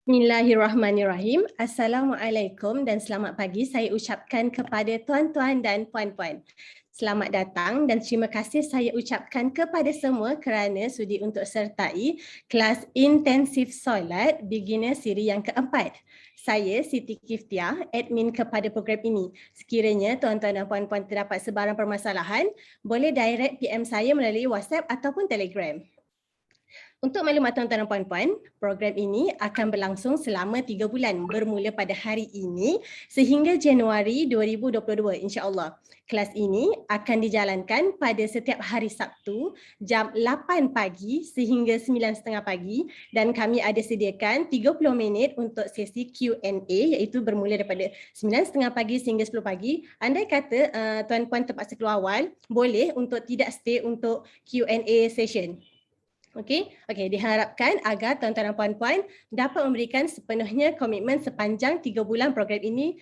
Bismillahirrahmanirrahim. Assalamualaikum dan selamat pagi saya ucapkan kepada tuan-tuan dan puan-puan. Selamat datang dan terima kasih saya ucapkan kepada semua kerana sudi untuk sertai kelas intensif solat beginner siri yang keempat. Saya Siti Kiftiah, admin kepada program ini. Sekiranya tuan-tuan dan puan-puan terdapat sebarang permasalahan, boleh direct PM saya melalui WhatsApp ataupun Telegram. Untuk maklumat tuan-tuan dan puan-puan, program ini akan berlangsung selama 3 bulan bermula pada hari ini sehingga Januari 2022 insya-Allah. Kelas ini akan dijalankan pada setiap hari Sabtu jam 8 pagi sehingga 9.30 pagi dan kami ada sediakan 30 minit untuk sesi Q&A iaitu bermula daripada 9.30 pagi sehingga 10 pagi. Andai kata tuan-puan terpaksa keluar awal, boleh untuk tidak stay untuk Q&A session. Okey, diharapkan agar tuan-tuan dan puan-puan dapat memberikan sepenuhnya komitmen sepanjang 3 bulan program ini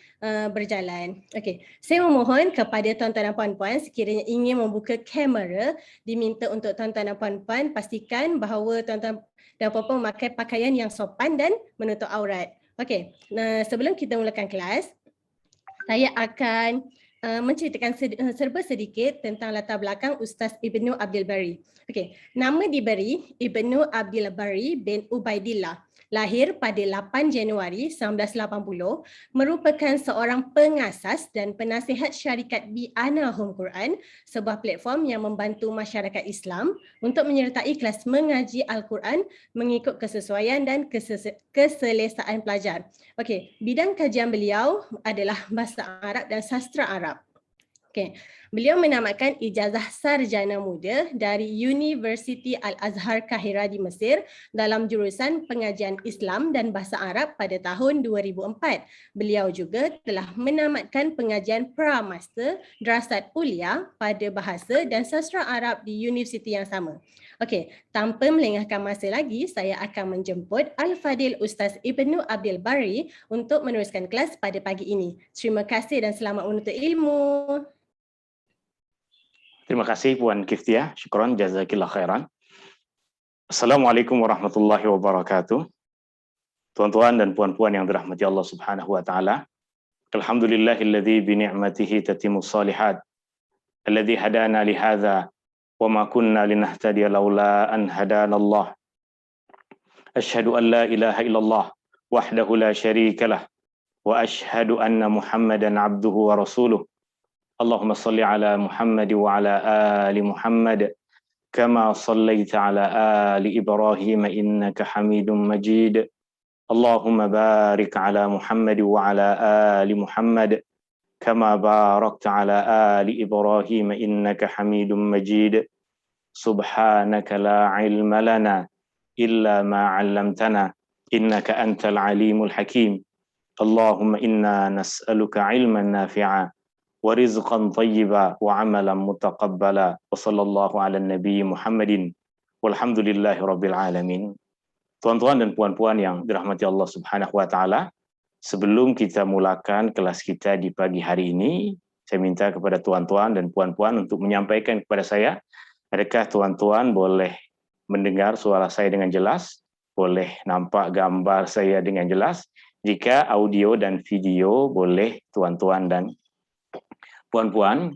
berjalan. Okey, saya memohon kepada tuan-tuan dan puan-puan sekiranya ingin membuka kamera, diminta untuk tuan-tuan dan puan-puan pastikan bahawa tuan-tuan dan puan-puan memakai pakaian yang sopan dan menutup aurat. Okey, sebelum kita mulakan kelas, saya akan menceritakan serba sedikit tentang latar belakang Ustaz Ibnu Abdul Bari. Okey, nama diberi Ibnu Abdul Bari bin Ubaidillah. Lahir pada 8 Januari 1980, merupakan seorang pengasas dan penasihat syarikat Bi'ana Home Quran, sebuah platform yang membantu masyarakat Islam untuk menyertai kelas mengaji Al-Quran mengikut kesesuaian dan keselesaan pelajar. Okey, bidang kajian beliau adalah bahasa Arab dan sastra Arab. Okay. Beliau menamatkan ijazah sarjana muda dari University Al-Azhar Kahira di Mesir dalam jurusan pengajian Islam dan bahasa Arab pada tahun 2004. Beliau juga telah menamatkan pengajian Pra-Master Drasat Ulia pada bahasa dan sastra Arab di universiti yang sama. Okey, tanpa melengahkan masa lagi, saya akan menjemput Al-Fadil Ustaz Ibnu Abdul Bari untuk meneruskan kelas pada pagi ini. Terima kasih dan selamat menuntut ilmu. Terima kasih Puan Kiftiah, syukron, jazakillah khairan. Assalamualaikum warahmatullahi wabarakatuh. Tuan-tuan dan puan-puan yang dirahmati Allah Subhanahu wa taala. Alhamdulillahilladzi bi ni'matihi tatimmus shalihat. Alladzi hadana li hadza wa ma kunna linahtadiya laula an hadanallah. Asyhadu an la ilaha illallah wahdahu la syarikalah wa asyhadu anna Muhammadan abduhu wa rasuluh. Allahumma salli ala Muhammad wa ala ali Muhammad kama sallaita ala ali Ibrahim innaka Hamidum Majid. Allahumma barik ala Muhammad wa ala ali Muhammad kama barakta ala ali Ibrahim innaka Hamidum Majid. Subhanaka la ilma lana illa ma 'allamtana innaka antal alimul hakim. Allahumma inna nas'aluka ilman nafi'a wa rizqan thayyiba wa amalan mutaqabbala wa sallallahu ala nabi Muhammadin walhamdulillahi rabbil alamin. Tuan-tuan dan puan-puan yang dirahmati Allah Subhanahu wa taala, sebelum kita mulakan kelas kita di pagi hari ini, saya minta kepada tuan-tuan dan puan-puan untuk menyampaikan kepada saya, adakah tuan-tuan boleh mendengar suara saya dengan jelas, boleh nampak gambar saya dengan jelas? Jika audio dan video boleh tuan-tuan dan puan-puan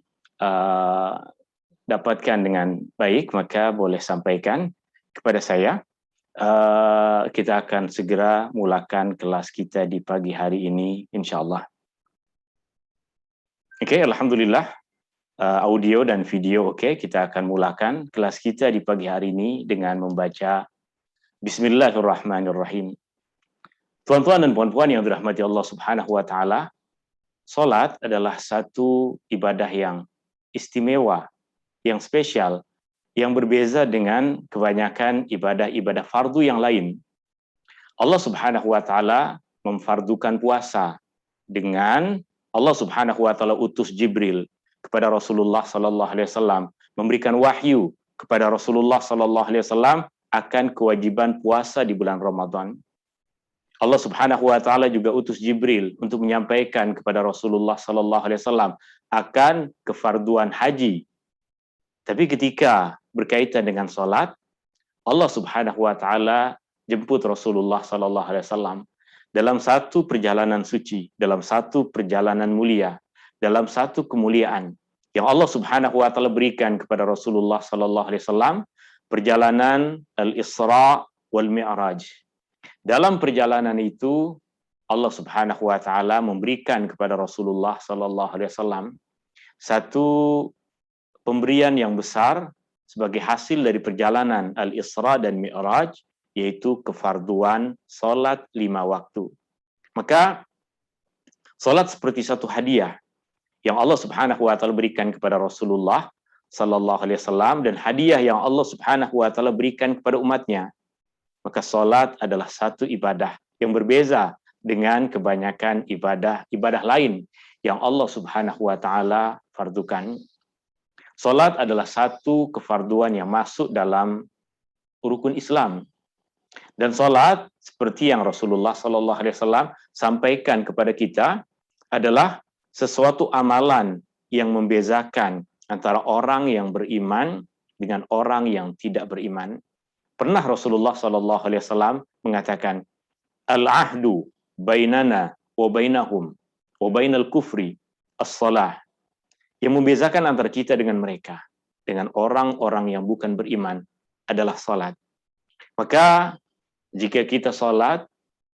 dapatkan dengan baik, maka boleh sampaikan kepada saya. Kita akan segera mulakan kelas kita di pagi hari ini, insyaAllah. Oke, alhamdulillah. Audio dan video oke. Kita akan mulakan kelas kita di pagi hari ini dengan membaca Bismillahirrahmanirrahim. Tuan-tuan dan puan-puan yang dirahmati Allah Subhanahu wa taala, salat adalah satu ibadah yang istimewa, yang spesial, yang berbeza dengan kebanyakan ibadah-ibadah fardu yang lain. Allah Subhanahu wa taala memfardukan puasa dengan Allah Subhanahu wa taala utus Jibril kepada Rasulullah sallallahu alaihi wasallam, memberikan wahyu kepada Rasulullah sallallahu alaihi wasallam akan kewajiban puasa di bulan Ramadan. Allah Subhanahu wa taala juga utus Jibril untuk menyampaikan kepada Rasulullah sallallahu alaihi wasallam akan kefarduan haji. Tapi ketika berkaitan dengan salat, Allah Subhanahu wa taala jemput Rasulullah sallallahu alaihi wasallam dalam satu perjalanan suci, dalam satu perjalanan mulia, dalam satu kemuliaan yang Allah Subhanahu wa taala berikan kepada Rasulullah sallallahu alaihi wasallam, perjalanan Al-Isra wal Mi'raj. Dalam perjalanan itu Allah Subhanahu wa taala memberikan kepada Rasulullah sallallahu alaihi wasallam satu pemberian yang besar sebagai hasil dari perjalanan Al-Isra dan Mi'raj, yaitu kefarduan salat 5 waktu. Maka salat seperti satu hadiah yang Allah Subhanahu wa taala berikan kepada Rasulullah sallallahu alaihi wasallam, dan hadiah yang Allah Subhanahu wa taala berikan kepada umatnya. Maka salat adalah satu ibadah yang berbeza dengan kebanyakan ibadah lain yang Allah Subhanahu wa taala fardukan. Salat adalah satu kefarduan yang masuk dalam rukun Islam. Dan salat seperti yang Rasulullah sallallahu alaihi wasallam sampaikan kepada kita adalah sesuatu amalan yang membezakan antara orang yang beriman dengan orang yang tidak beriman. Pernah Rasulullah sallallahu alaihi wasallam mengatakan, "Al-ahdu bainana wa bainahum wa bainal kufri as-salah." Yang membezakan antara kita dengan mereka, dengan orang-orang yang bukan beriman, adalah salat. Maka jika kita salat,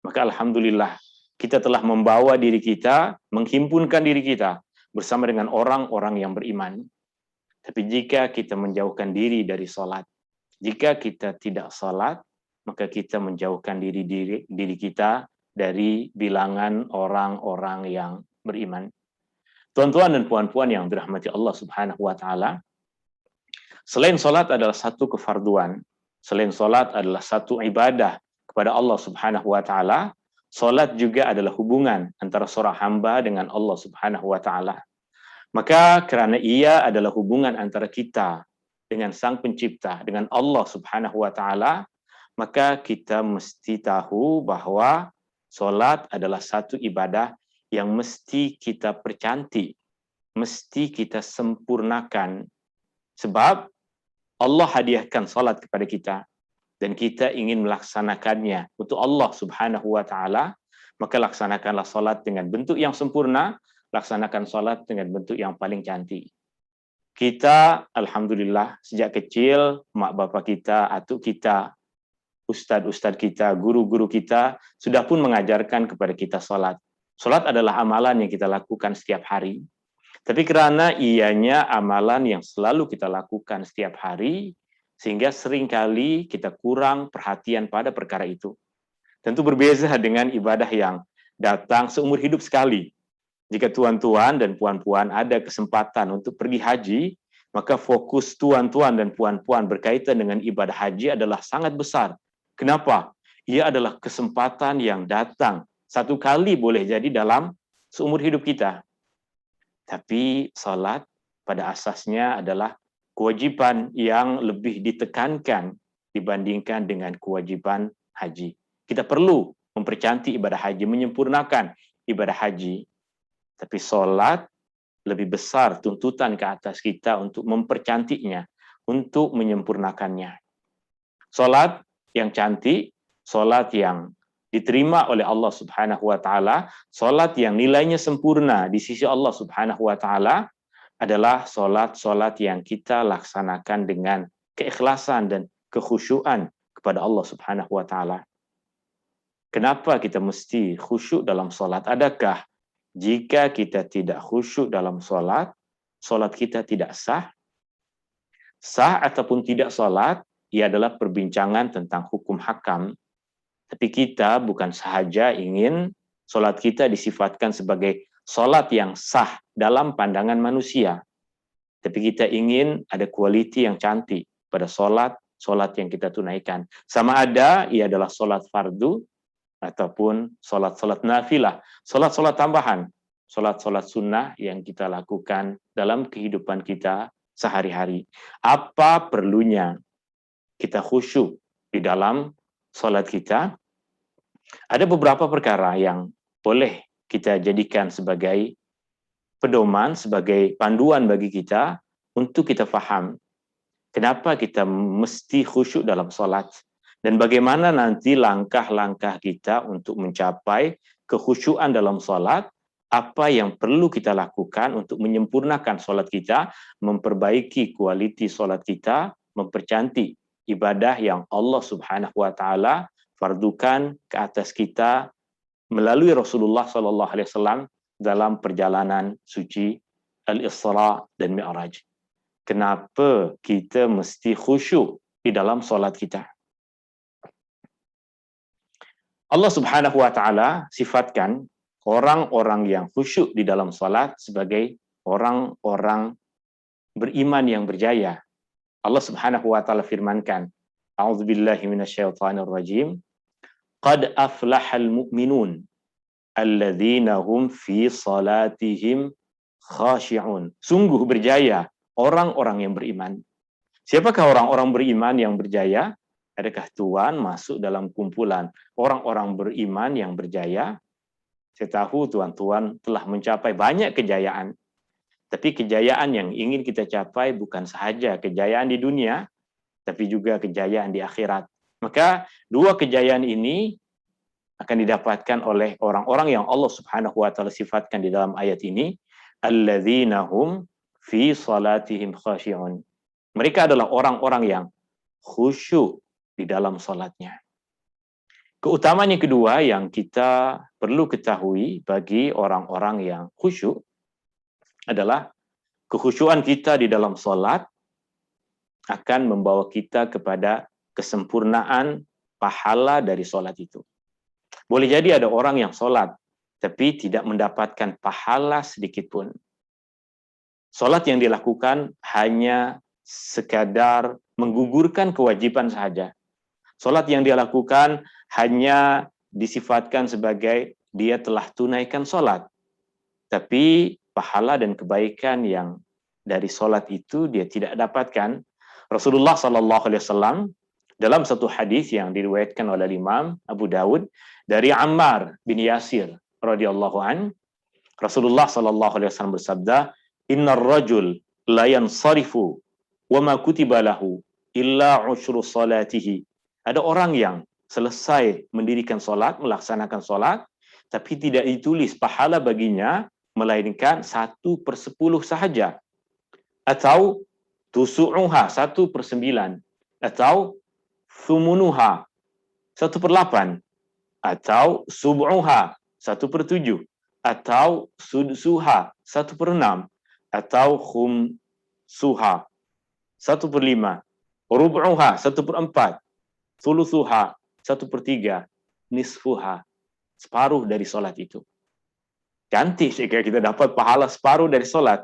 maka alhamdulillah kita telah membawa diri kita, menghimpunkan diri kita bersama dengan orang-orang yang beriman. Tapi jika kita menjauhkan diri dari salat, jika kita tidak salat, maka kita menjauhkan diri kita dari bilangan orang-orang yang beriman. Tuan-tuan dan puan-puan yang dirahmati Allah Subhanahu wa taala, selain salat adalah satu kefarduan, selain salat adalah satu ibadah kepada Allah Subhanahu wa taala, salat juga adalah hubungan antara seorang hamba dengan Allah Subhanahu wa taala. Maka karena ia adalah hubungan antara kita dengan Sang Pencipta, dengan Allah Subhanahu wa taala, maka kita mesti tahu bahwa salat adalah satu ibadah yang mesti kita percantik, mesti kita sempurnakan. Sebab Allah hadiahkan salat kepada kita, dan kita ingin melaksanakannya untuk Allah Subhanahu wa taala, maka laksanakanlah salat dengan bentuk yang sempurna, laksanakan salat dengan bentuk yang paling cantik. Kita alhamdulillah sejak kecil mak bapak kita, atuk kita, ustadz-ustadz kita, guru-guru kita sudah pun mengajarkan kepada kita salat. Salat adalah amalan yang kita lakukan setiap hari. Tapi karena ianya amalan yang selalu kita lakukan setiap hari, sehingga seringkali kita kurang perhatian pada perkara itu. Tentu berbeza dengan ibadah yang datang seumur hidup sekali. Jika tuan-tuan dan puan-puan ada kesempatan untuk pergi haji, maka fokus tuan-tuan dan puan-puan berkaitan dengan ibadah haji adalah sangat besar. Kenapa? Ia adalah kesempatan yang datang satu kali boleh jadi dalam seumur hidup kita. Tapi salat pada asasnya adalah kewajiban yang lebih ditekankan dibandingkan dengan kewajiban haji. Kita perlu mempercantik ibadah haji, menyempurnakan ibadah haji. Tapi salat lebih besar tuntutan ke atas kita untuk mempercantiknya, untuk menyempurnakannya. Salat yang cantik, salat yang diterima oleh Allah Subhanahu wa taala, salat yang nilainya sempurna di sisi Allah Subhanahu wa taala adalah salat-salat yang kita laksanakan dengan keikhlasan dan kekhusyuan kepada Allah Subhanahu wa taala. Kenapa kita mesti khusyuk dalam salat? Adakah jika kita tidak khusyuk dalam salat, salat kita tidak sah? Sah ataupun tidak salat, ia adalah perbincangan tentang hukum hakam. Tapi kita bukan sahaja ingin salat kita disifatkan sebagai salat yang sah dalam pandangan manusia. Tapi kita ingin ada kualiti yang cantik pada salat yang kita tunaikan. Sama ada ia adalah salat fardu ataupun salat nafilah, salat tambahan, salat sunnah yang kita lakukan dalam kehidupan kita sehari-hari. Apa perlunya kita khusyuk di dalam salat kita? Ada beberapa perkara yang boleh kita jadikan sebagai pedoman, sebagai panduan bagi kita untuk kita faham kenapa kita mesti khusyuk dalam salat. Dan bagaimana nanti langkah-langkah kita untuk mencapai kekhusyuan dalam sholat, apa yang perlu kita lakukan untuk menyempurnakan sholat kita, memperbaiki kualiti sholat kita, mempercantik ibadah yang Allah Subhanahu wa Ta'ala fardukan ke atas kita melalui Rasulullah Sallallahu Alaihi Wasallam dalam perjalanan suci Al-Isra dan Mi'raj. Kenapa kita mesti khusyuk di dalam solat kita? Allah Subhanahu wa Ta'ala sifatkan orang-orang yang khusyuk di dalam solat sebagai orang-orang beriman yang berjaya. Allah Subhanahu wa Ta'ala firmankan, A'udzubillahi minasyaitonir rajim. Qad aflahal mu'minun alladzina hum fi salatihim khashi'un. Sungguh berjaya orang-orang yang beriman. Siapakah orang-orang beriman yang berjaya? Adakah Tuhan masuk dalam kumpulan orang-orang beriman yang berjaya? Saya tahu Tuhan telah mencapai banyak kejayaan. Tapi kejayaan yang ingin kita capai bukan sahaja kejayaan di dunia, tapi juga kejayaan di akhirat. Maka dua kejayaan ini akan didapatkan oleh orang-orang yang Allah Subhanahu wa Ta'ala sifatkan di dalam ayat ini, alladzina hum fi salatihim khashi'un. Mereka adalah orang-orang yang khusyuk di dalam salatnya. Keutamaan yang kedua yang kita perlu ketahui bagi orang-orang yang khusyuk adalah kekhusyuan kita di dalam salat akan membawa kita kepada kesempurnaan pahala dari salat itu. Boleh jadi ada orang yang sholat, tapi tidak mendapatkan pahala sedikit pun. Sholat yang dilakukan hanya sekadar menggugurkan kewajiban saja. Sholat yang dia lakukan hanya disifatkan sebagai dia telah tunaikan sholat. Tapi pahala dan kebaikan yang dari sholat itu dia tidak dapatkan. Rasulullah SAW dalam satu hadis yang diriwayatkan oleh Imam Abu Dawud dari Ammar bin Yasir radhiyallahu an, Rasulullah sallallahu alaihi wasallam bersabda, "Innar rajul la yansarifu wa ma kutiba lahu illa usyru salatihi." Ada orang yang selesai mendirikan salat, melaksanakan salat, tapi tidak ditulis pahala baginya melainkan 1/10 sahaja. Atau tusu'uha 1/9, atau thumunuha 1/8, atau sub'uha 1/7, atau sudsuha 1/6, atau khumsuha 1/5, rub'uha 1/4, thuluthuha 1/3, nisfuha separuh dari solat itu. Cantik jika kita dapat pahala separuh dari solat.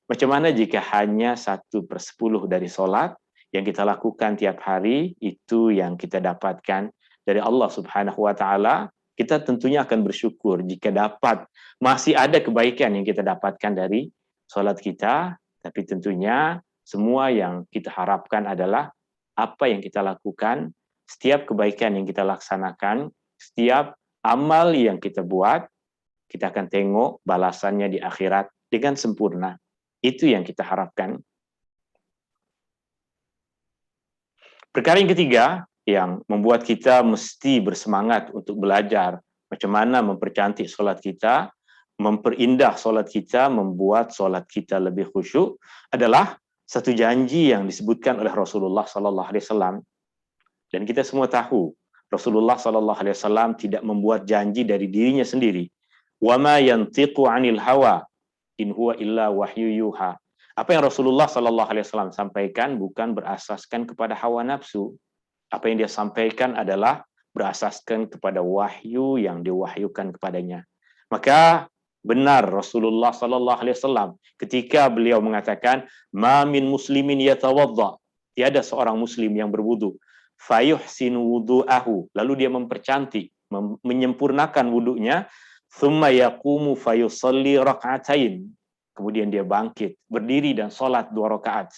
Macam mana jika hanya 1/10 dari solat yang kita lakukan tiap hari, itu yang kita dapatkan dari Allah Subhanahu wa Ta'ala? Kita tentunya akan bersyukur jika dapat masih ada kebaikan yang kita dapatkan dari solat kita, tapi tentunya semua yang kita harapkan adalah apa yang kita lakukan, setiap kebaikan yang kita laksanakan, setiap amal yang kita buat, kita akan tengok balasannya di akhirat dengan sempurna. Itu yang kita harapkan. Perkara yang ketiga yang membuat kita mesti bersemangat untuk belajar macam mana mempercantik solat kita, memperindah solat kita, membuat solat kita lebih khusyuk adalah satu janji yang disebutkan oleh Rasulullah Sallallahu Alaihi Wasallam. Dan kita semua tahu Rasulullah Sallallahu Alaihi Wasallam tidak membuat janji dari dirinya sendiri. Wa ma yantiqu 'anil hawa in huwa illa wahyu yuha. Apa yang Rasulullah Sallallahu Alaihi Wasallam sampaikan bukan berasaskan kepada hawa nafsu. Apa yang dia sampaikan adalah berasaskan kepada wahyu yang diwahyukan kepadanya. Maka benar Rasulullah Sallallahu Alaihi Wasallam ketika beliau mengatakan, "Ma min muslimin yatawadda." Tiada seorang muslim yang berwudu, fayuhsinu wudu'ahu, lalu dia mempercantik, menyempurnakan wudunya, thumma yaqumu fayusalli rak'atain. Kemudian dia bangkit, berdiri dan salat 2 rakaat.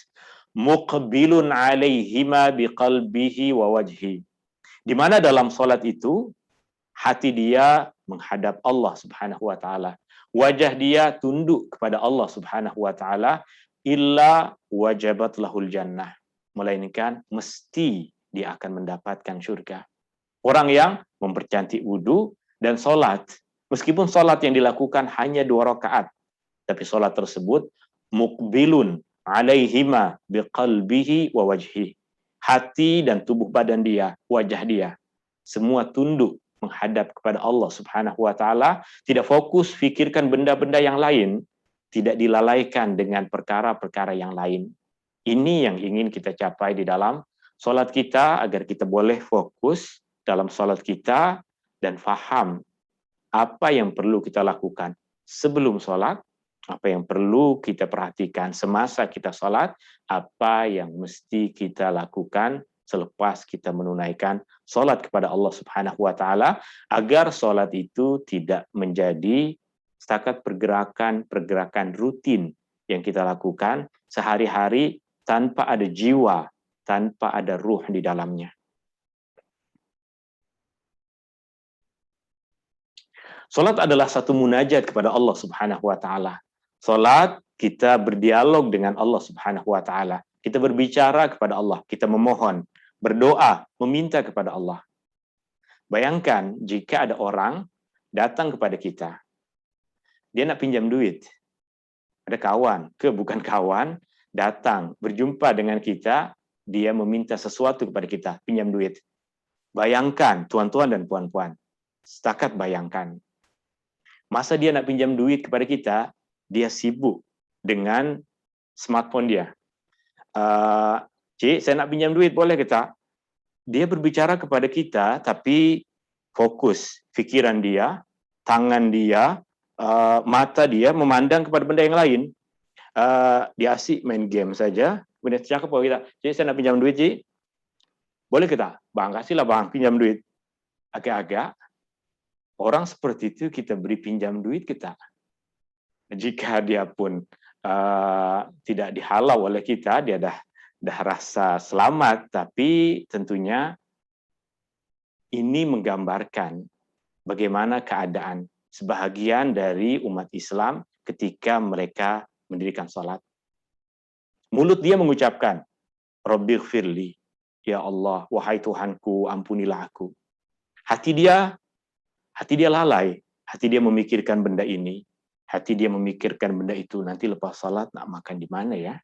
Muqbilun alaihima biqalbihi wa wajhi. Di mana dalam salat itu hati dia menghadap Allah Subhanahu wa taala. Wajah dia tunduk kepada Allah Subhanahu wa taala, illa wajabat lahul jannah. Melainkan mesti dia akan mendapatkan surga. Orang yang mempercantik wudu dan sholat, meskipun sholat yang dilakukan hanya 2 rakaat, tapi sholat tersebut muqbilun alaihima biqalbihi wa wajhi. Hati dan tubuh badan dia, wajah dia, semua tunduk menghadap kepada Allah Subhanahu wa taala, tidak fokus fikirkan benda-benda yang lain, tidak dilalaikan dengan perkara-perkara yang lain. Ini yang ingin kita capai di dalam sholat kita, agar kita boleh fokus dalam sholat kita dan faham apa yang perlu kita lakukan sebelum sholat, apa yang perlu kita perhatikan semasa kita sholat, apa yang mesti kita lakukan selepas kita menunaikan sholat kepada Allah Subhanahu wa taala, agar sholat itu tidak menjadi setakat pergerakan rutin yang kita lakukan sehari-hari tanpa ada jiwa, tanpa ada ruh di dalamnya. Salat adalah satu munajat kepada Allah Subhanahu wa taala. Salat kita berdialog dengan Allah Subhanahu wa taala. Kita berbicara kepada Allah, kita memohon, berdoa, meminta kepada Allah. Bayangkan jika ada orang datang kepada kita, dia nak pinjam duit. Ada kawan, bukan kawan, datang, berjumpa dengan kita, dia meminta sesuatu kepada kita, pinjam duit. Bayangkan, tuan-tuan dan puan-puan, setakat bayangkan. Masa dia nak pinjam duit kepada kita, dia sibuk dengan smartphone dia. Cik, saya nak pinjam duit, boleh kita? Dia berbicara kepada kita, tapi fokus pikiran dia, tangan dia, mata dia memandang kepada benda yang lain. Dia asyik main game saja. Kemudian cakap kepada kita, cik, saya nak pinjam duit, cik. Boleh kita? Bang, kasihlah bang, pinjam duit. Agak-agak, orang seperti itu kita beri pinjam duit kita. Jika dia pun tidak dihalau oleh kita, dia dah rasa selamat, tapi tentunya ini menggambarkan bagaimana keadaan sebahagian dari umat Islam ketika mereka mendirikan salat. Mulut dia mengucapkan, Rabbighfirli, ya Allah, wahai Tuhanku, ampunilah aku. Hati dia lalai, hati dia memikirkan benda ini, hati dia memikirkan benda itu, nanti lepas salat nak makan di mana ya?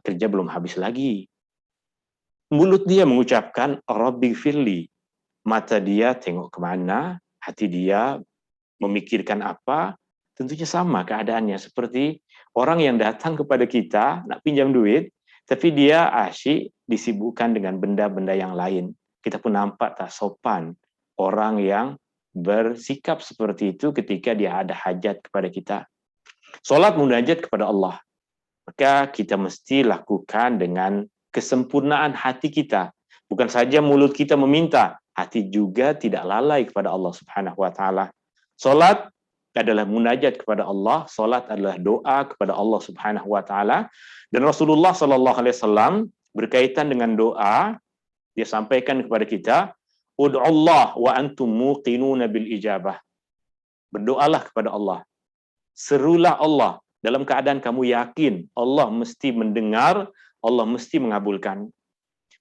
Kerja belum habis lagi. Mulut dia mengucapkan Rabbighfirli, mata dia tengok kemana, hati dia memikirkan apa, tentunya sama keadaannya seperti orang yang datang kepada kita nak pinjam duit, tapi dia asyik disibukkan dengan benda-benda yang lain. Kita pun nampak tak sopan orang yang bersikap seperti itu ketika dia ada hajat kepada kita. Solat munajat kepada Allah, maka kita mesti lakukan dengan kesempurnaan hati kita. Bukan saja mulut kita meminta, hati juga tidak lalai kepada Allah Subhanahu wa taala. Solat adalah munajat kepada Allah, solat adalah doa kepada Allah Subhanahu wa taala. Dan Rasulullah sallallahu alaihi wasallam berkaitan dengan doa, dia sampaikan kepada kita, ud'ullah wa antum muqinuna bil ijabah. Berdoalah kepada Allah. Serulah Allah dalam keadaan kamu yakin Allah mesti mendengar, Allah mesti mengabulkan.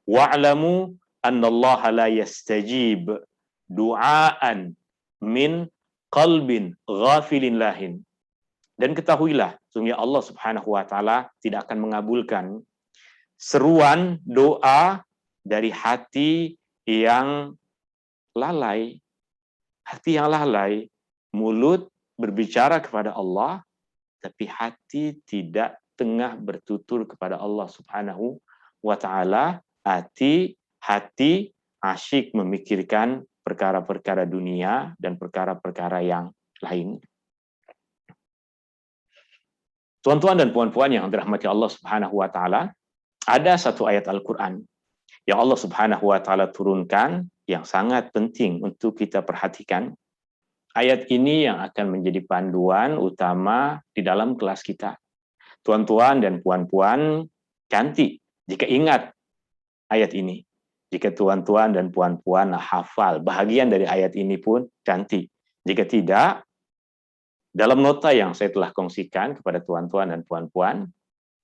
Wa'lamu annallaha la yastajib du'aan min qalbin ghafilin lahin. Dan ketahuilah, sungguh Allah Subhanahu wa taala tidak akan mengabulkan seruan doa dari hati yang lalai. Hati yang lalai, mulut berbicara kepada Allah, tapi hati tidak tengah bertutur kepada Allah Subhanahu wa taala. Hati asyik memikirkan perkara-perkara dunia dan perkara-perkara yang lain. Tuan-tuan dan puan-puan yang dirahmati Allah Subhanahu wa taala, ada satu ayat Al-Qur'an yang Allah Subhanahu wa taala turunkan yang sangat penting untuk kita perhatikan. Ayat ini yang akan menjadi panduan utama di dalam kelas kita. Tuan-tuan dan puan-puan cantik jika ingat ayat ini. Jika tuan-tuan dan puan-puan hafal bahagian dari ayat ini pun cantik. Jika tidak, dalam nota yang saya telah kongsikan kepada tuan-tuan dan puan-puan,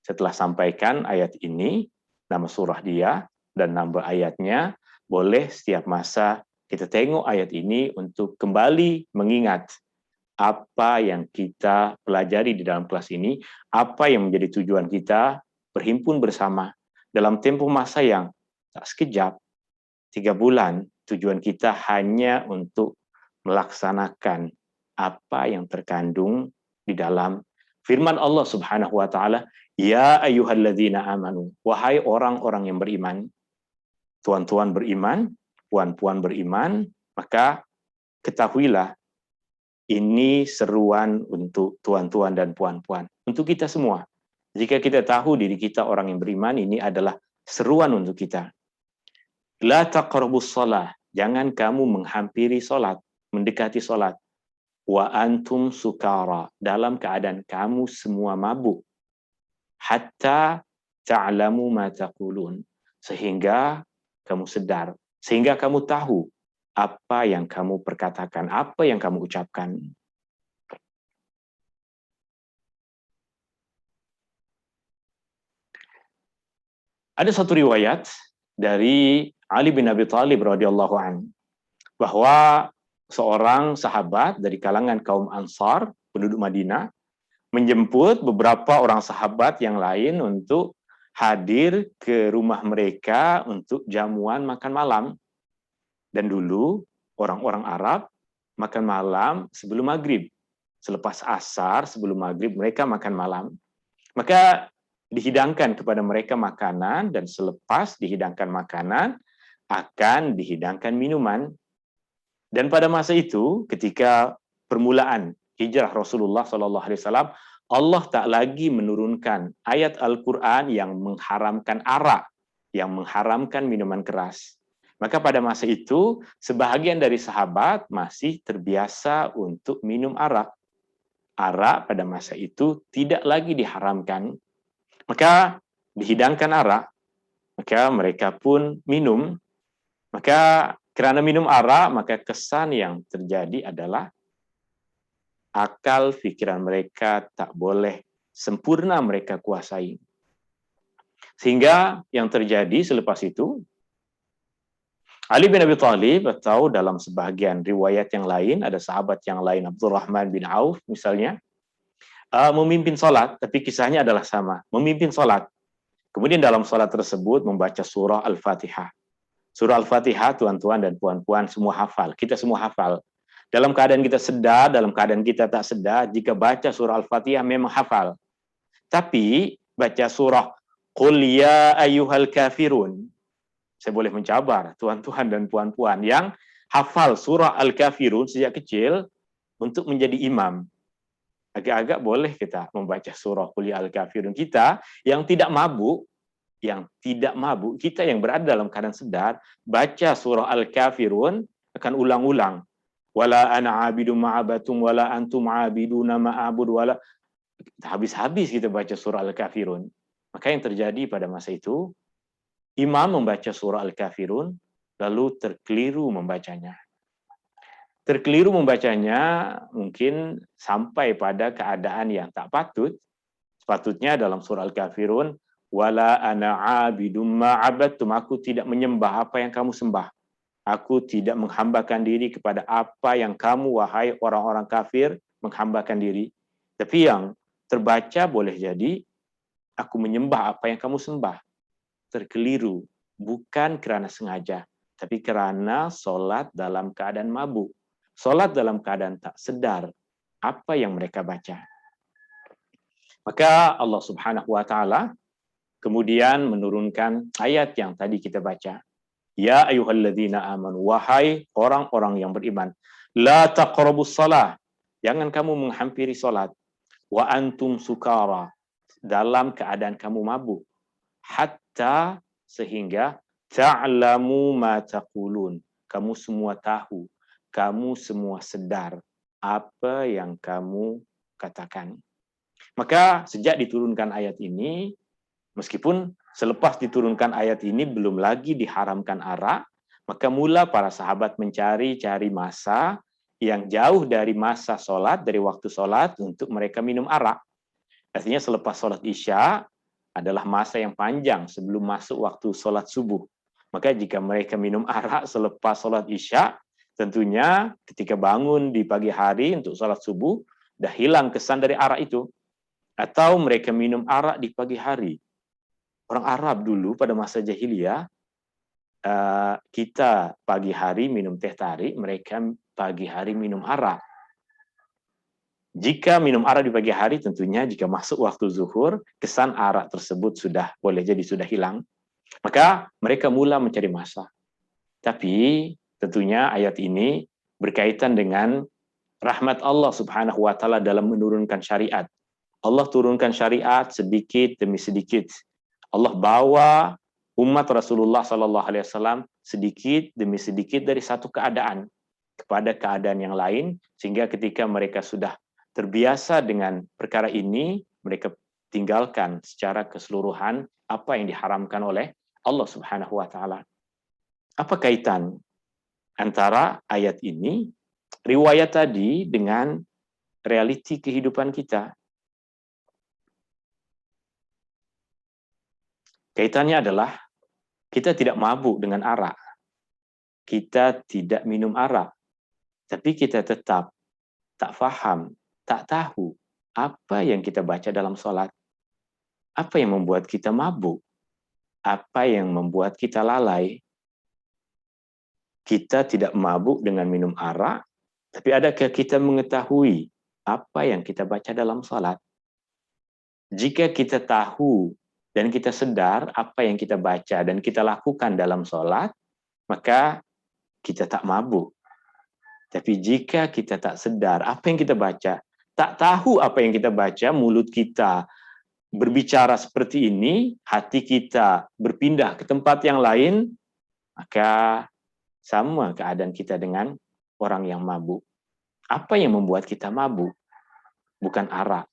saya telah sampaikan ayat ini, nama surah dia, dan nambah ayatnya, boleh setiap masa kita tengok ayat ini untuk kembali mengingat apa yang kita pelajari di dalam kelas ini, apa yang menjadi tujuan kita berhimpun bersama dalam tempoh masa yang tak sekejap, 3 bulan, tujuan kita hanya untuk melaksanakan apa yang terkandung di dalam firman Allah Subhanahu wa taala, "Ya ayyuhalladzina amanu", wahai orang-orang yang beriman, tuan-tuan beriman, puan-puan beriman, maka ketahuilah ini seruan untuk tuan-tuan dan puan-puan, untuk kita semua. Jika kita tahu diri kita orang yang beriman, ini adalah seruan untuk kita. La taqrabus shalah, jangan kamu menghampiri salat, mendekati salat. Wa antum sukara, dalam keadaan kamu semua mabuk. Hatta ta'lamu ma taqulun, sehingga kamu sedar, sehingga kamu tahu apa yang kamu perkatakan, apa yang kamu ucapkan. Ada satu riwayat dari Ali bin Abi Thalib radhiyallahu anhu bahwa seorang sahabat dari kalangan kaum Ansar, penduduk Madinah, menjemput beberapa orang sahabat yang lain untuk hadir ke rumah mereka untuk jamuan makan malam. Dan dulu orang-orang Arab makan malam sebelum maghrib. Selepas asar, sebelum maghrib mereka makan malam. Maka dihidangkan kepada mereka makanan, dan selepas dihidangkan makanan akan dihidangkan minuman. Dan pada masa itu, ketika permulaan hijrah Rasulullah SAW, Allah tak lagi menurunkan ayat Al-Quran yang mengharamkan arak, yang mengharamkan minuman keras. Maka pada masa itu, sebahagian dari sahabat masih terbiasa untuk minum arak. Arak pada masa itu tidak lagi diharamkan. Maka dihidangkan arak, maka mereka pun minum. Maka karena minum arak, maka kesan yang terjadi adalah akal pikiran mereka tak boleh sempurna mereka kuasai. Sehingga yang terjadi selepas itu, Ali bin Abi Thalib, atau dalam sebahagian riwayat yang lain, ada sahabat yang lain, Abdurrahman bin Auf misalnya, memimpin sholat, tapi kisahnya adalah sama, memimpin sholat. Kemudian dalam sholat tersebut membaca surah Al-Fatihah. Surah Al-Fatihah, tuan-tuan dan puan-puan semua hafal, kita semua hafal. Dalam keadaan kita sedar, dalam keadaan kita tak sedar, jika baca surah Al-Fatihah memang hafal. Tapi baca surah Qul ya ayyuhal kafirun, saya boleh mencabar tuan-tuan dan puan-puan yang hafal surah Al-Kafirun sejak kecil untuk menjadi imam. Agak-agak boleh kita membaca surah Qul ya Al-Kafirun. Kita yang tidak mabuk, kita yang berada dalam keadaan sedar, baca surah Al-Kafirun akan ulang-ulang. Wala ana abidum ma'abatum wala antum abiduna ma'abud wala. Habis-habis kita baca surah Al-Kafirun. Maka yang terjadi pada masa itu, imam membaca surah Al-Kafirun, lalu terkeliru membacanya. Terkeliru membacanya mungkin sampai pada keadaan yang tak patut. Sepatutnya dalam surah Al-Kafirun, wala ana abidum ma'abattum, aku tidak menyembah apa yang kamu sembah. Aku tidak menghambakan diri kepada apa yang kamu, wahai orang-orang kafir, menghambakan diri. Tapi yang terbaca boleh jadi, aku menyembah apa yang kamu sembah. Terkeliru, bukan karena sengaja, tapi karena sholat dalam keadaan mabuk. Sholat dalam keadaan tak sedar apa yang mereka baca. Maka Allah Subhanahu wa Ta'ala kemudian menurunkan ayat yang tadi kita baca. Ya ayyuhalladzina amanu, wahai orang-orang yang beriman, la taqrabus shalah, jangan kamu menghampiri salat, wa antum sukara, dalam keadaan kamu mabuk, hatta, sehingga ta'lamu ma taqulun, kamu semua tahu, kamu semua sedar apa yang kamu katakan. Maka sejak diturunkan ayat ini, meskipun selepas diturunkan ayat ini belum lagi diharamkan arak, maka mula para sahabat mencari-cari masa yang jauh dari masa sholat, dari waktu sholat untuk mereka minum arak. Artinya selepas sholat Isya adalah masa yang panjang sebelum masuk waktu sholat subuh. Maka jika mereka minum arak selepas sholat Isya, tentunya ketika bangun di pagi hari untuk sholat subuh, dah hilang kesan dari arak itu. Atau mereka minum arak di pagi hari. Orang Arab dulu pada masa jahiliyah, kita pagi hari minum teh tarik, mereka pagi hari minum arak. Jika minum arak di pagi hari, tentunya jika masuk waktu zuhur, kesan arak tersebut boleh jadi sudah hilang. Maka mereka mula mencari masak. Tapi tentunya ayat ini berkaitan dengan rahmat Allah Subhanahu wa taala dalam menurunkan syariat. Allah turunkan syariat sedikit demi sedikit. Allah bawa umat Rasulullah sallallahu alaihi wasallam sedikit demi sedikit dari satu keadaan kepada keadaan yang lain, sehingga ketika mereka sudah terbiasa dengan perkara ini, mereka tinggalkan secara keseluruhan apa yang diharamkan oleh Allah Subhanahu wa taala. Apa kaitan antara ayat ini, riwayat tadi dengan realiti kehidupan kita? Kaitannya adalah kita tidak mabuk dengan arak. Kita tidak minum arak. Tapi kita tetap tak faham, tak tahu apa yang kita baca dalam sholat. Apa yang membuat kita mabuk? Apa yang membuat kita lalai? Kita tidak mabuk dengan minum arak, tapi adakah kita mengetahui apa yang kita baca dalam sholat? Jika kita tahu dan kita sedar apa yang kita baca dan kita lakukan dalam sholat, maka kita tak mabuk. Tapi jika kita tak sedar apa yang kita baca, tak tahu apa yang kita baca, mulut kita berbicara seperti ini, hati kita berpindah ke tempat yang lain, maka sama keadaan kita dengan orang yang mabuk. Apa yang membuat kita mabuk? Bukan arak.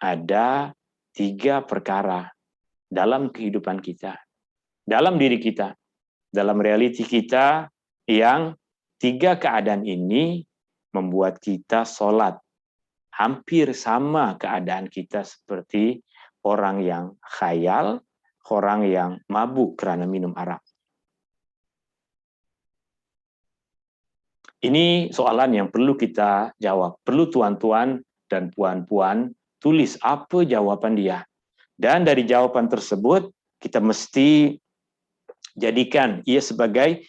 Ada 3 perkara dalam kehidupan kita, dalam diri kita, dalam realiti kita, yang 3 keadaan ini membuat kita sholat. Hampir sama keadaan kita seperti orang yang khayal, orang yang mabuk karena minum arak. Ini soalan yang perlu kita jawab. Perlu tuan-tuan dan puan-puan tulis apa jawaban dia. Dan dari jawaban tersebut, kita mesti jadikan ia sebagai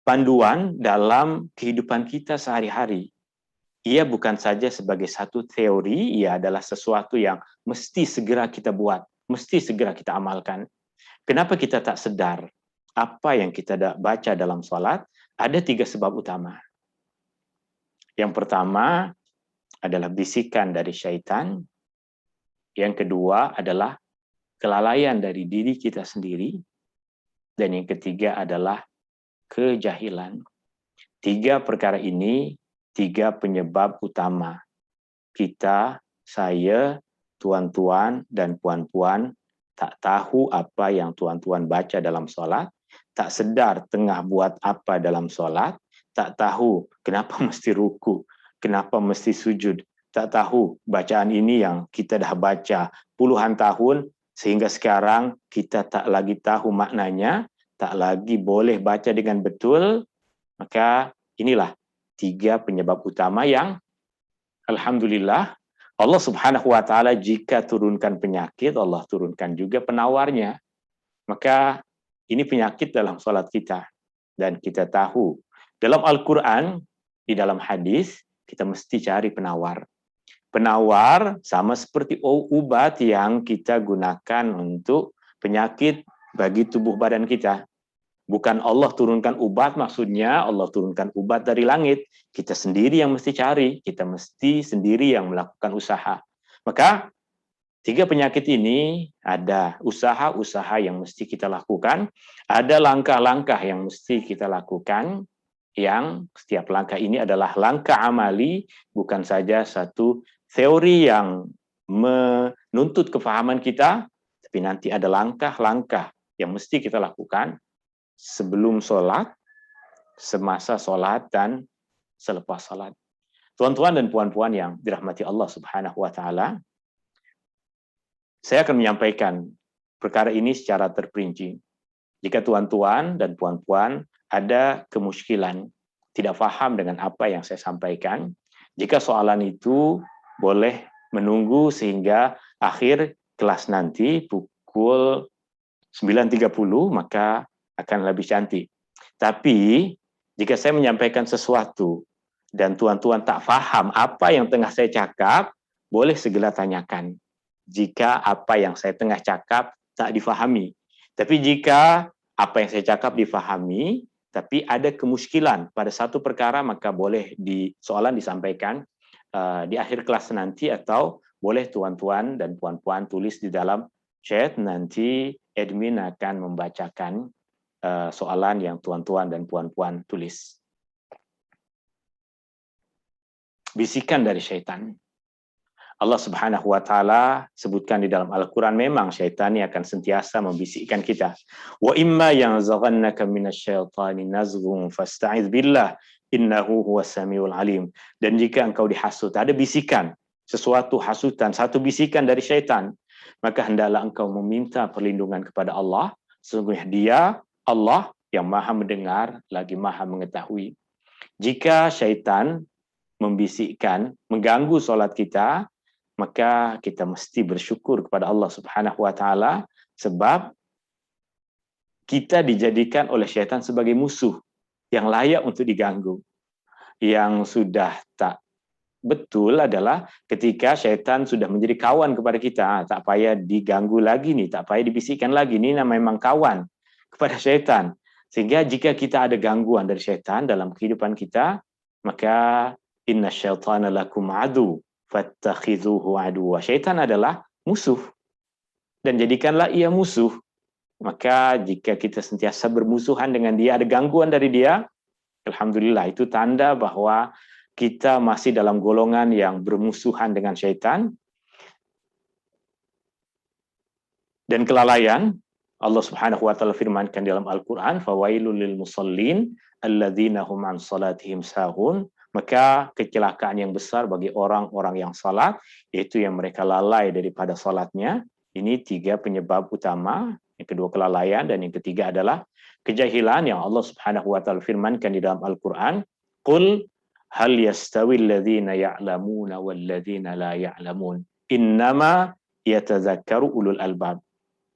panduan dalam kehidupan kita sehari-hari. Ia bukan saja sebagai satu teori, ia adalah sesuatu yang mesti segera kita buat, mesti segera kita amalkan. Kenapa kita tak sedar apa yang kita baca dalam sholat? Ada 3 sebab utama. Yang pertama adalah bisikan dari syaitan. Yang kedua adalah kelalaian dari diri kita sendiri. Dan yang ketiga adalah kejahilan. 3 perkara ini, 3 penyebab utama. Kita, saya, tuan-tuan, dan puan-puan tak tahu apa yang tuan-tuan baca dalam sholat, tak sedar tengah buat apa dalam sholat, tak tahu kenapa mesti ruku, kenapa mesti sujud, tak tahu bacaan ini yang kita dah baca puluhan tahun, sehingga sekarang kita tak lagi tahu maknanya, tak lagi boleh baca dengan betul. Maka inilah 3 penyebab utama yang alhamdulillah Allah Subhanahu wa taala jika turunkan penyakit, Allah turunkan juga penawarnya. Maka ini penyakit dalam sholat kita. Dan kita tahu, dalam Al-Quran, di dalam hadis, kita mesti cari penawar. Penawar sama seperti obat yang kita gunakan untuk penyakit bagi tubuh badan kita. Bukan Allah turunkan obat, maksudnya Allah turunkan obat dari langit. Kita sendiri yang mesti cari, kita mesti sendiri yang melakukan usaha. Maka 3 penyakit ini ada usaha-usaha yang mesti kita lakukan, ada langkah-langkah yang mesti kita lakukan, yang setiap langkah ini adalah langkah amali, bukan saja satu teori yang menuntut kefahaman kita, tapi nanti ada langkah-langkah yang mesti kita lakukan sebelum sholat, semasa sholat, dan selepas sholat. Tuan-tuan dan puan-puan yang dirahmati Allah Subhanahu wa taala, saya akan menyampaikan perkara ini secara terperinci. Jika tuan-tuan dan puan-puan ada kemuskilan, tidak paham dengan apa yang saya sampaikan, jika soalan itu boleh menunggu sehingga akhir kelas nanti pukul 9.30, maka akan lebih cantik. Tapi jika saya menyampaikan sesuatu dan tuan-tuan tak paham apa yang tengah saya cakap, boleh segera tanyakan. Jika apa yang saya tengah cakap tak difahami. Tapi jika apa yang saya cakap difahami, tapi ada kemuskilan pada satu perkara, maka boleh soalan disampaikan di akhir kelas nanti, atau boleh tuan-tuan dan puan-puan tulis di dalam chat, nanti admin akan membacakan soalan yang tuan-tuan dan puan-puan tulis. Bisikan dari syaitan. Allah Subhanahu wa taala sebutkan di dalam Al-Qur'an, memang syaitan ini akan sentiasa membisikkan kita. Wa imma yanzaghannaka minasyaitani nazghun fasta'iz billah innahu huwas samiul alim. Dan jika engkau dihasut, ada bisikan, sesuatu hasutan, satu bisikan dari syaitan, maka hendaklah engkau meminta perlindungan kepada Allah. Sesungguhnya Dia, Allah, yang Maha mendengar lagi Maha mengetahui. Jika syaitan membisikkan, mengganggu solat kita, maka kita mesti bersyukur kepada Allah Subhanahu wa taala, sebab kita dijadikan oleh syaitan sebagai musuh yang layak untuk diganggu. Yang sudah tak betul adalah ketika syaitan sudah menjadi kawan kepada kita, tak payah diganggu lagi nih, tak payah dibisikkan lagi, ini memang kawan kepada syaitan. Sehingga jika kita ada gangguan dari syaitan dalam kehidupan kita, maka inna syaitana lakum adu fattakhidhuhu aduwa. Syaitan adalah musuh, dan jadikanlah ia musuh. Maka jika kita sentiasa bermusuhan dengan dia, ada gangguan dari dia, alhamdulillah, itu tanda bahwa kita masih dalam golongan yang bermusuhan dengan syaitan. Dan kelalaian, Allah Subhanahu wa taala firmankan dalam Al-Qur'an, fawailul lil musallin alladzina hum an salatihim sahun. Maka kecelakaan yang besar bagi orang-orang yang salat, yaitu yang mereka lalai daripada salatnya. Ini 3 penyebab utama. Yang kedua kelalaian, dan yang ketiga adalah kejahilan, yang Allah Subhanahu wa taala firmankan di dalam Al-Qur'an, qul hal yastawil ladzina ya'lamuna wal ladzina la ya'lamun innama yatadzakkaru ulul albab.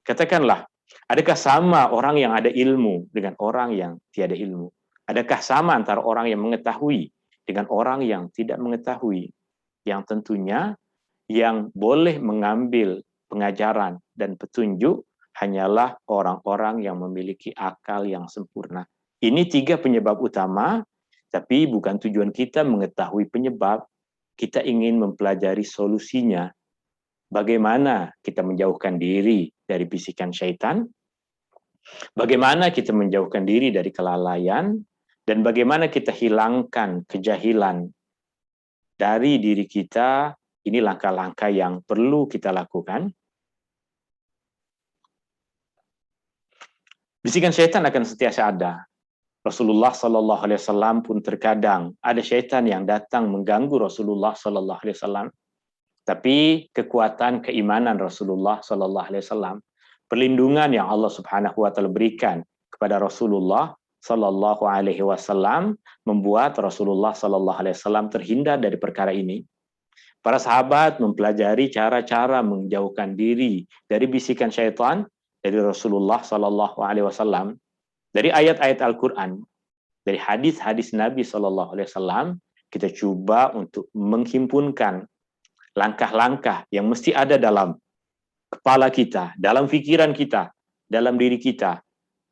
Katakanlah, adakah sama orang yang ada ilmu dengan orang yang tiada ilmu? Adakah sama antara orang yang mengetahui dengan orang yang tidak mengetahui? Yang tentunya yang boleh mengambil pengajaran dan petunjuk hanyalah orang-orang yang memiliki akal yang sempurna. Ini 3 penyebab utama, tapi bukan tujuan kita mengetahui penyebab, kita ingin mempelajari solusinya. Bagaimana kita menjauhkan diri dari bisikan syaitan, bagaimana kita menjauhkan diri dari kelalaian, dan bagaimana kita hilangkan kejahilan dari diri kita. Ini langkah-langkah yang perlu kita lakukan. Bisikan syaitan akan sentiasa ada. Rasulullah Sallallahu Alaihi Wasallam pun terkadang ada syaitan yang datang mengganggu Rasulullah Sallallahu Alaihi Wasallam. Tapi kekuatan keimanan Rasulullah Sallallahu Alaihi Wasallam, perlindungan yang Allah Subhanahu Wa Taala berikan kepada Rasulullah Sallallahu Alaihi Wasallam membuat Rasulullah Sallallahu Alaihi Wasallam terhindar dari perkara ini. Para sahabat mempelajari cara-cara menjauhkan diri dari bisikan syaitan dari Rasulullah Sallallahu Alaihi Wasallam, dari ayat-ayat Al-Quran, dari hadis-hadis Nabi Sallallahu Alaihi Wasallam. Kita coba untuk menghimpunkan langkah-langkah yang mesti ada dalam kepala kita, dalam pikiran kita, dalam diri kita,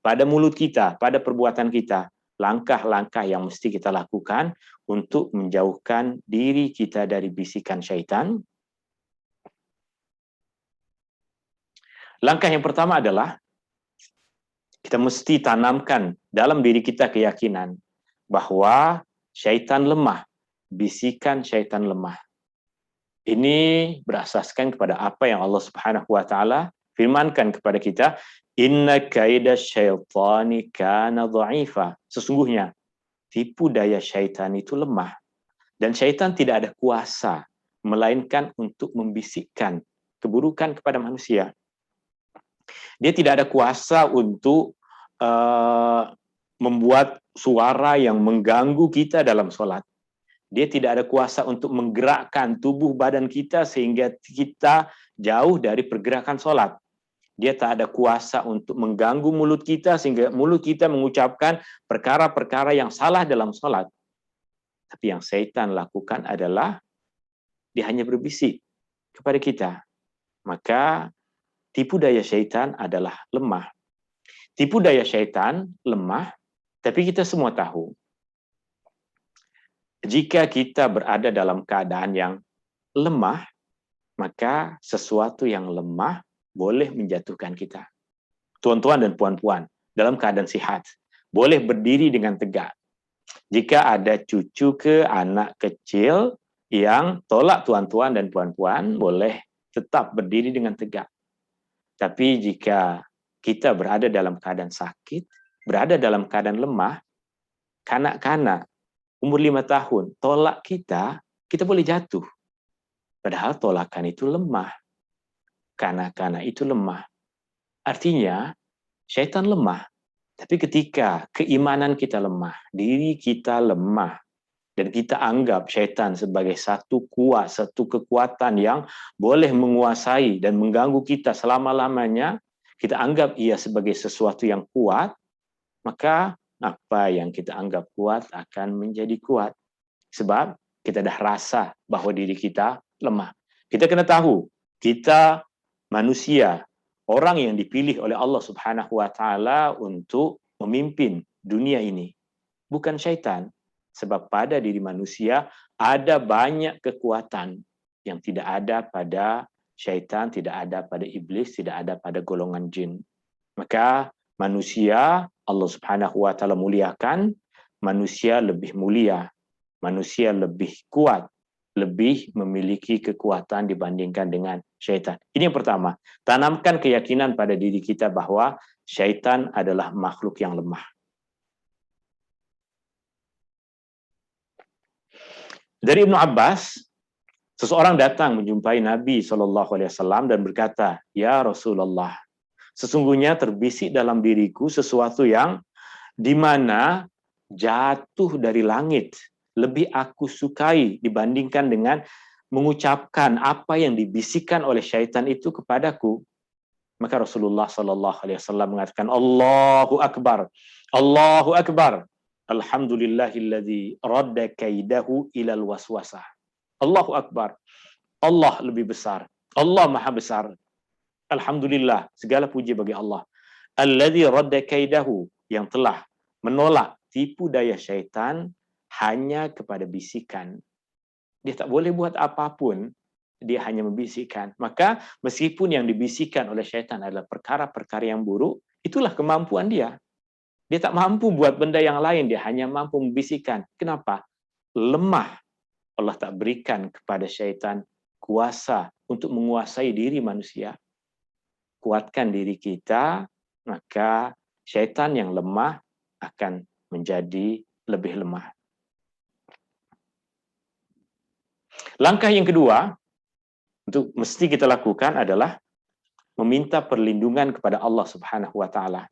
pada mulut kita, pada perbuatan kita. Langkah-langkah yang mesti kita lakukan untuk menjauhkan diri kita dari bisikan syaitan. Langkah yang pertama adalah kita mesti tanamkan dalam diri kita keyakinan bahwa syaitan lemah, bisikan syaitan lemah. Ini berasaskan kepada apa yang Allah Subhanahu wa taala firmankan kepada kita, inna kaida syaitani kana dha'ifa. Sesungguhnya tipu daya syaitan itu lemah, dan syaitan tidak ada kuasa melainkan untuk membisikkan keburukan kepada manusia. Dia tidak ada kuasa untuk membuat suara yang mengganggu kita dalam sholat. Dia tidak ada kuasa untuk menggerakkan tubuh badan kita sehingga kita jauh dari pergerakan sholat. Dia tak ada kuasa untuk mengganggu mulut kita sehingga mulut kita mengucapkan perkara-perkara yang salah dalam sholat. Tapi yang syaitan lakukan adalah dia hanya berbisik kepada kita. Maka tipu daya syaitan adalah lemah. Tipu daya syaitan lemah, tapi kita semua tahu. Jika kita berada dalam keadaan yang lemah, maka sesuatu yang lemah boleh menjatuhkan kita. Tuan-tuan dan puan-puan, dalam keadaan sihat, boleh berdiri dengan tegak. Jika ada cucu ke anak kecil yang tolak tuan-tuan dan puan-puan, boleh tetap berdiri dengan tegak. Tapi jika kita berada dalam keadaan sakit, berada dalam keadaan lemah, kanak-kanak umur 5 tahun, tolak kita boleh jatuh. Padahal tolakan itu lemah. Kanak-kanak itu lemah. Artinya, syaitan lemah. Tapi ketika keimanan kita lemah, diri kita lemah, dan kita anggap syaitan sebagai satu kekuatan yang boleh menguasai dan mengganggu kita selama-lamanya, kita anggap ia sebagai sesuatu yang kuat, maka apa yang kita anggap kuat akan menjadi kuat. Sebab kita dah rasa bahwa diri kita lemah. Kita kena tahu, kita manusia, orang yang dipilih oleh Allah Subhanahu wa taala untuk memimpin dunia ini. Bukan syaitan. Sebab pada diri manusia ada banyak kekuatan yang tidak ada pada syaitan, tidak ada pada iblis, tidak ada pada golongan jin. Maka manusia Allah Subhanahu wa taala muliakan, manusia lebih mulia, manusia lebih kuat, lebih memiliki kekuatan dibandingkan dengan syaitan. Ini yang pertama, tanamkan keyakinan pada diri kita bahwa syaitan adalah makhluk yang lemah. Dari Ibnu Abbas, seseorang datang menjumpai Nabi SAW dan berkata, "Ya Rasulullah, sesungguhnya terbisik dalam diriku sesuatu yang di mana jatuh dari langit lebih aku sukai dibandingkan dengan mengucapkan apa yang dibisikkan oleh syaitan itu kepadaku." Maka Rasulullah SAW mengatakan, "Allahu Akbar, Allahu Akbar. Alhamdulillahilladzi radda kaidahu ilal waswasah." Allahu Akbar. Allah lebih besar. Allah Maha besar. Alhamdulillah, segala puji bagi Allah. Alladzi radda kaidahu, yang telah menolak tipu daya syaitan hanya kepada bisikan. Dia tak boleh buat apapun, dia hanya membisikkan. Maka meskipun yang dibisikkan oleh syaitan adalah perkara-perkara yang buruk, itulah kemampuan dia. Dia tak mampu buat benda yang lain, dia hanya mampu membisikkan. Kenapa? Lemah. Allah tak berikan kepada syaitan kuasa untuk menguasai diri manusia. Kuatkan diri kita, maka syaitan yang lemah akan menjadi lebih lemah. Langkah yang kedua untuk mesti kita lakukan adalah meminta perlindungan kepada Allah Subhanahu wa taala.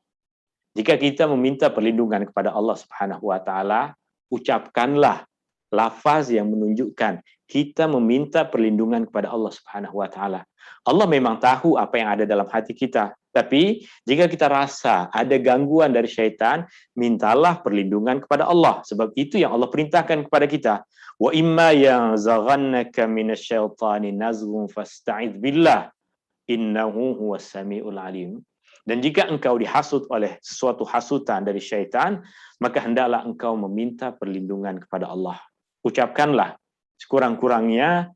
Jika kita meminta perlindungan kepada Allah Subhanahu wa taala, ucapkanlah lafaz yang menunjukkan kita meminta perlindungan kepada Allah Subhanahu wa taala. Allah memang tahu apa yang ada dalam hati kita. Tapi jika kita rasa ada gangguan dari syaitan, mintalah perlindungan kepada Allah. Sebab itu yang Allah perintahkan kepada kita. Wa imma yanzaghannaka minasyaitani nazghun fasta'idz billah innahu huwas samiul alim. Dan jika engkau dihasut oleh sesuatu hasutan dari syaitan, maka hendaklah engkau meminta perlindungan kepada Allah. Ucapkanlah sekurang-kurangnya,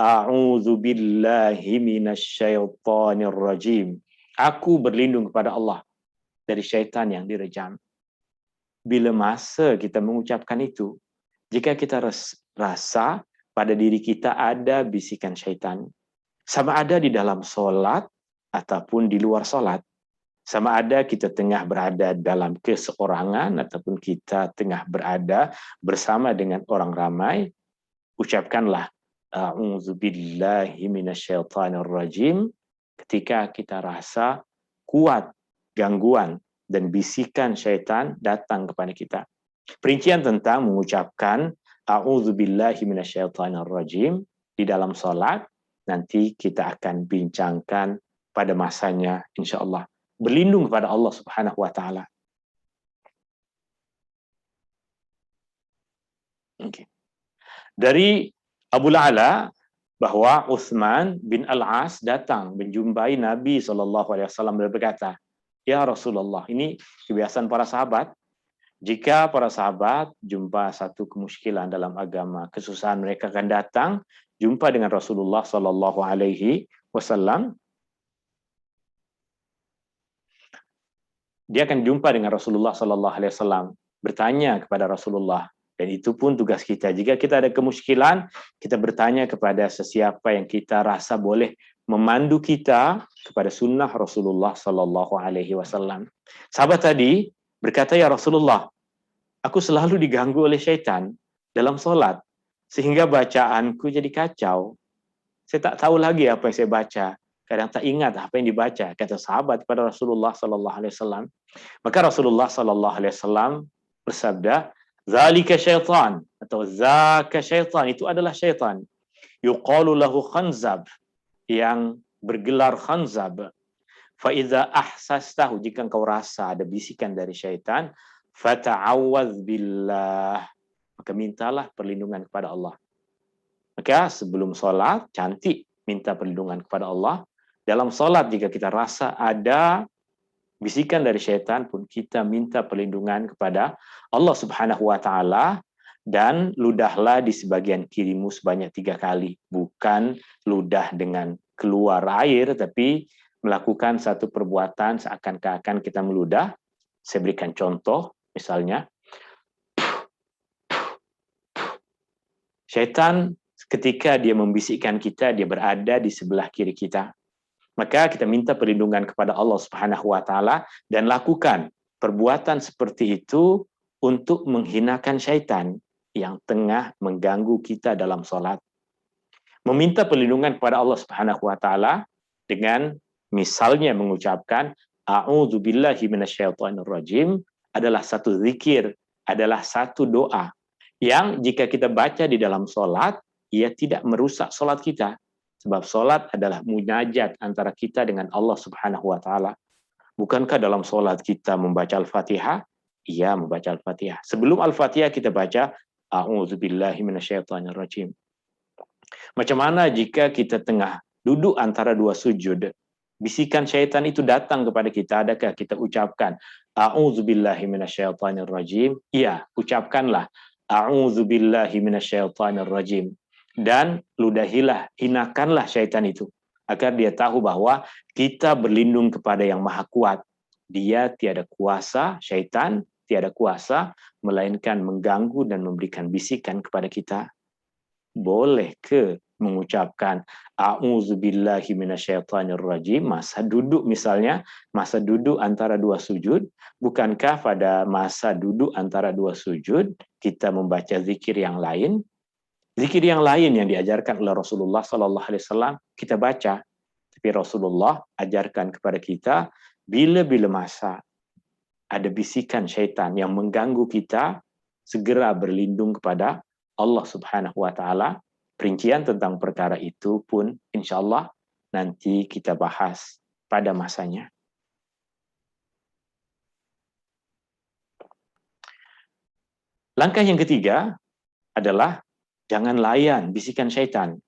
a'udzu billahi minasyaitonir rajim. Aku berlindung kepada Allah dari syaitan yang direjam. Bila masa kita mengucapkan itu, jika kita rasa pada diri kita ada bisikan syaitan, sama ada di dalam solat ataupun di luar solat, sama ada kita tengah berada dalam keseorangan ataupun kita tengah berada bersama dengan orang ramai, ucapkanlah a'udzubillahi minasyaitonir rajim ketika kita rasa kuat gangguan dan bisikan syaitan datang kepada kita. Perincian tentang mengucapkan a'udzubillahi minasyaitonirrajim di dalam salat nanti kita akan bincangkan pada masanya insyaallah. Berlindung kepada Allah Subhanahu wa taala. Okay. Dari Abu La'la bahwa Utsman bin Al-As datang menjumpai Nabi SAW dan berkata, "Ya Rasulullah," ini kebiasaan para sahabat, jika para sahabat jumpa satu kemusykilan dalam agama, kesusahan, mereka akan datang jumpa dengan Rasulullah SAW. Dia akan jumpa dengan Rasulullah SAW, bertanya kepada Rasulullah. Dan itu pun tugas kita. Jika kita ada kemusykilan, kita bertanya kepada sesiapa yang kita rasa boleh memandu kita kepada sunnah Rasulullah SAW. Sahabat tadi berkata, "Ya Rasulullah, aku selalu diganggu oleh syaitan dalam sholat, sehingga bacaanku jadi kacau. Saya tak tahu lagi apa yang saya baca. Kadang tak ingat apa yang dibaca," kata sahabat kepada Rasulullah SAW. Maka Rasulullah SAW bersabda, "Zalika syaitan," atau "Zaka syaitan," itu adalah syaitan. Yuqalu lahu Khanzab, yang bergelar Khanzab. Fa idza ahsastahu, jika engkau rasa ada bisikan dari syaitan, fata'awwadz billah, maka mintalah perlindungan kepada Allah. Maka sebelum sholat, cantik minta perlindungan kepada Allah. Dalam sholat, jika kita rasa ada bisikan dari syaitan pun, kita minta perlindungan kepada Allah Subhanahu wa taala, dan ludahlah di sebagian kirimu sebanyak 3 kali. Bukan ludah dengan keluar air, tapi melakukan satu perbuatan seakan-akan kita meludah. Saya berikan contoh, misalnya syaitan ketika dia membisikkan kita, dia berada di sebelah kiri kita. Maka kita minta perlindungan kepada Allah Subhanahu wa taala dan lakukan perbuatan seperti itu untuk menghinakan syaitan yang tengah mengganggu kita dalam salat. Meminta perlindungan kepada Allah Subhanahu wa taala dengan misalnya mengucapkan a'udzubillahi minasyaitonirrajim adalah satu zikir, adalah satu doa yang jika kita baca di dalam salat, ia tidak merusak salat kita. Sebab solat adalah munajat antara kita dengan Allah Subhanahu wa taala. Bukankah dalam solat kita membaca Al-Fatihah? Iya, membaca Al-Fatihah. Sebelum Al-Fatihah kita baca a'udzubillahi minasyaitonirrajim. Macam mana jika kita tengah duduk antara dua sujud, bisikan syaitan itu datang kepada kita, adakah kita ucapkan a'udzubillahi minasyaitonirrajim? Iya, ucapkanlah a'udzubillahi minasyaitonirrajim. Dan ludahilah, hinakanlah syaitan itu, agar dia tahu bahwa kita berlindung kepada yang maha kuat. Dia tiada kuasa, syaitan tiada kuasa, melainkan mengganggu dan memberikan bisikan kepada kita. Boleh ke mengucapkan a'udzubillahi minasyaitonirrajim masa duduk, misalnya masa duduk antara dua sujud? Bukankah pada masa duduk antara dua sujud kita membaca zikir yang lain? Zikir yang lain yang diajarkan oleh Rasulullah SAW kita baca, tapi Rasulullah ajarkan kepada kita bila-bila masa ada bisikan syaitan yang mengganggu kita, segera berlindung kepada Allah Subhanahu wa taala. Perincian tentang perkara itu pun insyaallah nanti kita bahas pada masanya. Langkah yang ketiga adalah jangan layan bisikan syaitan.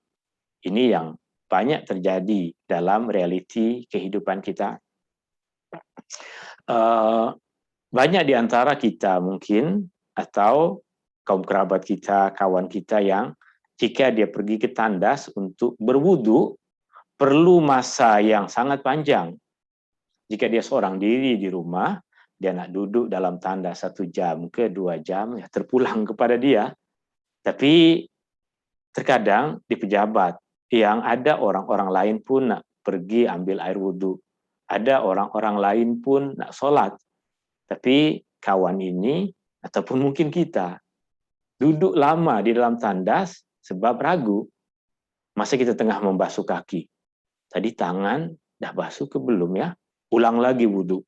Ini yang banyak terjadi dalam realiti kehidupan kita. Banyak di antara kita mungkin, atau kaum kerabat kita, kawan kita yang jika dia pergi ke tandas untuk berwudu, perlu masa yang sangat panjang. Jika dia seorang diri di rumah, dia nak duduk dalam tandas 1 jam ke 2 jam, ya terpulang kepada dia. Tapi terkadang di pejabat yang ada orang-orang lain pun nak pergi ambil air wudhu. Ada orang-orang lain pun nak solat. Tapi kawan ini, ataupun mungkin kita, duduk lama di dalam tandas sebab ragu. Masa kita tengah membasuh kaki. Tadi tangan dah basuh ke belum ya? Ulang lagi wudhu.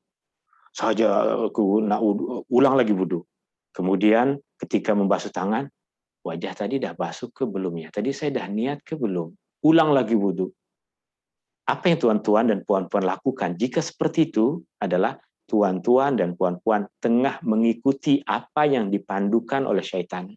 saja aku nak ulang lagi wudu. Kemudian ketika membasuh tangan, wajah tadi dah basuh ke belum ya? Tadi saya dah niat ke belum? Ulang lagi wudu. Apa yang tuan-tuan dan puan-puan lakukan jika seperti itu adalah tuan-tuan dan puan-puan tengah mengikuti apa yang dipandukan oleh syaitan.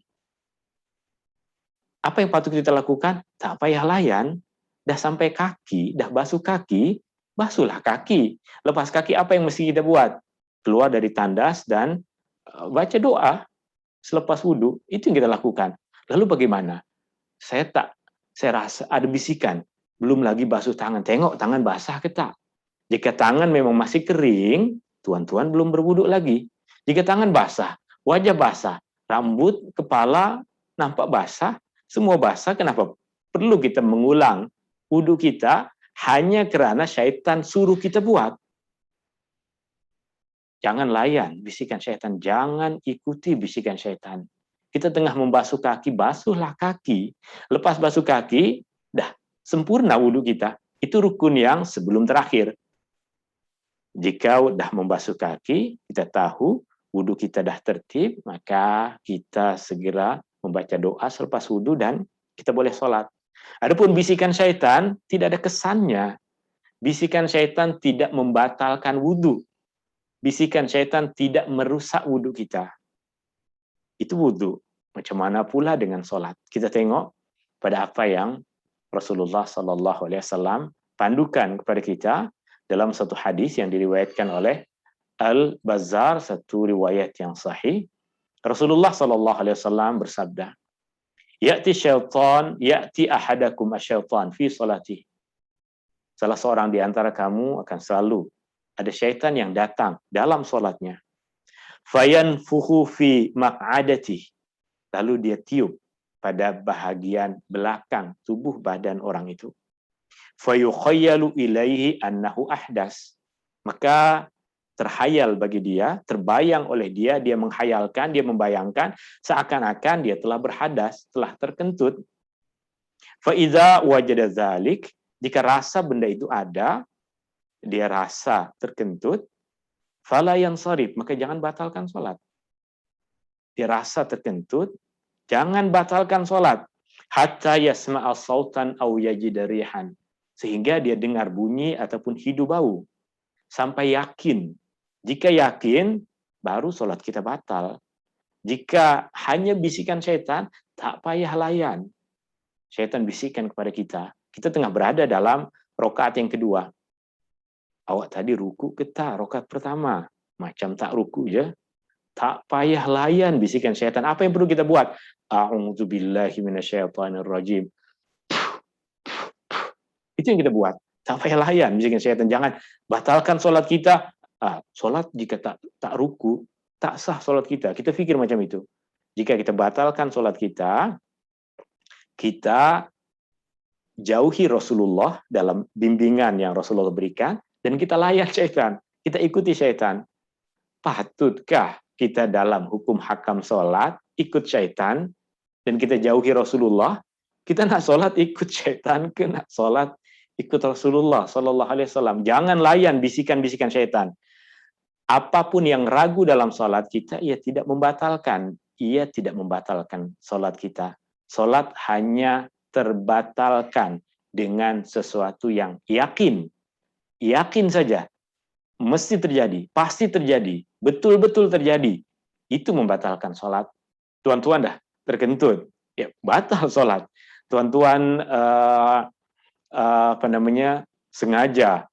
Apa yang patut kita lakukan? Tak payah layan, dah sampai kaki, dah basuh kaki, basuhlah kaki. Lepas kaki apa yang mesti kita buat? Keluar dari tandas dan baca doa selepas wudhu, itu yang kita lakukan. Lalu bagaimana? Saya rasa ada bisikan, belum lagi basuh tangan. Tengok tangan basah ke tak? Jika tangan memang masih kering, tuan-tuan belum berwudhu lagi. Jika tangan basah, wajah basah, rambut, kepala nampak basah, semua basah, kenapa perlu kita mengulang wudhu kita hanya kerana syaitan suruh kita buat? Jangan layan bisikan syaitan, jangan ikuti bisikan syaitan. Kita tengah membasuh kaki, basuhlah kaki. Lepas basuh kaki, dah sempurna wudhu kita. Itu rukun yang sebelum terakhir. Jika dah membasuh kaki, kita tahu wudhu kita dah tertib, maka kita segera membaca doa selepas wudhu dan kita boleh sholat. Adapun bisikan syaitan, tidak ada kesannya. Bisikan syaitan tidak membatalkan wudhu. Bisikan syaitan tidak merusak wudhu kita. Itu wudhu. Macam mana pula dengan sholat? Kita tengok pada apa yang Rasulullah SAW pandukan kepada kita dalam satu hadis yang diriwayatkan oleh Al-Bazzar, satu riwayat yang sahih. Rasulullah SAW bersabda, Ya'ti ahadakum asyaitan fi salati. Salah seorang di antara kamu akan selalu ada syaitan yang datang dalam solatnya. Fayanfukhu fi maq'adati. Lalu dia tiup pada bahagian belakang tubuh badan orang itu. Fayukhayyalu ilaihi annahu ahdas. Maka terhayal bagi dia, terbayang oleh dia, dia menghayalkan, dia membayangkan seakan-akan dia telah berhadas, telah terkentut. Fa idza wajada dzalik, jika rasa benda itu ada, dia rasa terkentut, fala yansarif, maka jangan batalkan sholat. Dia rasa terkentut, jangan batalkan sholat. Hatta yasma'a sautan aw yajida rihan, sehingga dia dengar bunyi ataupun hidu bau. Sampai yakin. Jika yakin, baru sholat kita batal. Jika hanya bisikan syaitan, tak payah layan. Syaitan bisikan kepada kita. Kita tengah berada dalam rakaat yang kedua. Awak tadi ruku ke tak rakaat pertama? Macam tak ruku je. Tak payah layan bisikan syaitan. Apa yang perlu kita buat? A'udzubillahi minasyaitonirrajim. Itu yang kita buat. Tak payah layan bisikan syaitan. Jangan batalkan solat kita. Solat jika tak ruku, tak sah solat kita. Kita fikir macam itu. Jika kita batalkan solat kita jauhi Rasulullah dalam bimbingan yang Rasulullah berikan, dan kita layan syaitan, kita ikuti syaitan. Patutkah kita dalam hukum hakam sholat ikut syaitan, dan kita jauhi Rasulullah? Kita nak sholat ikut syaitan, ke nak sholat ikut Rasulullah SAW? Jangan layan bisikan-bisikan syaitan. Apapun yang ragu dalam sholat kita, ia tidak membatalkan. Ia tidak membatalkan sholat kita. Sholat hanya terbatalkan dengan sesuatu yang yakin. Yakin saja, mesti terjadi, pasti terjadi, betul-betul terjadi. Itu membatalkan sholat. Tuan-tuan dah terkentut, ya batal sholat. Tuan-tuan sengaja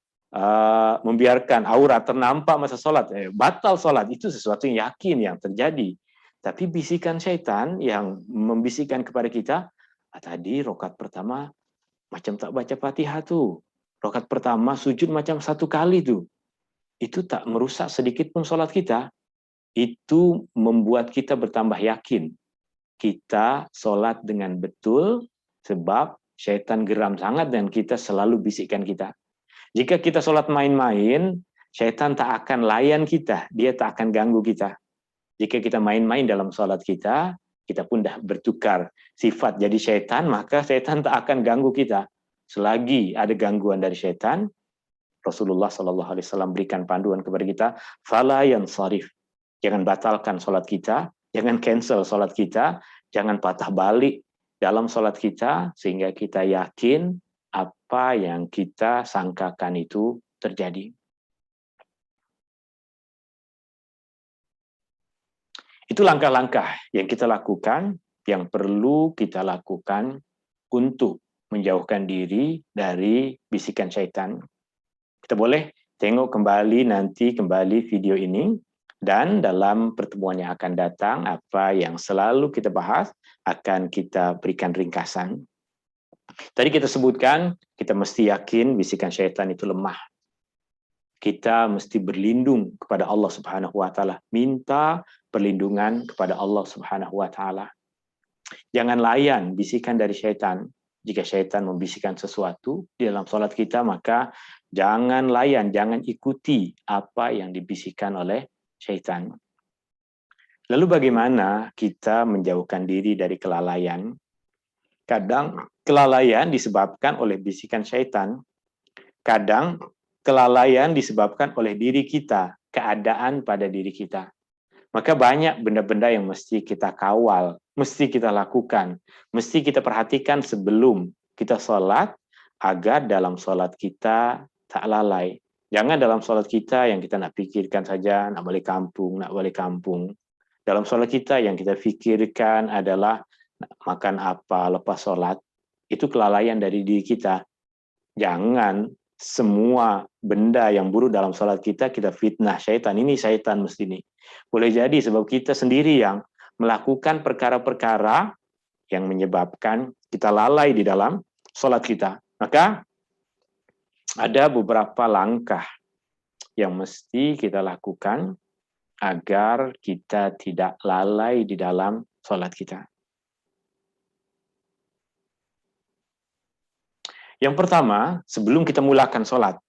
membiarkan aurat ternampak masa sholat, batal sholat. Itu sesuatu yang yakin yang terjadi. Tapi bisikan syaitan yang membisikkan kepada kita, tadi rakaat pertama macam tak baca Fatihah tuh. Rakaat pertama sujud macam 1 kali tuh. Itu tak merusak sedikit pun sholat kita. Itu membuat kita bertambah yakin. Kita sholat dengan betul, sebab syaitan geram sangat dan kita selalu bisikkan kita. Jika kita sholat main-main, syaitan tak akan layan kita. Dia tak akan ganggu kita. Jika kita main-main dalam sholat kita pun dah bertukar sifat jadi syaitan, maka syaitan tak akan ganggu kita. Selagi ada gangguan dari syaitan, Rasulullah Sallallahu Alaihi Wasallam berikan panduan kepada kita, fala yansarif. Jangan batalkan sholat kita, jangan cancel sholat kita, jangan patah balik dalam sholat kita, sehingga kita yakin apa yang kita sangkakan itu terjadi. Itu langkah-langkah yang kita lakukan, yang perlu kita lakukan untuk menjauhkan diri dari bisikan syaitan. Kita boleh tengok kembali video ini, dan dalam pertemuan yang akan datang, apa yang selalu kita bahas akan kita berikan ringkasan. Tadi kita sebutkan, kita mesti yakin bisikan syaitan itu lemah. Kita mesti berlindung kepada Allah Subhanahu wa taala, minta perlindungan kepada Allah Subhanahu wa taala. Jangan layan bisikan dari syaitan. Jika syaitan membisikkan sesuatu di dalam salat kita, maka jangan layan, jangan ikuti apa yang dibisikkan oleh syaitan. Lalu bagaimana kita menjauhkan diri dari kelalaian? Kadang kelalaian disebabkan oleh bisikan syaitan. Kadang kelalaian disebabkan oleh diri kita, keadaan pada diri kita. Maka banyak benda-benda yang mesti kita kawal, mesti kita lakukan, mesti kita perhatikan sebelum kita sholat, agar dalam sholat kita tak lalai. Jangan dalam sholat kita yang kita nak pikirkan saja, nak balik kampung. Dalam sholat kita yang kita pikirkan adalah makan apa lepas sholat, itu kelalaian dari diri kita. Jangan semua benda yang buruk dalam salat kita fitnah syaitan. Ini syaitan mesti ini. Boleh jadi sebab kita sendiri yang melakukan perkara-perkara yang menyebabkan kita lalai di dalam salat kita. Maka ada beberapa langkah yang mesti kita lakukan agar kita tidak lalai di dalam salat kita. Yang pertama, sebelum kita mulakan sholat,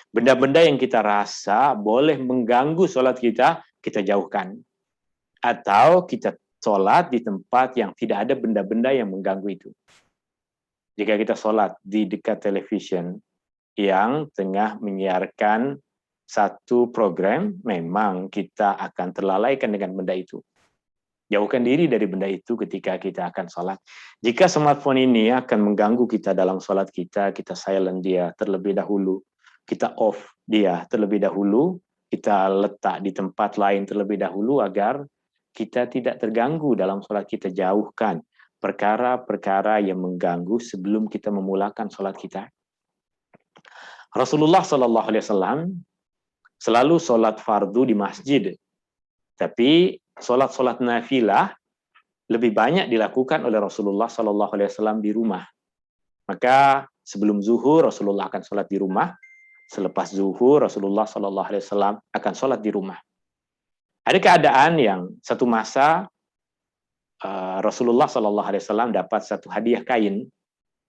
benda-benda yang kita rasa boleh mengganggu sholat kita jauhkan. Atau kita sholat di tempat yang tidak ada benda-benda yang mengganggu itu. Jika kita sholat di dekat television yang tengah menyiarkan satu program, memang kita akan terlalaikan dengan benda itu. Jauhkan diri dari benda itu ketika kita akan sholat. Jika smartphone ini akan mengganggu kita dalam sholat kita silent dia terlebih dahulu. Kita off dia terlebih dahulu. Kita letak di tempat lain terlebih dahulu agar kita tidak terganggu dalam sholat kita. Jauhkan perkara-perkara yang mengganggu sebelum kita memulakan sholat kita. Rasulullah SAW selalu sholat fardu di masjid. Tapi sholat nafilah lebih banyak dilakukan oleh Rasulullah SAW di rumah. Maka sebelum zuhur Rasulullah akan sholat di rumah. Selepas zuhur Rasulullah SAW akan sholat di rumah. Ada keadaan yang satu masa Rasulullah SAW dapat satu hadiah kain.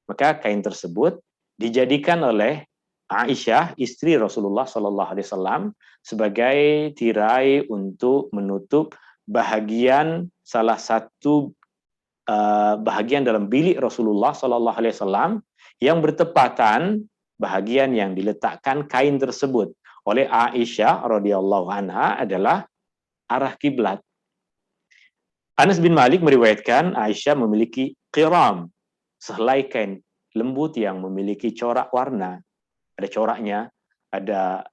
Maka kain tersebut dijadikan oleh Aisyah, istri Rasulullah SAW, sebagai tirai untuk menutup bahagian salah satu bahagian dalam bilik Rasulullah SAW yang bertepatan bahagian yang diletakkan kain tersebut oleh Aisyah radhiyallahu anha adalah arah kiblat. Anas bin Malik meriwayatkan Aisyah memiliki qiram, sehelai kain lembut yang memiliki corak warna. Ada coraknya, ada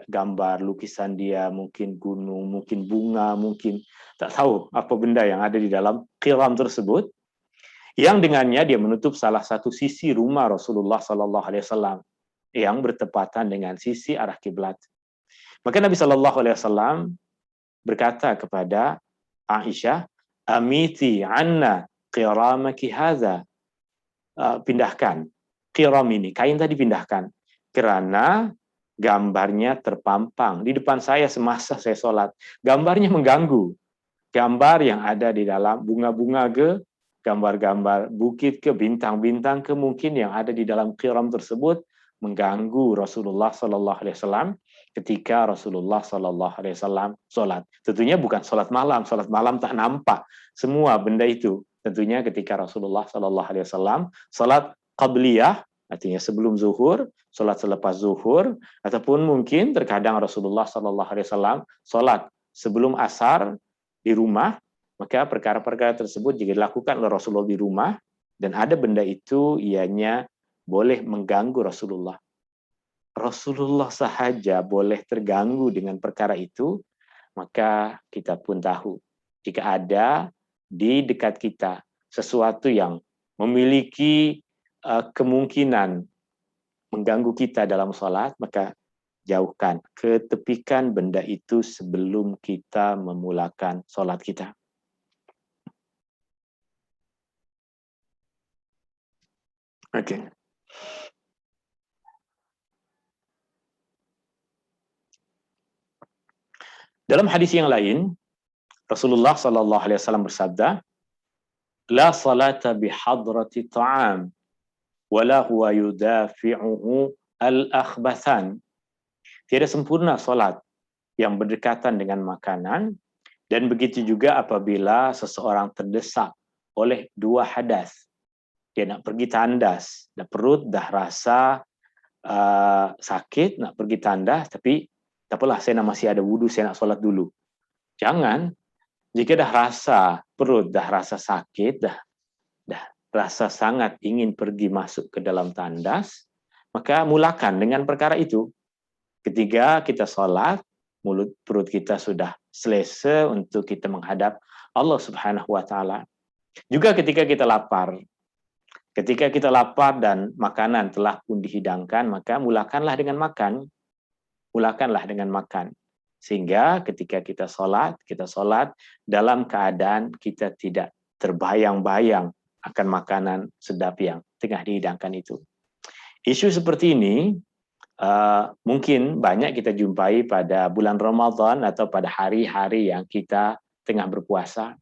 gambar lukisan dia, mungkin gunung, mungkin bunga, mungkin tak tahu apa benda yang ada di dalam qiram tersebut, yang dengannya dia menutup salah satu sisi rumah Rasulullah SAW yang bertepatan dengan sisi arah kiblat. Maka Nabi SAW berkata kepada Aisyah, "Amiti anna qiramaki hadza." Pindahkan qiram ini, kain tadi pindahkan. Karena gambarnya terpampang di depan saya semasa saya sholat. Gambarnya mengganggu. Gambar yang ada di dalam bunga-bunga ke, gambar-gambar bukit ke, bintang-bintang ke, mungkin yang ada di dalam qiram tersebut mengganggu Rasulullah SAW ketika Rasulullah SAW sholat. Tentunya bukan sholat malam tak nampak semua benda itu. Tentunya ketika Rasulullah SAW sholat qabliyah, artinya sebelum zuhur, sholat selepas zuhur, ataupun mungkin terkadang Rasulullah SAW sholat sebelum asar di rumah, maka perkara-perkara tersebut jika dilakukan oleh Rasulullah di rumah, dan ada benda itu, ianya boleh mengganggu Rasulullah. Rasulullah sahaja boleh terganggu dengan perkara itu, maka kita pun tahu, jika ada di dekat kita sesuatu yang memiliki kemungkinan mengganggu kita dalam sholat, maka jauhkan, ketepikan benda itu sebelum kita memulakan sholat kita. Oke. Dalam hadis yang lain, Rasulullah SAW bersabda, "La salata bihadrati ta'am, wala huwa yudafi'uhu al-akhbathan." Tiada sempurna salat yang berdekatan dengan makanan, dan begitu juga apabila seseorang terdesak oleh dua hadas. Dia nak pergi tandas, dah perut dah rasa sakit, nak pergi tandas, tapi tak apalah, saya masih ada wudu, saya nak solat dulu. Jangan, jika dah rasa perut, dah rasa sakit, dah rasa sangat ingin pergi masuk ke dalam tandas, maka mulakan dengan perkara itu. Ketika kita solat, perut kita sudah selesa untuk kita menghadap Allah Subhanahu wa Ta'ala. Juga ketika kita lapar. Ketika kita lapar dan makanan telah pun dihidangkan, maka mulakanlah dengan makan. Mulakanlah dengan makan. Sehingga ketika kita solat dalam keadaan kita tidak terbayang-bayang akan makanan sedap yang tengah dihidangkan itu. Isu seperti ini mungkin banyak kita jumpai pada bulan Ramadan atau pada hari-hari yang kita tengah berpuasa.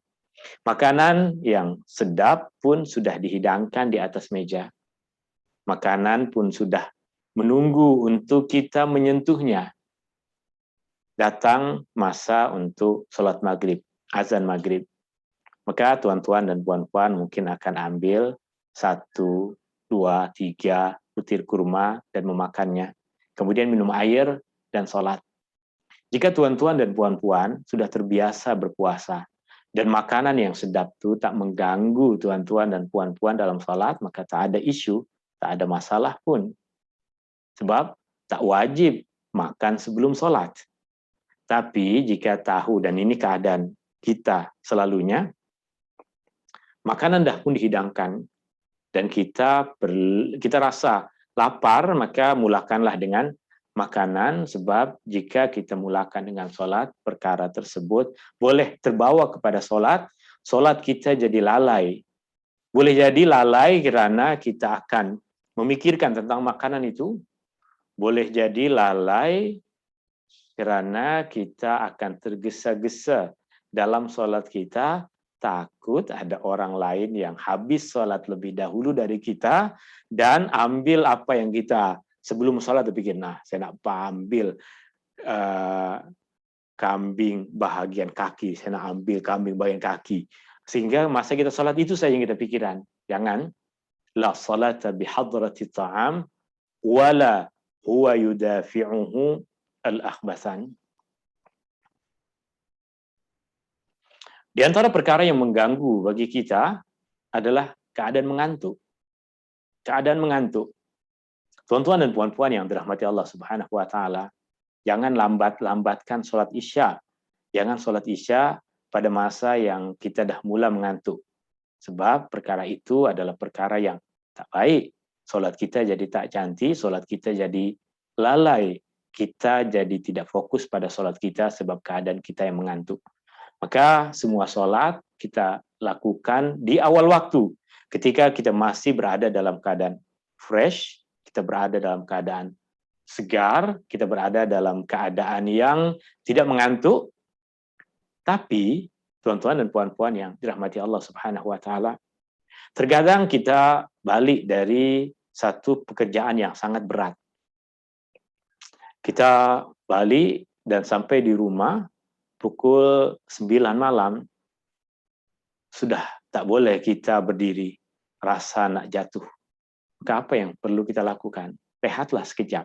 Makanan yang sedap pun sudah dihidangkan di atas meja. Makanan pun sudah menunggu untuk kita menyentuhnya. Datang masa untuk sholat maghrib, azan maghrib. Maka tuan-tuan dan puan-puan mungkin akan ambil 1, 2, 3 butir kurma dan memakannya. Kemudian minum air dan sholat. Jika tuan-tuan dan puan-puan sudah terbiasa berpuasa, dan makanan yang sedap itu tak mengganggu tuan-tuan dan puan-puan dalam sholat, maka tak ada isu, tak ada masalah pun. Sebab tak wajib makan sebelum sholat. Tapi jika tahu, dan ini keadaan kita selalunya, makanan dah pun dihidangkan, dan kita rasa lapar, maka mulakanlah dengan makanan, sebab jika kita mulakan dengan sholat, perkara tersebut boleh terbawa kepada sholat kita jadi lalai. Boleh jadi lalai kerana kita akan memikirkan tentang makanan itu, boleh jadi lalai kerana kita akan tergesa-gesa dalam sholat kita, takut ada orang lain yang habis sholat lebih dahulu dari kita, dan ambil apa yang kita sebelum sholat berpikir, nah saya nak ambil kambing bahagian kaki, saya nak ambil kambing bahagian kaki. Sehingga masa kita sholat itu saja yang kita pikiran. Jangan. La salata bihadrati ta'am, wala huwa yudafi'uhu al-akhbathan. Di antara perkara yang mengganggu bagi kita adalah keadaan mengantuk. Keadaan mengantuk. Tuan-tuan dan puan-puan yang dirahmati Allah Subhanahu wa Ta'ala, jangan lambatkan sholat Isya. Jangan sholat Isya pada masa yang kita dah mula mengantuk. Sebab perkara itu adalah perkara yang tak baik. Sholat kita jadi tak cantik, sholat kita jadi lalai. Kita jadi tidak fokus pada sholat kita sebab keadaan kita yang mengantuk. Maka semua sholat kita lakukan di awal waktu. Ketika kita masih berada dalam keadaan fresh, kita berada dalam keadaan segar, kita berada dalam keadaan yang tidak mengantuk. Tapi, tuan-tuan dan puan-puan yang dirahmati Allah Subhanahu wa Ta'ala, terkadang kita balik dari satu pekerjaan yang sangat berat. Kita balik dan sampai di rumah pukul 9 malam, sudah tak boleh kita berdiri, rasa nak jatuh. maka apa yang perlu kita lakukan? Rehatlah sekejap.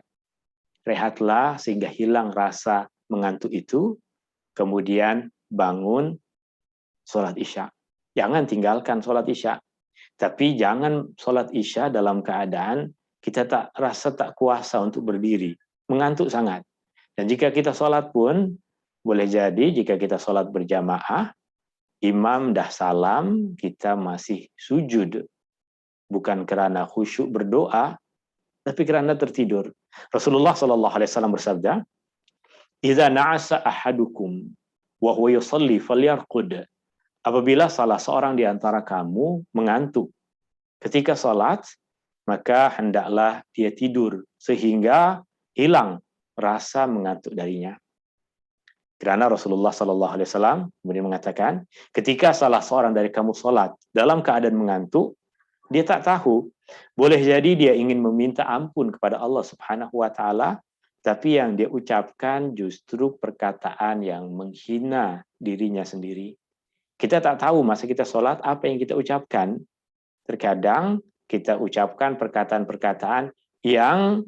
Rehatlah sehingga hilang rasa mengantuk itu, kemudian bangun sholat isya. Jangan tinggalkan sholat isya. Tapi jangan sholat isya dalam keadaan kita rasa tak kuasa untuk berdiri. Mengantuk sangat. Dan jika kita sholat pun, boleh jadi jika kita sholat berjamaah, imam dah salam, kita masih sujud. Bukan karena khusyuk berdoa, tapi karena tertidur. Rasulullah SAW bersabda, "Idza na'asa ahadukum wa huwa yusalli falyarqud." Apabila salah seorang di antara kamu mengantuk ketika salat, maka hendaklah dia tidur sehingga hilang rasa mengantuk darinya. Karena Rasulullah SAW kemudian mengatakan, ketika salah seorang dari kamu salat dalam keadaan mengantuk, dia tak tahu, boleh jadi dia ingin meminta ampun kepada Allah Subhanahu wa taala, tapi yang dia ucapkan justru perkataan yang menghina dirinya sendiri. Kita tak tahu masa kita sholat apa yang kita ucapkan. Terkadang kita ucapkan perkataan-perkataan yang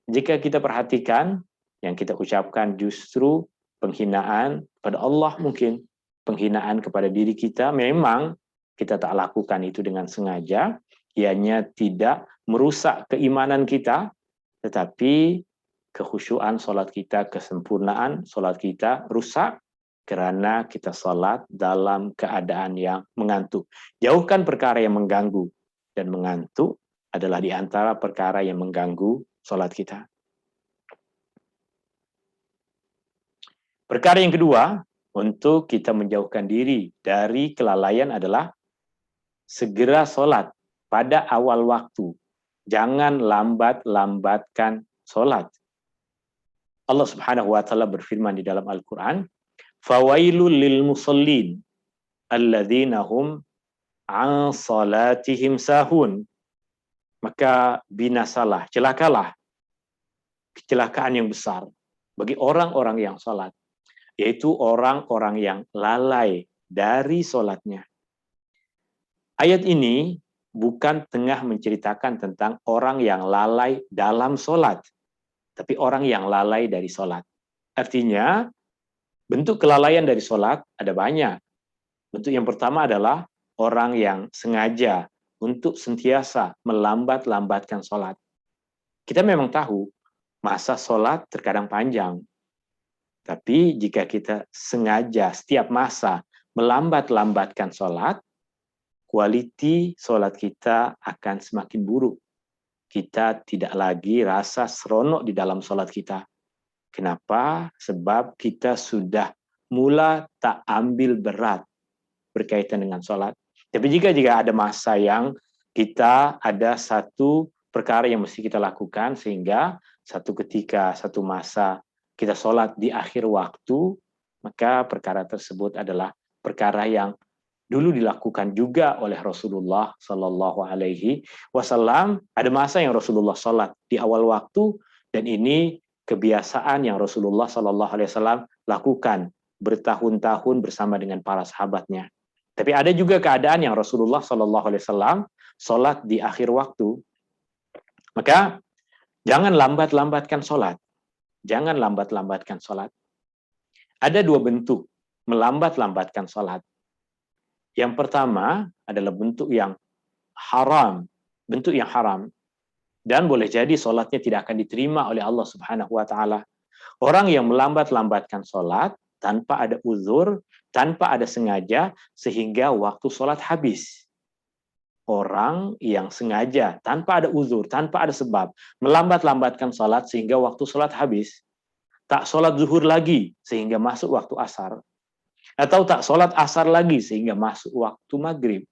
jika kita perhatikan, yang kita ucapkan justru penghinaan pada Allah mungkin. Penghinaan kepada diri kita, memang kita tak lakukan itu dengan sengaja, ianya tidak merusak keimanan kita, tetapi kekhusyuan sholat kita, kesempurnaan sholat kita rusak, karena kita salat dalam keadaan yang mengantuk. Jauhkan perkara yang mengganggu, dan mengantuk adalah di antara perkara yang mengganggu salat kita. Perkara yang kedua, untuk kita menjauhkan diri dari kelalaian adalah segera salat pada awal waktu. Jangan lambat-lambatkan salat. Allah Subhanahu wa taala berfirman di dalam Al-Qur'an, "Fawailul lil musallin alladzina hum an salatihim sahun." Maka binasalah, celakalah, kecelakaan yang besar bagi orang-orang yang salat, yaitu orang-orang yang lalai dari salatnya. Ayat ini bukan tengah menceritakan tentang orang yang lalai dalam salat, tapi orang yang lalai dari salat. Artinya, bentuk kelalaian dari sholat ada banyak. Bentuk yang pertama adalah orang yang sengaja untuk sentiasa melambat-lambatkan sholat. Kita memang tahu masa sholat terkadang panjang. Tapi jika kita sengaja setiap masa melambat-lambatkan sholat, kualiti sholat kita akan semakin buruk. Kita tidak lagi rasa seronok di dalam sholat kita. Kenapa? Sebab kita sudah mula tak ambil berat berkaitan dengan sholat. Tapi jika ada masa yang kita ada satu perkara yang mesti kita lakukan, sehingga satu ketika, satu masa kita sholat di akhir waktu, maka perkara tersebut adalah perkara yang dulu dilakukan juga oleh Rasulullah Sallallahu Alaihi Wasallam. Ada masa yang Rasulullah sholat di awal waktu, dan ini kebiasaan yang Rasulullah Sallallahu Alaihi Wasallam lakukan bertahun-tahun bersama dengan para sahabatnya. Tapi ada juga keadaan yang Rasulullah Sallallahu Alaihi Wasallam sholat di akhir waktu. Maka jangan lambat-lambatkan sholat. Jangan lambat-lambatkan sholat. Ada dua bentuk melambat-lambatkan sholat. Yang pertama adalah bentuk yang haram. Bentuk yang haram. Dan boleh jadi sholatnya tidak akan diterima oleh Allah Subhanahu wa taala. Orang yang melambat-lambatkan sholat tanpa ada uzur, tanpa ada sengaja, sehingga waktu sholat habis. Orang yang sengaja, tanpa ada uzur, tanpa ada sebab, melambat-lambatkan sholat sehingga waktu sholat habis. Tak sholat zuhur lagi sehingga masuk waktu asar. Atau tak sholat asar lagi sehingga masuk waktu maghrib.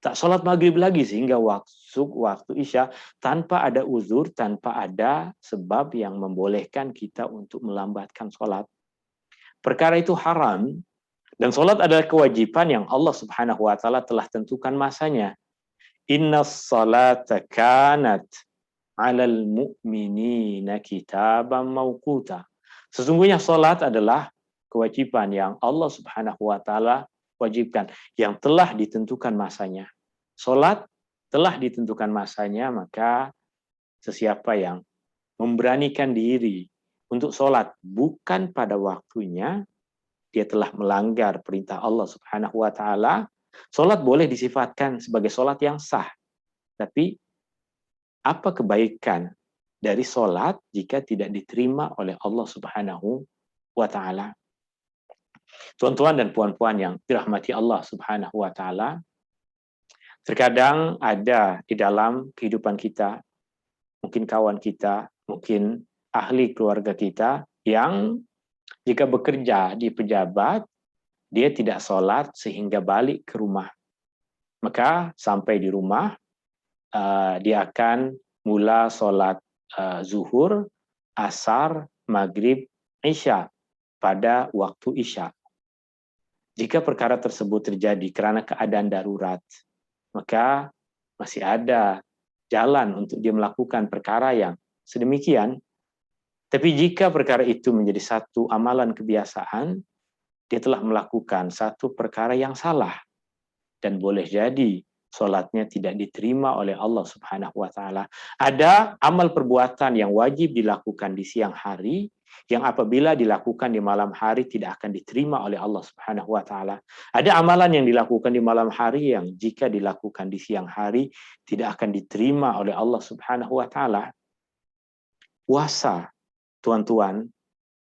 Tak sholat maghrib lagi sehingga waktu isya, tanpa ada uzur, tanpa ada sebab yang membolehkan kita untuk melambatkan sholat. Perkara itu haram, dan sholat adalah kewajiban yang Allah Subhanahu wa taala telah tentukan masanya. Innas salata kanat 'alal mu'minina kitaban mawquta. Sesungguhnya sholat adalah kewajiban yang Allah Subhanahu wa taala wajibkan, yang telah ditentukan masanya. Salat telah ditentukan masanya, maka sesiapa yang memberanikan diri untuk sholat bukan pada waktunya, dia telah melanggar perintah Allah Subhanahu wa taala. Sholat boleh disifatkan sebagai sholat yang sah, tapi apa kebaikan dari sholat jika tidak diterima oleh Allah Subhanahu wa taala? Tuan-tuan dan puan-puan yang dirahmati Allah Subhanahu wa taala, terkadang ada di dalam kehidupan kita, mungkin kawan kita, mungkin ahli keluarga kita yang jika bekerja di pejabat, dia tidak sholat sehingga balik ke rumah. Maka sampai di rumah, dia akan mula sholat zuhur, asar, maghrib, isya pada waktu isya. Jika perkara tersebut terjadi karena keadaan darurat, maka masih ada jalan untuk dia melakukan perkara yang sedemikian. Tapi jika perkara itu menjadi satu amalan kebiasaan, dia telah melakukan satu perkara yang salah. Dan boleh jadi sholatnya tidak diterima oleh Allah Subhanahu wa taala. Ada amal perbuatan yang wajib dilakukan di siang hari, yang apabila dilakukan di malam hari tidak akan diterima oleh Allah Subhanahu wa taala. Ada amalan yang dilakukan di malam hari yang jika dilakukan di siang hari tidak akan diterima oleh Allah Subhanahu wa taala. Puasa, tuan-tuan,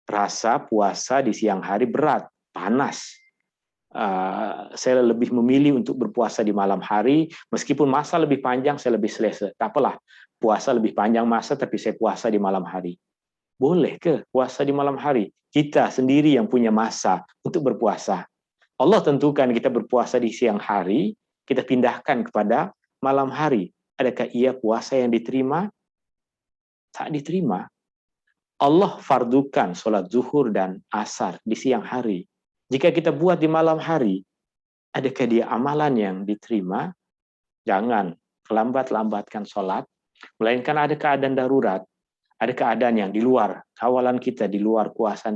rasa puasa di siang hari berat, panas. Saya lebih memilih untuk berpuasa di malam hari, meskipun masa lebih panjang, saya lebih selesa. Tak apalah, puasa lebih panjang masa, tapi saya puasa di malam hari. Boleh ke puasa di malam hari? Kita sendiri yang punya masa untuk berpuasa. Allah tentukan kita berpuasa di siang hari, kita pindahkan kepada malam hari. Adakah ia puasa yang diterima? Tak diterima. Allah fardukan sholat zuhur dan asar di siang hari. Jika kita buat di malam hari, adakah dia amalan yang diterima? Jangan lambat-lambatkan sholat, melainkan ada keadaan darurat, ada keadaan yang di luar kawalan kita, di luar kuasa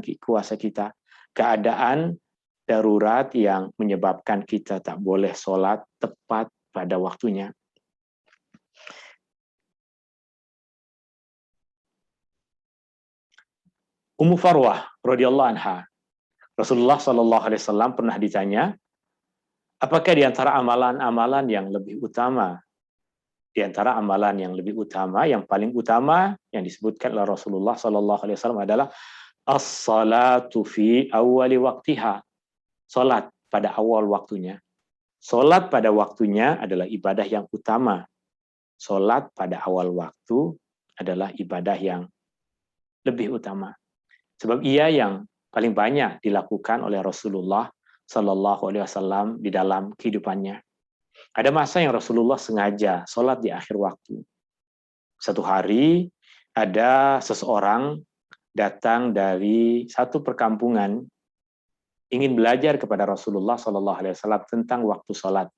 kita, keadaan darurat yang menyebabkan kita tak boleh sholat tepat pada waktunya. Ummu Farwah radhiyallahu anha, Rasulullah Shallallahu Alaihi Wasallam pernah ditanya, apakah di antara amalan-amalan yang lebih utama, di antara amalan yang lebih utama, yang paling utama yang disebutkan oleh Rasulullah Shallallahu Alaihi Wasallam adalah as-salatu fi awwali waqtiha, salat pada awal waktunya. Salat pada waktunya adalah ibadah yang utama. Salat pada awal waktu adalah ibadah yang lebih utama. Sebab ia yang paling banyak dilakukan oleh Rasulullah Sallallahu Alaihi Wasallam di dalam kehidupannya. Ada masa yang Rasulullah sengaja sholat di akhir waktu. Satu hari ada seseorang datang dari satu perkampungan ingin belajar kepada Rasulullah Sallallahu Alaihi Wasallam tentang waktu sholat.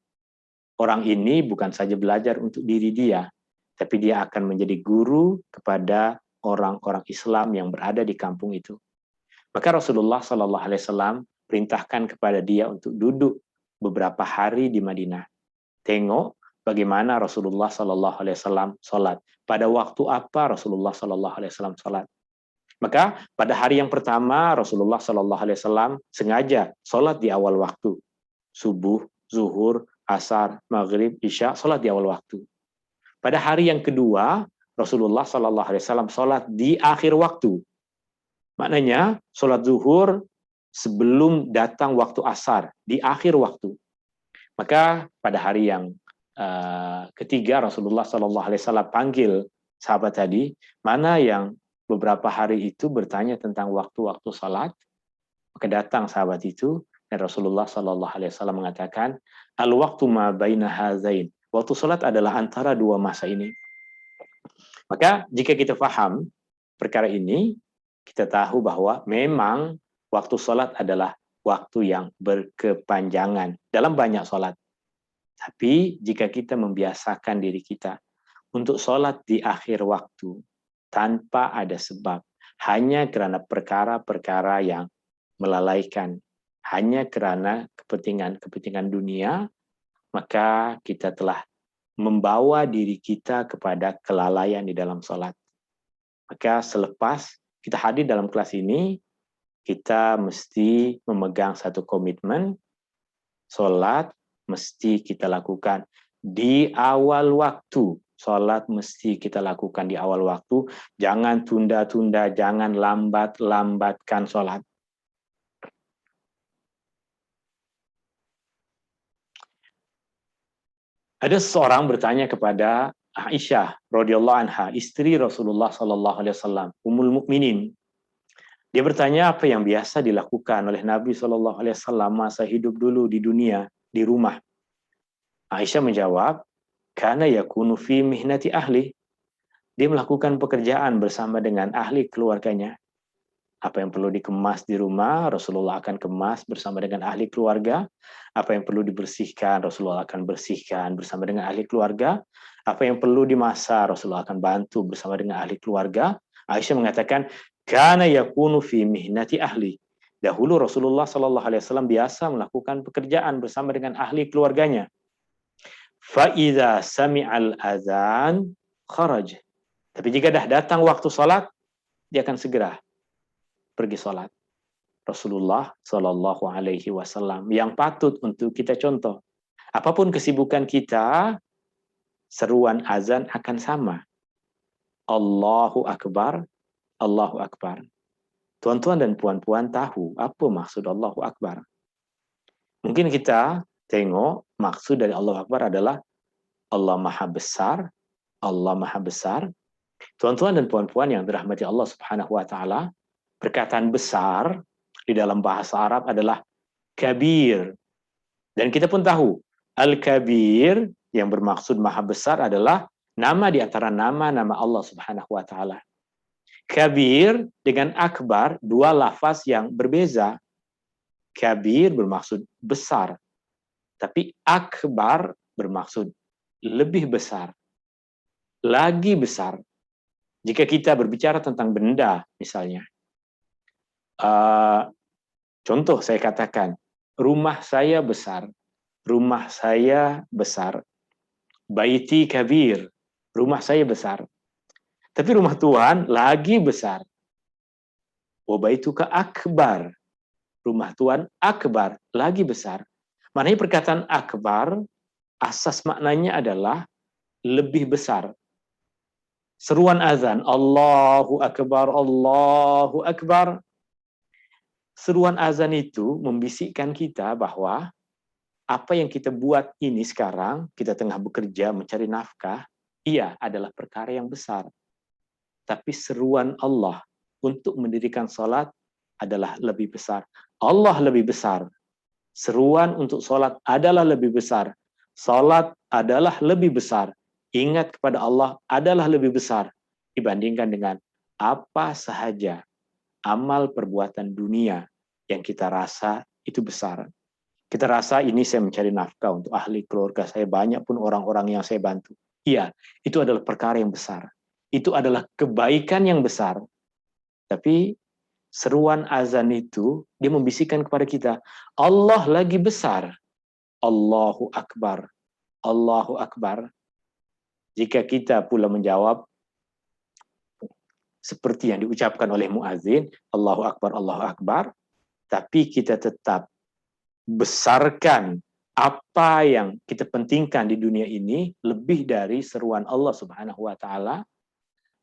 Orang ini bukan saja belajar untuk diri dia, tapi dia akan menjadi guru kepada orang-orang Islam yang berada di kampung itu. Maka Rasulullah Shallallahu Alaihi Wasallam perintahkan kepada dia untuk duduk beberapa hari di Madinah. Tengok bagaimana Rasulullah Shallallahu Alaihi Wasallam sholat. Pada waktu apa Rasulullah Shallallahu Alaihi Wasallam sholat? Maka pada hari yang pertama Rasulullah Shallallahu Alaihi Wasallam sengaja sholat di awal waktu. Subuh, zuhur, asar, maghrib, isya, sholat di awal waktu. Pada hari yang kedua Rasulullah Shallallahu Alaihi Wasallam sholat di akhir waktu. Maknanya sholat zuhur sebelum datang waktu asar, di akhir waktu. Maka pada hari yang ketiga Rasulullah Shallallahu Alaihi Wasallam panggil sahabat tadi, mana yang beberapa hari itu bertanya tentang waktu-waktu sholat. Maka datang sahabat itu dan Rasulullah Shallallahu Alaihi Wasallam mengatakan, al waktu ma baina hazain. Waktu sholat adalah antara dua masa ini. Maka jika kita paham perkara ini, kita tahu bahwa memang waktu sholat adalah waktu yang berkepanjangan dalam banyak sholat. Tapi jika kita membiasakan diri kita untuk sholat di akhir waktu tanpa ada sebab, hanya karena perkara-perkara yang melalaikan, hanya karena kepentingan-kepentingan dunia, maka kita telah membawa diri kita kepada kelalaian di dalam sholat. Maka selepas kita hadir dalam kelas ini, kita mesti memegang satu komitmen, sholat mesti kita lakukan di awal waktu. Sholat mesti kita lakukan di awal waktu, jangan tunda-tunda, jangan lambat-lambatkan sholat. Ada seseorang bertanya kepada Aisyah radhiyallahu anha, istri Rasulullah sallallahu alaihi wasallam, Ummul Mukminin. Dia bertanya apa yang biasa dilakukan oleh Nabi sallallahu alaihi wasallam masa hidup dulu di dunia, di rumah. Aisyah menjawab, kana yakunu fi mihnati ahli. Dia melakukan pekerjaan bersama dengan ahli keluarganya. Apa yang perlu dikemas di rumah, Rasulullah akan kemas bersama dengan ahli keluarga. Apa yang perlu dibersihkan, Rasulullah akan bersihkan bersama dengan ahli keluarga. Apa yang perlu dimasak, Rasulullah akan bantu bersama dengan ahli keluarga. Aisyah mengatakan, kana yakunu fi mihnati ahli. Dahulu Rasulullah sallallahu alaihi wasallam biasa melakukan pekerjaan bersama dengan ahli keluarganya. Fa idza sami'al adzan kharaj. Tapi jika dah datang waktu salat, dia akan segera pergi sholat. Rasulullah Shallallahu Alaihi Wasallam yang patut untuk kita contoh. Apapun kesibukan kita, seruan azan akan sama. Allahu Akbar, Allahu Akbar. Tuan-tuan dan puan-puan tahu apa maksud Allahu Akbar. Mungkin kita tengok maksud dari Allahu Akbar adalah Allah Maha Besar, Allah Maha Besar. Tuan-tuan dan puan-puan yang dirahmati Allah Subhanahu Wa Taala, perkataan besar di dalam bahasa Arab adalah kabir. Dan kita pun tahu, Al-Kabir yang bermaksud maha besar adalah nama di antara nama-nama Allah Subhanahu wa taala. Kabir dengan akbar, dua lafaz yang berbeza. Kabir bermaksud besar, tapi akbar bermaksud lebih besar, lagi besar. Jika kita berbicara tentang benda, misalnya, contoh saya katakan, rumah saya besar, baiti kabir, rumah saya besar. Tapi rumah Tuhan lagi besar. Wa baituka akbar, rumah Tuhan akbar, lagi besar. Maknanya perkataan akbar, asas maknanya adalah lebih besar. Seruan azan, Allahu Akbar, Allahu Akbar. Seruan azan itu membisikkan kita bahwa apa yang kita buat ini sekarang, kita tengah bekerja mencari nafkah, iya adalah perkara yang besar. Tapi seruan Allah untuk mendirikan salat adalah lebih besar. Allah lebih besar. Seruan untuk salat adalah lebih besar. Salat adalah lebih besar. Ingat kepada Allah adalah lebih besar dibandingkan dengan apa sahaja amal perbuatan dunia yang kita rasa itu besar. Kita rasa ini saya mencari nafkah untuk ahli keluarga saya, banyak pun orang-orang yang saya bantu. Iya, itu adalah perkara yang besar. Itu adalah kebaikan yang besar. Tapi seruan azan itu, dia membisikkan kepada kita, Allah lagi besar. Allahu Akbar. Allahu Akbar. Jika kita pula menjawab seperti yang diucapkan oleh muazin, Allahu Akbar, Allahu Akbar, tapi kita tetap besarkan apa yang kita pentingkan di dunia ini lebih dari seruan Allah Subhanahu wa taala,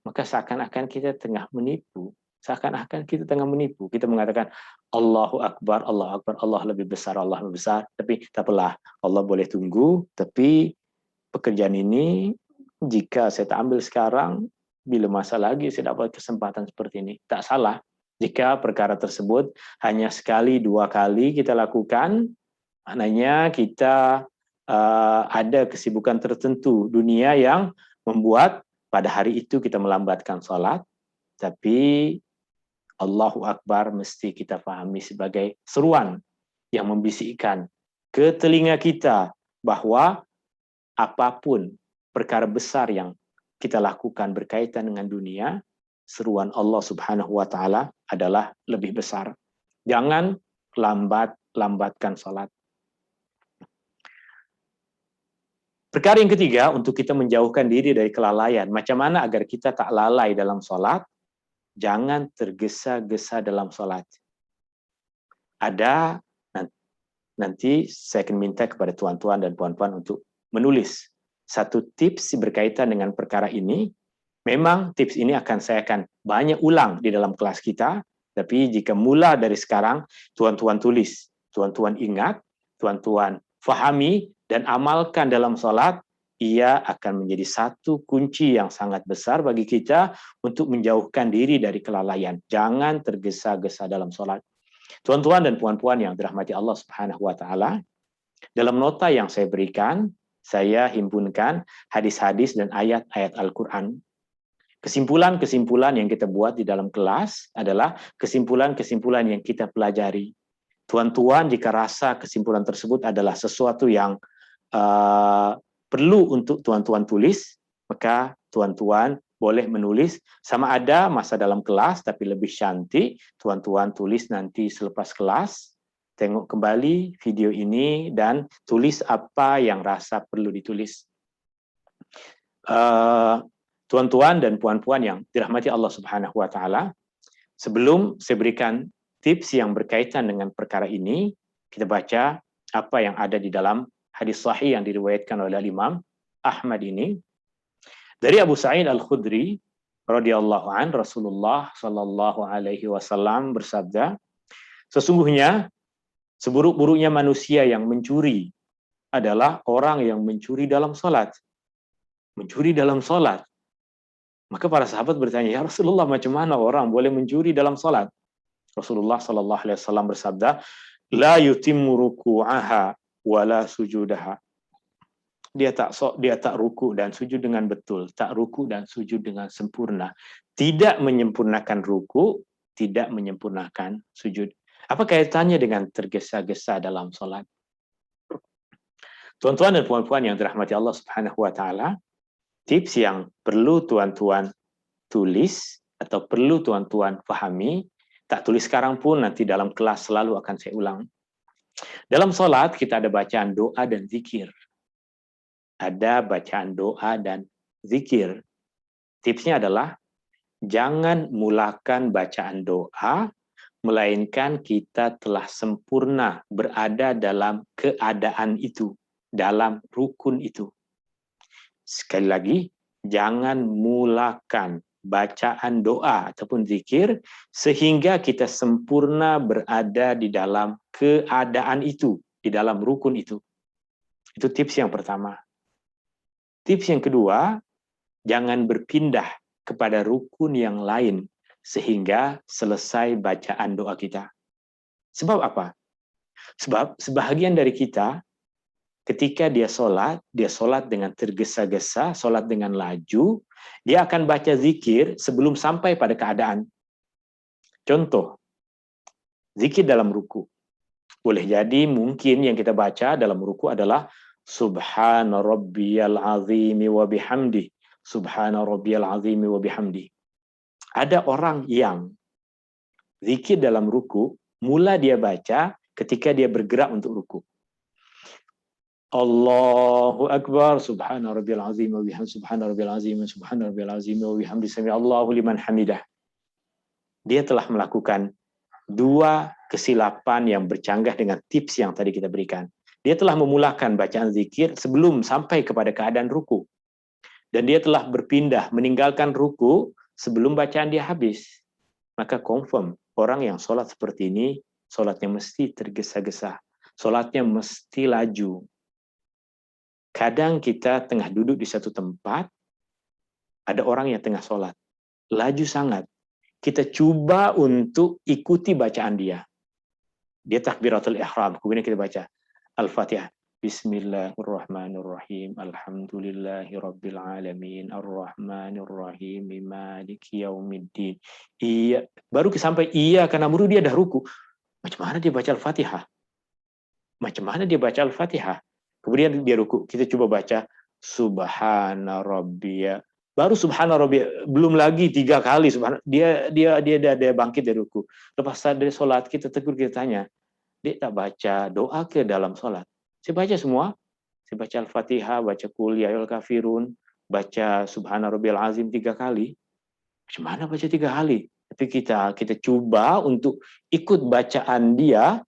maka seakan-akan kita tengah menipu. Seakan-akan kita tengah menipu. Kita mengatakan Allahu Akbar, Allahu Akbar, Allah lebih besar, Allah lebih besar, tapi tak apalah, Allah boleh tunggu, tapi pekerjaan ini jika saya tak ambil sekarang, bila masa lagi saya dapat kesempatan seperti ini. Tak salah jika perkara tersebut hanya sekali, dua kali kita lakukan, maknanya kita ada kesibukan tertentu dunia yang membuat pada hari itu kita melambatkan sholat, tapi Allahu Akbar mesti kita pahami sebagai seruan yang membisikkan ke telinga kita bahwa apapun perkara besar yang kita lakukan berkaitan dengan dunia, seruan Allah Subhanahu wa taala adalah lebih besar. Jangan lambatkan salat. Perkara yang ketiga, untuk kita menjauhkan diri dari kelalaian. Macam mana agar kita tak lalai dalam sholat? Jangan tergesa-gesa dalam sholat. Ada, nanti saya akan minta kepada tuan-tuan dan puan-puan untuk menulis satu tips berkaitan dengan perkara ini. Memang tips ini saya akan banyak ulang di dalam kelas kita, tapi jika mula dari sekarang, tuan-tuan tulis, tuan-tuan ingat, tuan-tuan fahami, dan amalkan dalam sholat, ia akan menjadi satu kunci yang sangat besar bagi kita untuk menjauhkan diri dari kelalaian. Jangan tergesa-gesa dalam sholat. Tuan-tuan dan puan-puan yang dirahmati Allah Subhanahu wa Ta'ala, dalam nota yang saya berikan, saya himpunkan hadis-hadis dan ayat-ayat Al-Quran. Kesimpulan-kesimpulan yang kita buat di dalam kelas adalah kesimpulan-kesimpulan yang kita pelajari. Tuan-tuan, jika rasa kesimpulan tersebut adalah sesuatu yang perlu untuk tuan-tuan tulis, maka tuan-tuan boleh menulis, sama ada masa dalam kelas, tapi lebih cantik, tuan-tuan tulis nanti selepas kelas, tengok kembali video ini, dan tulis apa yang rasa perlu ditulis. Tuan-tuan dan puan-puan yang dirahmati Allah Subhanahu wa Ta'ala, sebelum saya berikan tips yang berkaitan dengan perkara ini, kita baca apa yang ada di dalam hadis sahih yang diriwayatkan oleh Imam Ahmad ini. Dari Abu Sa'id Al-Khudri radhiyallahu an, Rasulullah sallallahu alaihi wasallam bersabda, sesungguhnya seburuk-buruknya manusia yang mencuri adalah orang yang mencuri dalam salat. Mencuri dalam salat. Maka para sahabat bertanya, ya Rasulullah, macam mana orang boleh mencuri dalam salat? Rasulullah sallallahu alaihi wasallam bersabda, la yutimmu ruku'aha wala sujudaha. Dia tak ruku dan sujud dengan betul, tak ruku dan sujud dengan sempurna. Tidak menyempurnakan ruku, tidak menyempurnakan sujud. Apa kaitannya dengan tergesa-gesa dalam salat? Tuan-tuan dan puan-puan yang dirahmati Allah Subhanahu wa Ta'ala, tips yang perlu tuan-tuan tulis atau perlu tuan-tuan fahami, tak tulis sekarang pun, nanti dalam kelas selalu akan saya ulang. Dalam salat kita ada bacaan doa dan zikir. Ada bacaan doa dan zikir. Tipsnya adalah jangan mulakan bacaan doa, melainkan kita telah sempurna berada dalam keadaan itu, dalam rukun itu. Sekali lagi, jangan mulakan bacaan doa ataupun zikir sehingga kita sempurna berada di dalam keadaan itu, di dalam rukun itu. Itu tips yang pertama. Tips yang kedua, jangan berpindah kepada rukun yang lain sehingga selesai bacaan doa kita. Sebab apa? Sebab sebahagian dari kita ketika dia sholat dengan tergesa-gesa, sholat dengan laju, dia akan baca zikir sebelum sampai pada keadaan. Contoh, zikir dalam ruku. Boleh jadi mungkin yang kita baca dalam ruku adalah Subhana rabbiyal azimi wa bihamdi. Subhana rabbiyal azimi wa bihamdi. Ada orang yang zikir dalam ruku, mula dia baca ketika dia bergerak untuk ruku. Allahu Akbar, Subhana rabbiyal azim wa bihamdi, Subhana rabbiyal azim, Subhana rabbiyal azim wa bihamdi, sami Allahu liman hamidah. Dia telah melakukan dua kesilapan yang bercanggah dengan tips yang tadi kita berikan. Dia telah memulakan bacaan zikir sebelum sampai kepada keadaan ruku. Dan dia telah berpindah, meninggalkan ruku sebelum bacaan dia habis. Maka confirm, orang yang sholat seperti ini, sholatnya mesti tergesa-gesa. Sholatnya mesti laju. Kadang kita tengah duduk di satu tempat, ada orang yang tengah sholat. Laju sangat. Kita coba untuk ikuti bacaan dia. Dia takbiratul ihram, kemudian kita baca Al-Fatihah. Bismillahirrahmanirrahim. Alhamdulillahirabbil alamin. Arrahmanirrahim. Maliki yaumiddin. Iya, baru sampai iya karena na'budu dia dah ruku. Macam mana dia baca Al-Fatihah? Macam mana dia baca Al-Fatihah? Kemudian dia ruku. Kita coba baca Subhana Rabbiyya. Baru Subhana Rabbiyya, belum lagi 3 kali Subhana. Dia bangkit dari ruku. Lepas dari sholat kita tegur, kita tanya, dia tak baca doa ke dalam sholat? Saya baca semua. Saya baca Al-Fatihah, baca Qul ya ayyuhal kafirun, baca Subhana rabbiyal azim 3 kali. Macam mana baca 3 kali? Tapi kita coba untuk ikut bacaan dia,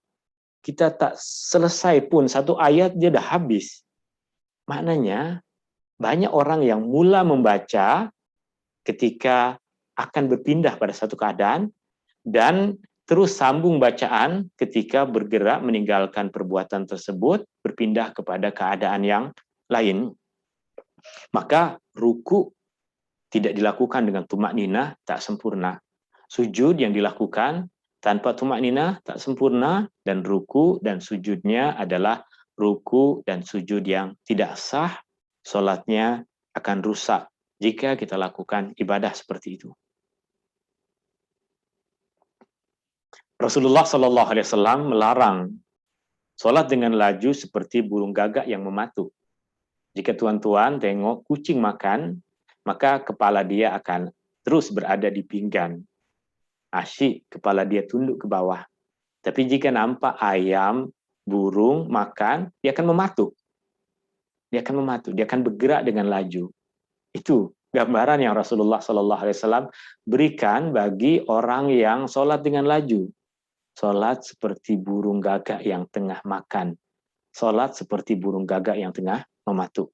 kita tak selesai pun satu ayat dia dah habis. Maknanya banyak orang yang mula membaca ketika akan berpindah pada satu keadaan dan terus sambung bacaan ketika bergerak meninggalkan perbuatan tersebut, berpindah kepada keadaan yang lain. Maka ruku tidak dilakukan dengan tumak ninah, tak sempurna. Sujud yang dilakukan tanpa tumak ninah, tak sempurna. Dan ruku dan sujudnya adalah ruku dan sujud yang tidak sah. Solatnya akan rusak jika kita lakukan ibadah seperti itu. Rasulullah SAW melarang solat dengan laju seperti burung gagak yang mematuk. Jika tuan-tuan tengok kucing makan, maka kepala dia akan terus berada di pinggan. Asyik kepala dia tunduk ke bawah. Tapi jika nampak ayam, burung makan, dia akan mematuk. Dia akan bergerak dengan laju. Itu gambaran yang Rasulullah SAW berikan bagi orang yang solat dengan laju. Solat seperti burung gagak yang tengah makan. Solat seperti burung gagak yang tengah mematuk.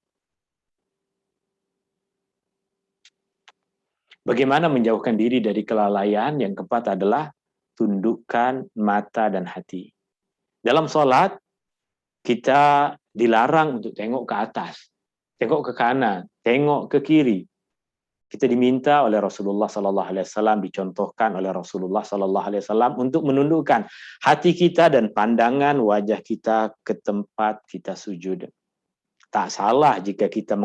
Bagaimana menjauhkan diri dari kelalaian? Yang keempat adalah tundukkan mata dan hati. Dalam solat, kita dilarang untuk tengok ke atas, tengok ke kanan, tengok ke kiri. Kita diminta oleh Rasulullah SAW, dicontohkan oleh Rasulullah SAW untuk menundukkan hati kita dan pandangan wajah kita ke tempat kita sujud. Tak salah jika kita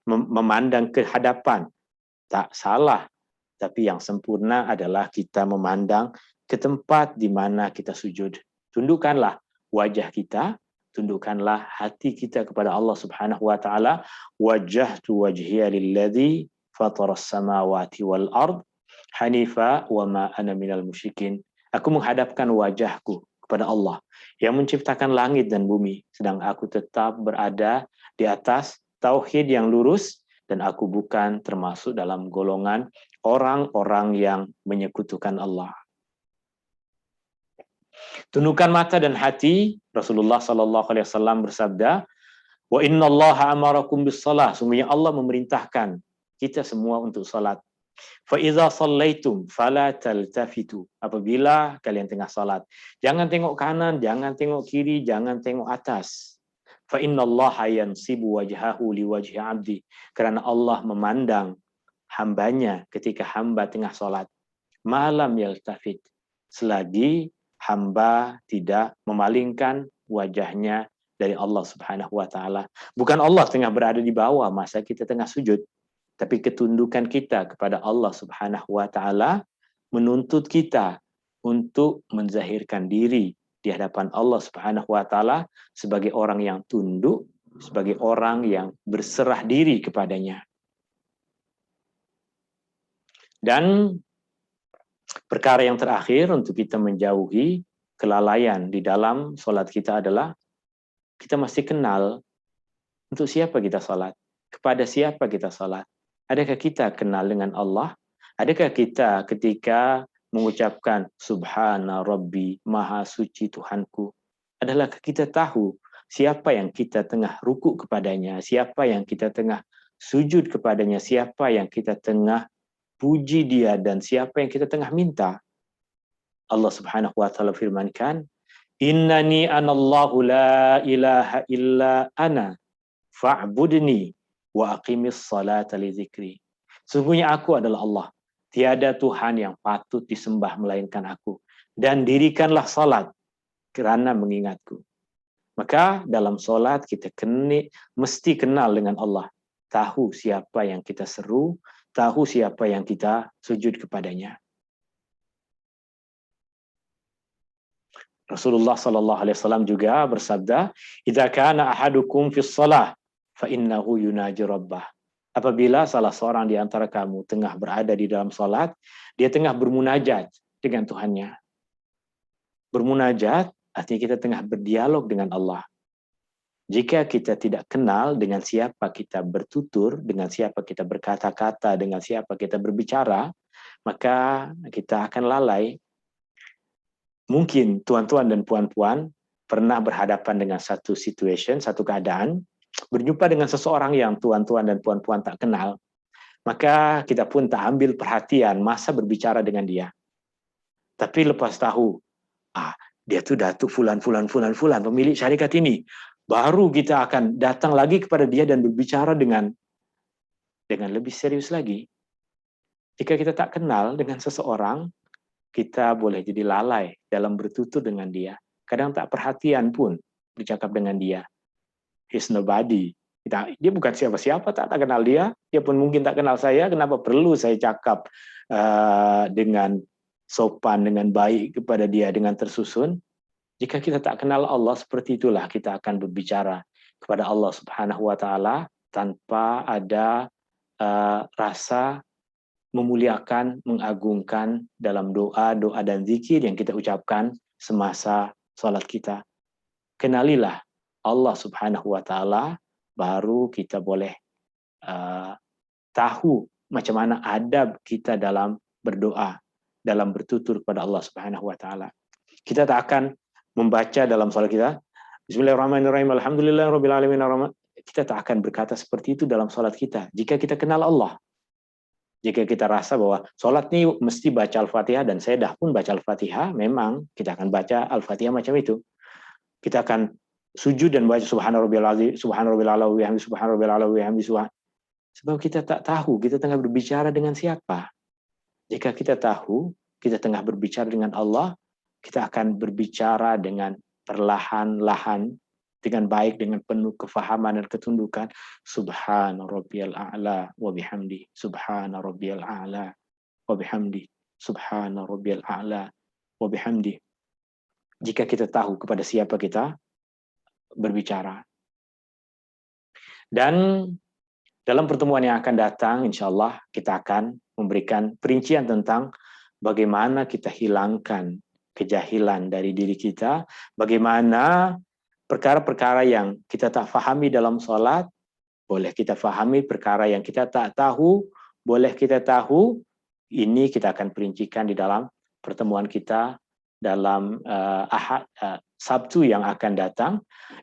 memandang ke hadapan. Tak salah. Tapi yang sempurna adalah kita memandang ke tempat di mana kita sujud. Tundukkanlah wajah kita, tundukkanlah hati kita kepada Allah Subhanahu wa taala. Wajjahtu wajhiya lilladzi fataras samawati wal ard hanifa wa ma ana minal musyrikin. Aku menghadapkan wajahku kepada Allah yang menciptakan langit dan bumi, sedang aku tetap berada di atas tauhid yang lurus dan aku bukan termasuk dalam golongan orang-orang yang menyekutukan Allah. Tundukkan mata dan hati. Rasulullah SAW bersabda, wa innallaha amarakum bis-shalah. Sungguhnya Allah memerintahkan kita semua untuk salat. Fa idza shallaitum fala taltafitu. Apabila kalian tengah salat, jangan tengok kanan, jangan tengok kiri, jangan tengok atas. Fa innallaha yansibu wajhahu liwajhi 'abdi. Karena Allah memandang hambanya ketika hamba tengah salat. Malam yaltafit. Selagi hamba tidak memalingkan wajahnya dari Allah Subhanahu wa taala. Bukan Allah tengah berada di bawah masa kita tengah sujud, tapi ketundukan kita kepada Allah Subhanahu wa taala menuntut kita untuk menzahirkan diri di hadapan Allah Subhanahu wa taala sebagai orang yang tunduk, sebagai orang yang berserah diri kepadanya. Dan perkara yang terakhir untuk kita menjauhi kelalaian di dalam solat kita adalah kita mesti kenal untuk siapa kita solat, kepada siapa kita solat. Adakah kita kenal dengan Allah? Adakah kita ketika mengucapkan Subhana Rabbi, Maha Suci Tuhanku, adalahkah kita tahu siapa yang kita tengah ruku kepadanya, siapa yang kita tengah sujud kepadanya, siapa yang kita tengah puji dia, dan siapa yang kita tengah minta? Allah Subhanahu wa taala firmankan, innani anallahu la ilaha illa ana fa'budni wa aqimis salata li dzikri. Sesungguhnya aku adalah Allah, tiada Tuhan yang patut disembah melainkan aku, dan dirikanlah salat kerana mengingatku. Maka dalam salat kita mesti kenal dengan Allah, tahu siapa yang kita seru, tahu siapa yang kita sujud kepadanya. Rasulullah SAW juga bersabda, "Idza kana ahadukum fis shalah fa innahu yunaji rabbah." Apabila salah seorang di antara kamu tengah berada di dalam salat, dia tengah bermunajat dengan Tuhannya. Bermunajat artinya kita tengah berdialog dengan Allah. Jika kita tidak kenal dengan siapa kita bertutur, dengan siapa kita berkata-kata, dengan siapa kita berbicara, maka kita akan lalai. Mungkin tuan-tuan dan puan-puan pernah berhadapan dengan satu situation, satu keadaan, berjumpa dengan seseorang yang tuan-tuan dan puan-puan tak kenal, maka kita pun tak ambil perhatian masa berbicara dengan dia. Tapi lepas tahu, dia tuh Datuk Fulan, pemilik syarikat ini, baru kita akan datang lagi kepada dia dan berbicara dengan lebih serius lagi. Jika kita tak kenal dengan seseorang, kita boleh jadi lalai dalam bertutur dengan dia. Kadang tak perhatian pun bercakap dengan dia. He's nobody. Dia bukan siapa-siapa, tak kenal dia. Dia pun mungkin tak kenal saya. Kenapa perlu saya cakap dengan sopan, dengan baik kepada dia, dengan tersusun? Jika kita tak kenal Allah, seperti itulah kita akan berbicara kepada Allah Subhanahu wa Ta'ala tanpa ada rasa memuliakan, mengagungkan dalam doa dan zikir yang kita ucapkan semasa salat kita. Kenalilah Allah Subhanahu wa Ta'ala, baru kita boleh tahu macam mana adab kita dalam berdoa, dalam bertutur kepada Allah Subhanahu wa Ta'ala. Kita tak akan membaca dalam salat kita, Bismillahirrahmanirrahim, Alhamdulillahirabbil alamin, kita tak akan berkata seperti itu dalam salat kita jika kita kenal Allah. Jika kita rasa bahwa salat ini mesti baca Al-Fatihah, dan saya dah pun baca Al-Fatihah, memang kita akan baca Al-Fatihah macam itu. Kita akan sujud dan baca Subhanarabbil azim, Subhanarabbil ala wa bihamdi, Subhanarabbil ala wa bihamdi, sebab kita tak tahu kita tengah berbicara dengan siapa. Jika kita tahu kita tengah berbicara dengan Allah, kita akan berbicara dengan perlahan-lahan, dengan baik, dengan penuh kefahaman dan ketundukan. Subhana rabbiyal a'la wa bihamdi, Subhana rabbiyal a'la wa bihamdi, Subhana rabbiyal a'la wa bihamdi. Jika kita tahu kepada siapa kita berbicara. Dan dalam pertemuan yang akan datang, insya Allah kita akan memberikan perincian tentang bagaimana kita hilangkan kejahilan dari diri kita, bagaimana perkara-perkara yang kita tak fahami dalam sholat, boleh kita fahami, perkara yang kita tak tahu, boleh kita tahu. Ini kita akan perincikan di dalam pertemuan kita dalam Sabtu yang akan datang,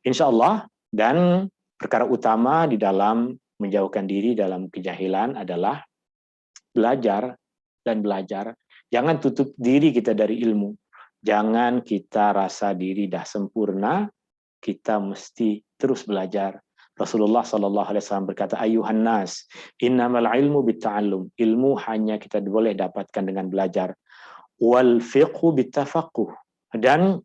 insya Allah. Dan perkara utama di dalam menjauhkan diri dalam kejahilan adalah belajar dan belajar. Jangan tutup diri kita dari ilmu. Jangan kita rasa diri dah sempurna, kita mesti terus belajar. Rasulullah SAW berkata, Ayuhan nas, innamal ilmu bitta'allum. Ilmu hanya kita boleh dapatkan dengan belajar. Wal fiqhu bittafaqquh. Dan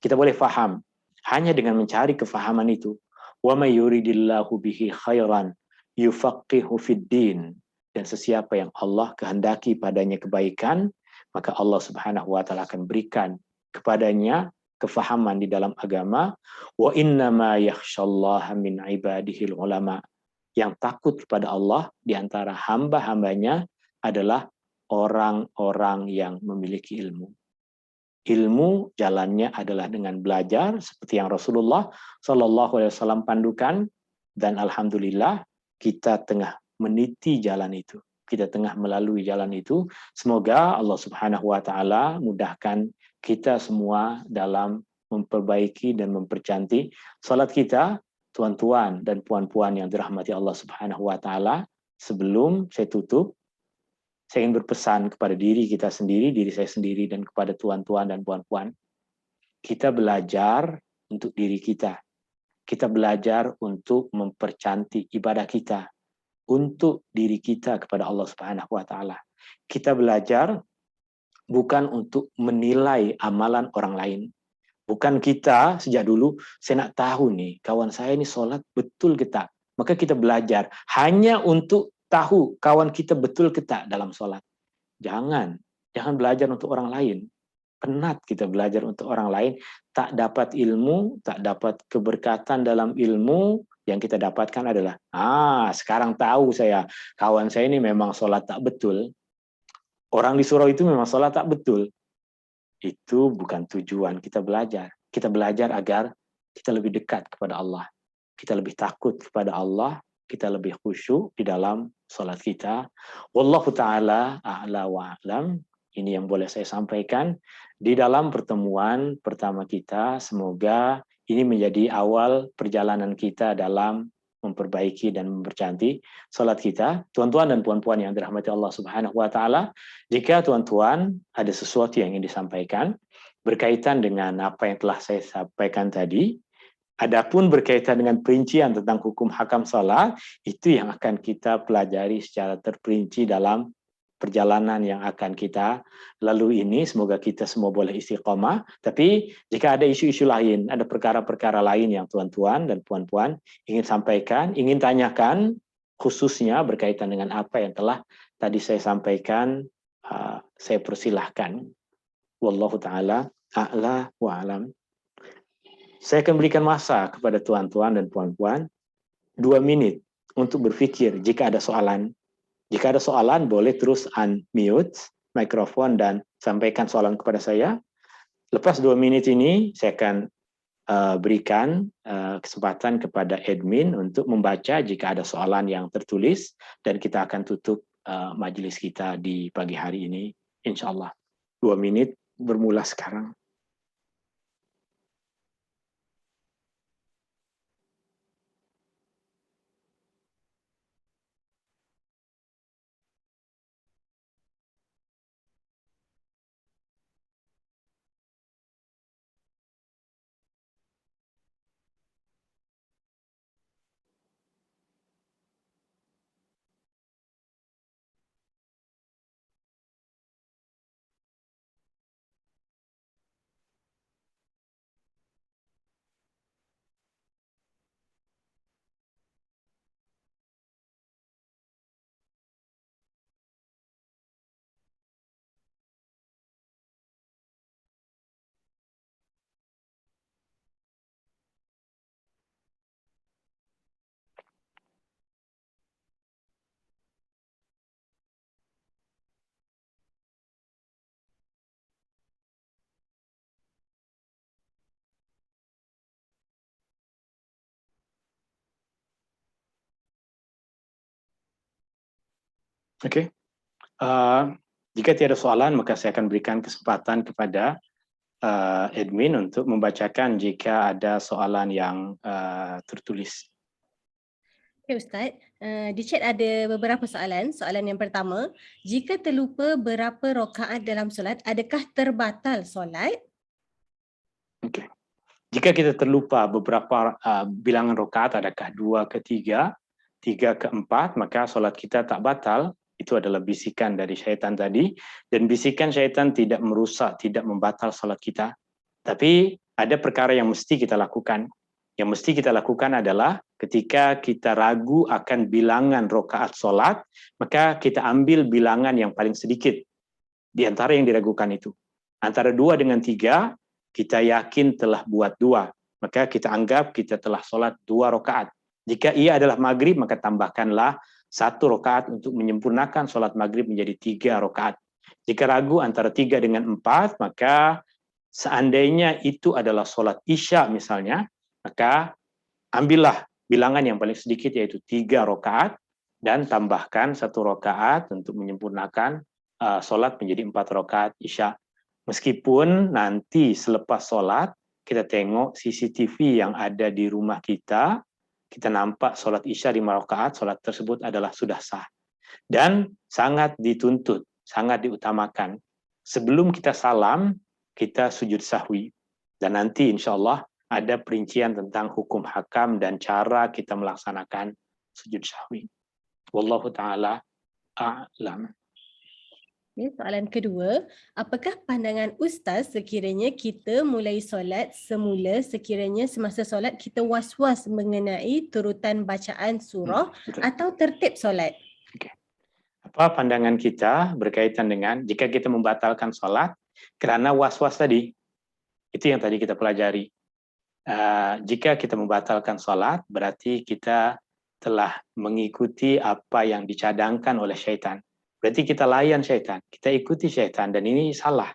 kita boleh faham hanya dengan mencari kefahaman itu. Wa may yuridillahu bihi khairan yufaqihu fid din. Dan sesiapa yang Allah kehendaki padanya kebaikan, maka Allah Subhanahu wa Ta'ala akan berikan kepadanya kefahaman di dalam agama. Wa innama yakhshallaha min ibadihil ulama. Yang takut kepada Allah di antara hamba-hambanya adalah orang-orang yang memiliki ilmu. Ilmu jalannya adalah dengan belajar, seperti yang Rasulullah SAW pandukan, dan alhamdulillah kita tengah meniti jalan itu. Kita tengah melalui jalan itu. Semoga Allah Subhanahu wa Ta'ala mudahkan kita semua dalam memperbaiki dan mempercantik salat kita. Tuan-tuan dan puan-puan yang dirahmati Allah Subhanahu wa Ta'ala, sebelum saya tutup, saya ingin berpesan kepada diri kita sendiri, diri saya sendiri, dan kepada tuan-tuan dan puan-puan. Kita belajar untuk diri kita. Kita belajar untuk mempercantik ibadah kita, untuk diri kita kepada Allah Subhanahu wa Ta'ala. Kita belajar bukan untuk menilai amalan orang lain. Bukan kita sejak dulu, saya nak tahu nih, kawan saya ini sholat betul ke tak. Maka kita belajar hanya untuk tahu kawan kita betul ke tak dalam sholat. Jangan belajar untuk orang lain. Penat kita belajar untuk orang lain, tak dapat ilmu, tak dapat keberkatan dalam ilmu. Yang kita dapatkan adalah, sekarang tahu saya, kawan saya ini memang sholat tak betul. Orang di surau itu memang sholat tak betul. Itu bukan tujuan kita belajar. Kita belajar agar kita lebih dekat kepada Allah. Kita lebih takut kepada Allah, kita lebih khusyuk di dalam salat kita. Wallahu taala a'la wa a'lam. Ini yang boleh saya sampaikan di dalam pertemuan pertama kita. Semoga ini menjadi awal perjalanan kita dalam memperbaiki dan mempercantik salat kita. Tuan-tuan dan puan-puan yang dirahmati Allah Subhanahu wa taala, jika tuan-tuan ada sesuatu yang ingin disampaikan berkaitan dengan apa yang telah saya sampaikan tadi, adapun berkaitan dengan perincian tentang hukum hakam salat, itu yang akan kita pelajari secara terperinci dalam perjalanan yang akan kita lalui ini. Semoga kita semua boleh istiqomah. Tapi jika ada isu-isu lain, ada perkara-perkara lain yang tuan-tuan dan puan-puan ingin sampaikan, ingin tanyakan, khususnya berkaitan dengan apa yang telah tadi saya sampaikan, saya persilahkan. Wallahu ta'ala a'la wa alam. Saya akan berikan masa kepada tuan-tuan dan puan-puan 2 menit untuk berpikir jika ada soalan. Jika ada soalan, boleh terus unmute mikrofon dan sampaikan soalan kepada saya. Lepas 2 menit ini, saya akan berikan kesempatan kepada admin untuk membaca jika ada soalan yang tertulis, dan kita akan tutup majelis kita di pagi hari ini, insya Allah. 2 menit bermula sekarang. Oke. Jika tiada soalan, maka saya akan berikan kesempatan kepada admin untuk membacakan jika ada soalan yang tertulis. Okay, Ustaz. Di chat ada beberapa soalan. Soalan yang pertama, jika terlupa berapa rakaat dalam solat, adakah terbatal solat? Okey. Jika kita terlupa beberapa bilangan rakaat, adakah 2 ke 3, 3 ke 4, maka solat kita tak batal. Itu adalah bisikan dari syaitan tadi, dan bisikan syaitan tidak merusak, tidak membatal solat kita. Tapi ada perkara yang mesti kita lakukan. Yang mesti kita lakukan adalah ketika kita ragu akan bilangan rakaat solat, maka kita ambil bilangan yang paling sedikit di antara yang diragukan itu. Antara 2 dengan 3, kita yakin telah buat 2, maka kita anggap kita telah solat 2 rakaat. Jika ia adalah maghrib, maka tambahkanlah 1 rakaat untuk menyempurnakan solat maghrib menjadi 3 rakaat. Jika ragu antara 3 dengan 4, maka seandainya itu adalah solat isya misalnya, maka ambillah bilangan yang paling sedikit yaitu 3 rakaat dan tambahkan 1 rakaat untuk menyempurnakan solat menjadi 4 rakaat isya. Meskipun nanti selepas solat kita tengok CCTV yang ada di rumah kita nampak solat isya 5 rakaat, solat tersebut adalah sudah sah. Dan sangat dituntut, sangat diutamakan. Sebelum kita salam, kita sujud sahwi. Dan nanti insya Allah ada perincian tentang hukum hakam dan cara kita melaksanakan sujud sahwi. Wallahu ta'ala a'lam. Soalan kedua, apakah pandangan Ustaz sekiranya kita mulai solat semula sekiranya semasa solat kita was-was mengenai turutan bacaan surah atau tertib solat? Okay. Apa pandangan kita berkaitan dengan jika kita membatalkan solat kerana was-was tadi? Itu yang tadi kita pelajari. Jika kita membatalkan solat, berarti kita telah mengikuti apa yang dicadangkan oleh syaitan. Berarti kita layan syaitan, kita ikuti syaitan, dan ini salah.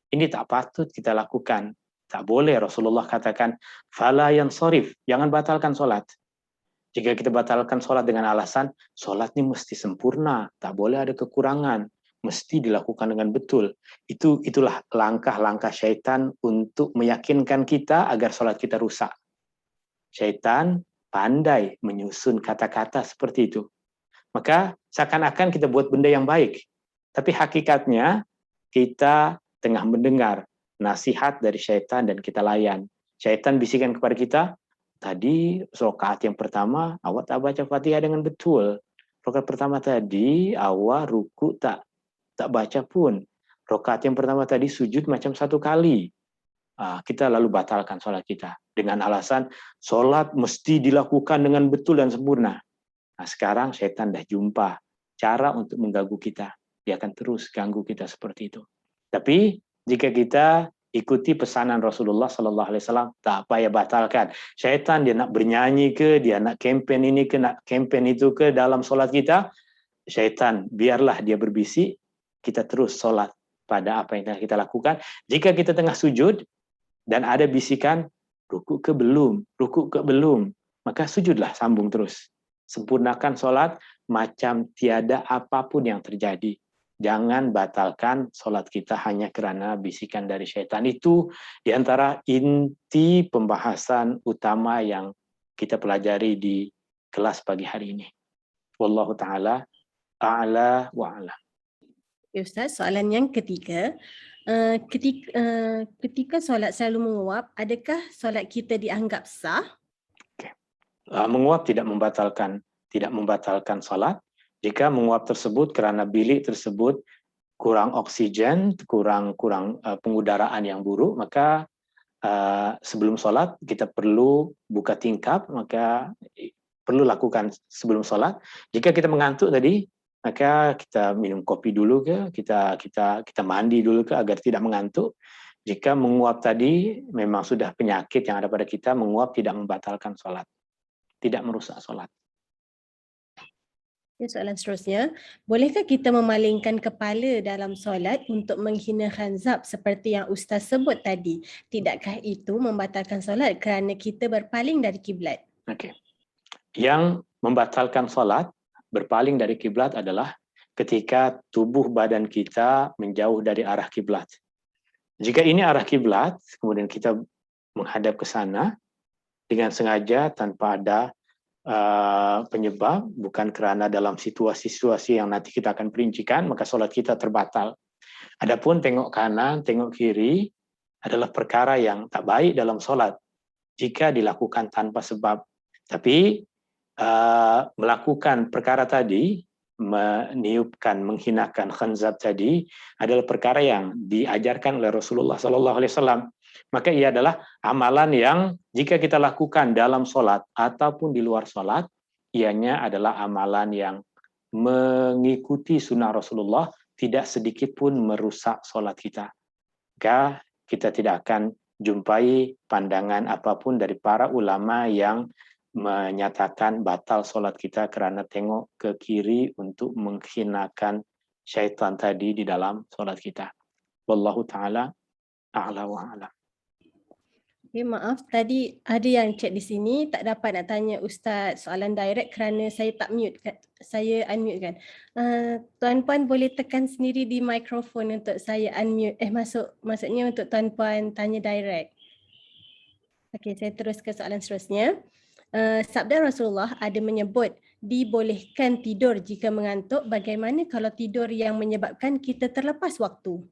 Ini tak patut kita lakukan. Tak boleh. Rasulullah katakan, fala yansarif, jangan batalkan solat. Jika kita batalkan solat dengan alasan, solat ini mesti sempurna, tak boleh ada kekurangan, mesti dilakukan dengan betul. Itulah langkah-langkah syaitan untuk meyakinkan kita agar solat kita rusak. Syaitan pandai menyusun kata-kata seperti itu. Maka seakan-akan kita buat benda yang baik. Tapi hakikatnya kita tengah mendengar nasihat dari syaitan dan kita layan. Syaitan bisikan kepada kita, tadi rakaat yang pertama awak tak baca Fatihah dengan betul. Rakaat pertama tadi awak ruku tak baca pun. Rakaat yang pertama tadi sujud macam 1 kali. Kita lalu batalkan sholat kita dengan alasan sholat mesti dilakukan dengan betul dan sempurna. Nah, sekarang syaitan dah jumpa cara untuk mengganggu kita. Dia akan terus ganggu kita seperti itu. Tapi jika kita ikuti pesanan Rasulullah Sallallahu Alaihi Wasallam, tak payah batalkan. Syaitan dia nak bernyanyi ke, dia nak campaign ini ke, nak campaign itu ke dalam sholat kita. Syaitan biarlah dia berbisik, kita terus sholat pada apa yang kita lakukan. Jika kita tengah sujud dan ada bisikan rukuk ke belum, maka sujudlah, sambung terus. Sempurnakan sholat macam tiada apapun yang terjadi. Jangan batalkan sholat kita hanya kerana bisikan dari syaitan. Itu diantara inti pembahasan utama yang kita pelajari di kelas pagi hari ini. Wallahu ta'ala a'la wa a'lam. Ya, Ustaz, soalan yang ketiga. Ketika solat selalu menguap, adakah solat kita dianggap sah? Menguap tidak membatalkan salat. Jika menguap tersebut kerana bilik tersebut kurang oksigen, kurang pengudaraan yang buruk, maka sebelum salat kita perlu buka tingkap, maka perlu lakukan sebelum salat. Jika kita mengantuk tadi, maka kita minum kopi dulu ke, kita mandi dulu ke agar tidak mengantuk. Jika menguap tadi memang sudah penyakit yang ada pada kita, menguap tidak membatalkan salat, tidak merusak solat. Ya, soalan seterusnya, bolehkah kita memalingkan kepala dalam solat untuk menghina khanzab seperti yang Ustaz sebut tadi? Tidakkah itu membatalkan solat kerana kita berpaling dari kiblat? Okey. Yang membatalkan solat, berpaling dari kiblat adalah ketika tubuh badan kita menjauh dari arah kiblat. Jika ini arah kiblat, kemudian kita menghadap ke sana dengan sengaja tanpa ada penyebab, bukan kerana dalam situasi-situasi yang nanti kita akan perincikan, maka solat kita terbatal. Adapun tengok kanan, tengok kiri adalah perkara yang tak baik dalam solat jika dilakukan tanpa sebab. Tapi melakukan perkara tadi, meniupkan, menghinakan khanzab tadi adalah perkara yang diajarkan oleh Rasulullah Sallallahu Alaihi Wasallam. Maka ia adalah amalan yang jika kita lakukan dalam solat ataupun di luar solat, ianya adalah amalan yang mengikuti sunnah Rasulullah, tidak sedikit pun merusak solat kita. Maka kita tidak akan jumpai pandangan apapun dari para ulama yang menyatakan batal solat kita kerana tengok ke kiri untuk menghinakan syaitan tadi di dalam solat kita. Wallahu ta'ala a'la wa a'lam. Okay, maaf, tadi ada yang chat di sini tak dapat nak tanya Ustaz soalan direct kerana saya tak mute kan, saya unmute kan. Tuan-puan boleh tekan sendiri di mikrofon untuk saya unmute, maksudnya untuk tuan-puan tanya direct. Okey, saya terus ke soalan seterusnya. Sabda Rasulullah ada menyebut dibolehkan tidur jika mengantuk. Bagaimana kalau tidur yang menyebabkan kita terlepas waktu?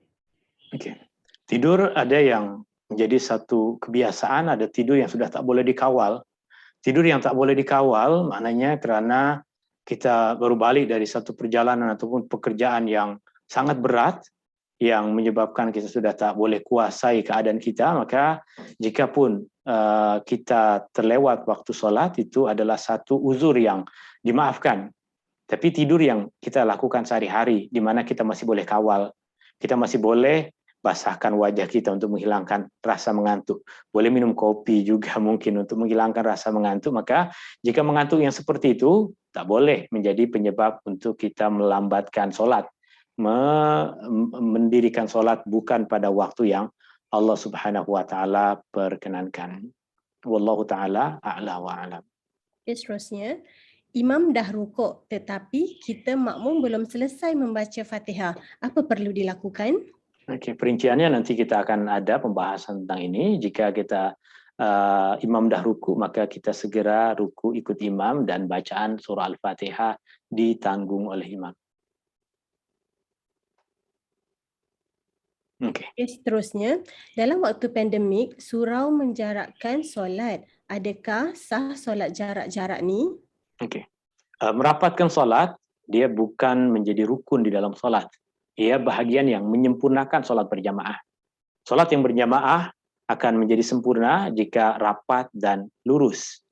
Okey. Tidur ada yang menjadi satu kebiasaan, ada tidur yang sudah tak boleh dikawal. Tidur yang tak boleh dikawal maknanya kerana kita baru balik dari satu perjalanan ataupun pekerjaan yang sangat berat yang menyebabkan kita sudah tak boleh kuasai keadaan kita, maka jikapun kita terlewat waktu solat, itu adalah satu uzur yang dimaafkan. Tapi tidur yang kita lakukan sehari-hari di mana kita masih boleh kawal, kita masih boleh basahkan wajah kita untuk menghilangkan rasa mengantuk. Boleh minum kopi juga mungkin untuk menghilangkan rasa mengantuk. Maka jika mengantuk yang seperti itu, tak boleh menjadi penyebab untuk kita melambatkan solat. Mendirikan solat bukan pada waktu yang Allah Subhanahu wa taala perkenankan. Wallahu taala a'la wa a'lam. Seterusnya, imam dah rukuk tetapi kita makmum belum selesai membaca Fatihah. Apa perlu dilakukan? Oke, perinciannya nanti kita akan ada pembahasan tentang ini. Jika kita imam dah ruku, maka kita segera ruku ikut imam dan bacaan surah Al-Fatihah ditanggung oleh imam. Oke. Seterusnya, dalam waktu pandemik, surau menjarakkan solat. Adakah sah solat jarak-jarak ni? Oke. Merapatkan solat, dia bukan menjadi rukun di dalam solat. Ia bahagian yang menyempurnakan solat berjamaah. Solat yang berjamaah akan menjadi sempurna jika rapat dan lurus.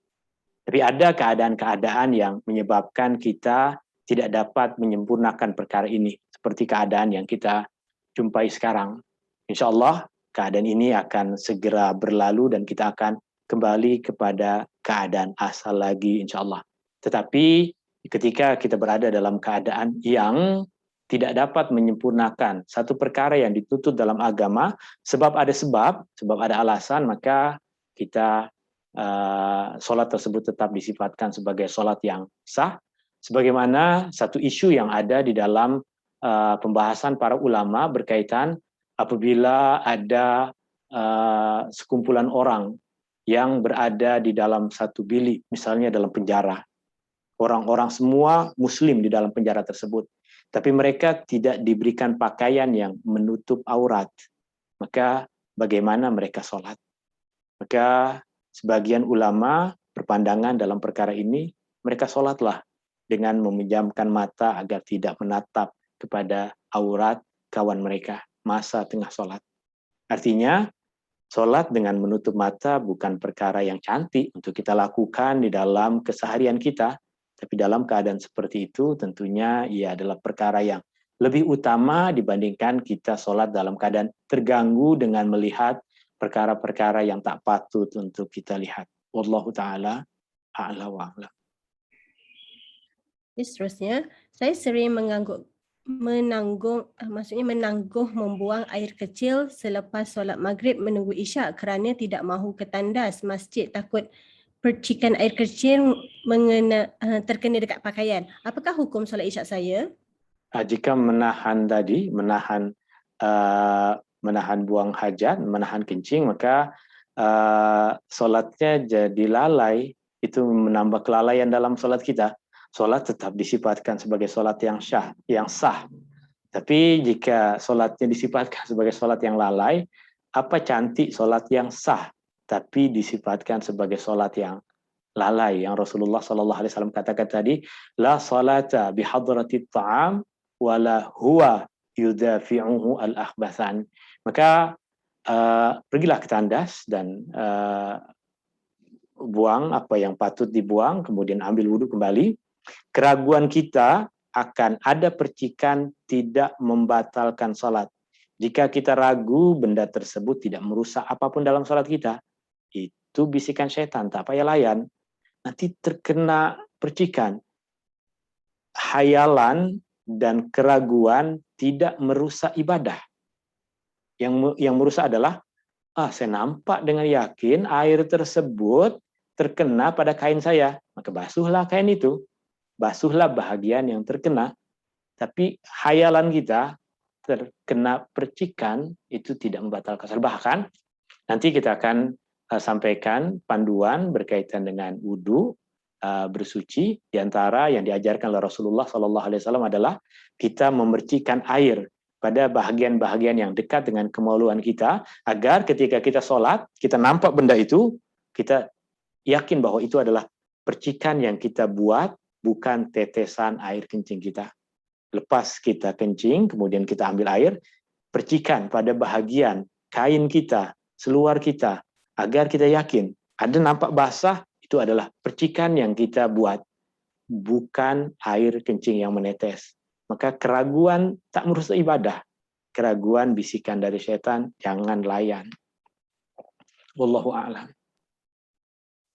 Tapi ada keadaan-keadaan yang menyebabkan kita tidak dapat menyempurnakan perkara ini. Seperti keadaan yang kita jumpai sekarang. Insya Allah keadaan ini akan segera berlalu dan kita akan kembali kepada keadaan asal lagi insya Allah. Tetapi ketika kita berada dalam keadaan yang tidak dapat menyempurnakan satu perkara yang dituntut dalam agama, sebab ada alasan, maka kita solat tersebut tetap disifatkan sebagai solat yang sah. Sebagaimana satu isu yang ada di dalam pembahasan para ulama berkaitan apabila ada sekumpulan orang yang berada di dalam satu bilik, misalnya dalam penjara. Orang-orang semua muslim di dalam penjara tersebut, tapi mereka tidak diberikan pakaian yang menutup aurat. Maka bagaimana mereka sholat? Maka sebagian ulama berpandangan dalam perkara ini, mereka sholatlah dengan memejamkan mata agar tidak menatap kepada aurat kawan mereka masa tengah sholat. Artinya, sholat dengan menutup mata bukan perkara yang cantik untuk kita lakukan di dalam keseharian kita, tapi dalam keadaan seperti itu tentunya ia adalah perkara yang lebih utama dibandingkan kita sholat dalam keadaan terganggu dengan melihat perkara-perkara yang tak patut untuk kita lihat. Wallahu ta'ala a'la wa a'lam. Seterusnya, saya sering menangguh membuang air kecil selepas solat maghrib menunggu isyak kerana tidak mahu ke tandas masjid takut percikan air kecil terkena dekat pakaian. Apakah hukum solat isyak saya? Jika menahan buang hajat, menahan kencing, maka solatnya jadi lalai, itu menambah kelalaian dalam solat kita. Solat tetap disifatkan sebagai solat yang sah. Tapi jika solatnya disifatkan sebagai solat yang lalai, apa cantik solat yang sah, tapi disifatkan sebagai solat yang lalai. Yang Rasulullah SAW katakan tadi, la salata bihadratit ta'am wala huwa yudafi'uhu al-akhbathan. Maka pergilah ke tandas dan buang apa yang patut dibuang, kemudian ambil wudhu kembali. Keraguan kita akan ada percikan tidak membatalkan salat. Jika kita ragu benda tersebut tidak merusak apapun dalam salat kita, itu bisikan syaitan, tak payah layan. Nanti terkena percikan. Hayalan dan keraguan tidak merusak ibadah. Yang merusak adalah, saya nampak dengan yakin air tersebut terkena pada kain saya. Maka basuhlah kain itu. Basuhlah bahagian yang terkena. Tapi hayalan kita terkena percikan itu tidak membatalkan salat. Bahkan nanti kita akan sampaikan panduan berkaitan dengan wudhu, bersuci. Di antara yang diajarkan oleh Rasulullah SAW adalah kita memercikan air pada bahagian-bahagian yang dekat dengan kemaluan kita, agar ketika kita sholat, kita nampak benda itu, kita yakin bahwa itu adalah percikan yang kita buat, bukan tetesan air kencing kita. Lepas kita kencing, kemudian kita ambil air, percikan pada bahagian kain kita, seluar kita, agar kita yakin ada nampak basah, itu adalah percikan yang kita buat, bukan air kencing yang menetes. Maka keraguan tak merusak ibadah. Keraguan bisikan dari setan, jangan layan. Wallahu a'lam.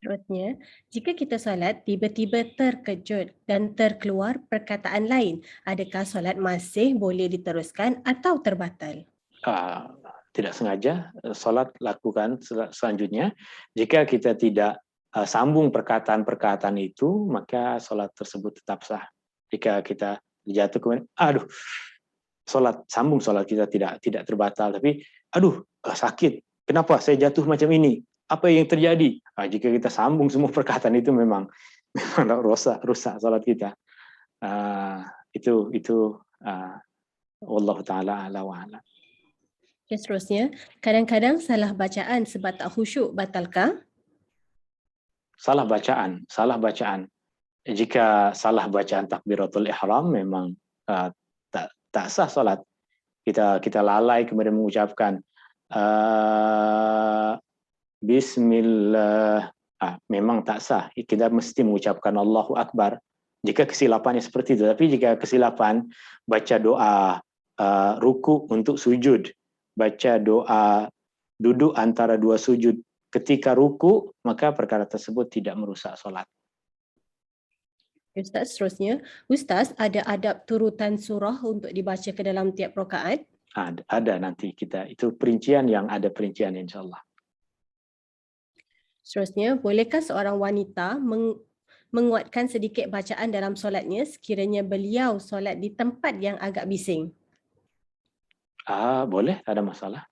Seterusnya, jika kita solat tiba-tiba terkejut dan terkeluar perkataan lain, adakah solat masih boleh diteruskan atau terbatal? tidak sengaja, solat lakukan selanjutnya. Jika kita tidak sambung perkataan-perkataan itu, maka solat tersebut tetap sah. Jika kita jatuh kemudian, aduh, sambung solat kita tidak terbatal, tapi aduh, sakit, kenapa saya jatuh macam ini? Apa yang terjadi? Jika kita sambung semua perkataan itu memang rusak solat kita. Itu wallahu taala ala wa ala. Seterusnya, kadang-kadang salah bacaan sebab tak khusyuk batalkah? Salah bacaan. Jika salah bacaan takbiratul ihram memang tak sah salat. Kita lalai kemudian mengucapkan bismillah. Memang tak sah. Kita mesti mengucapkan Allahu Akbar. Jika kesilapannya seperti itu, tapi jika kesilapan baca doa ruku untuk sujud, baca doa duduk antara dua sujud ketika ruku, maka perkara tersebut tidak merusak solat. Ustaz, seterusnya, Ustaz, ada adab turutan surah untuk dibaca ke dalam tiap rakaat? Ada nanti itu perincian insyaAllah. Seterusnya, bolehkah seorang wanita menguatkan sedikit bacaan dalam solatnya sekiranya beliau solat di tempat yang agak bising? Boleh, tak ada masalah.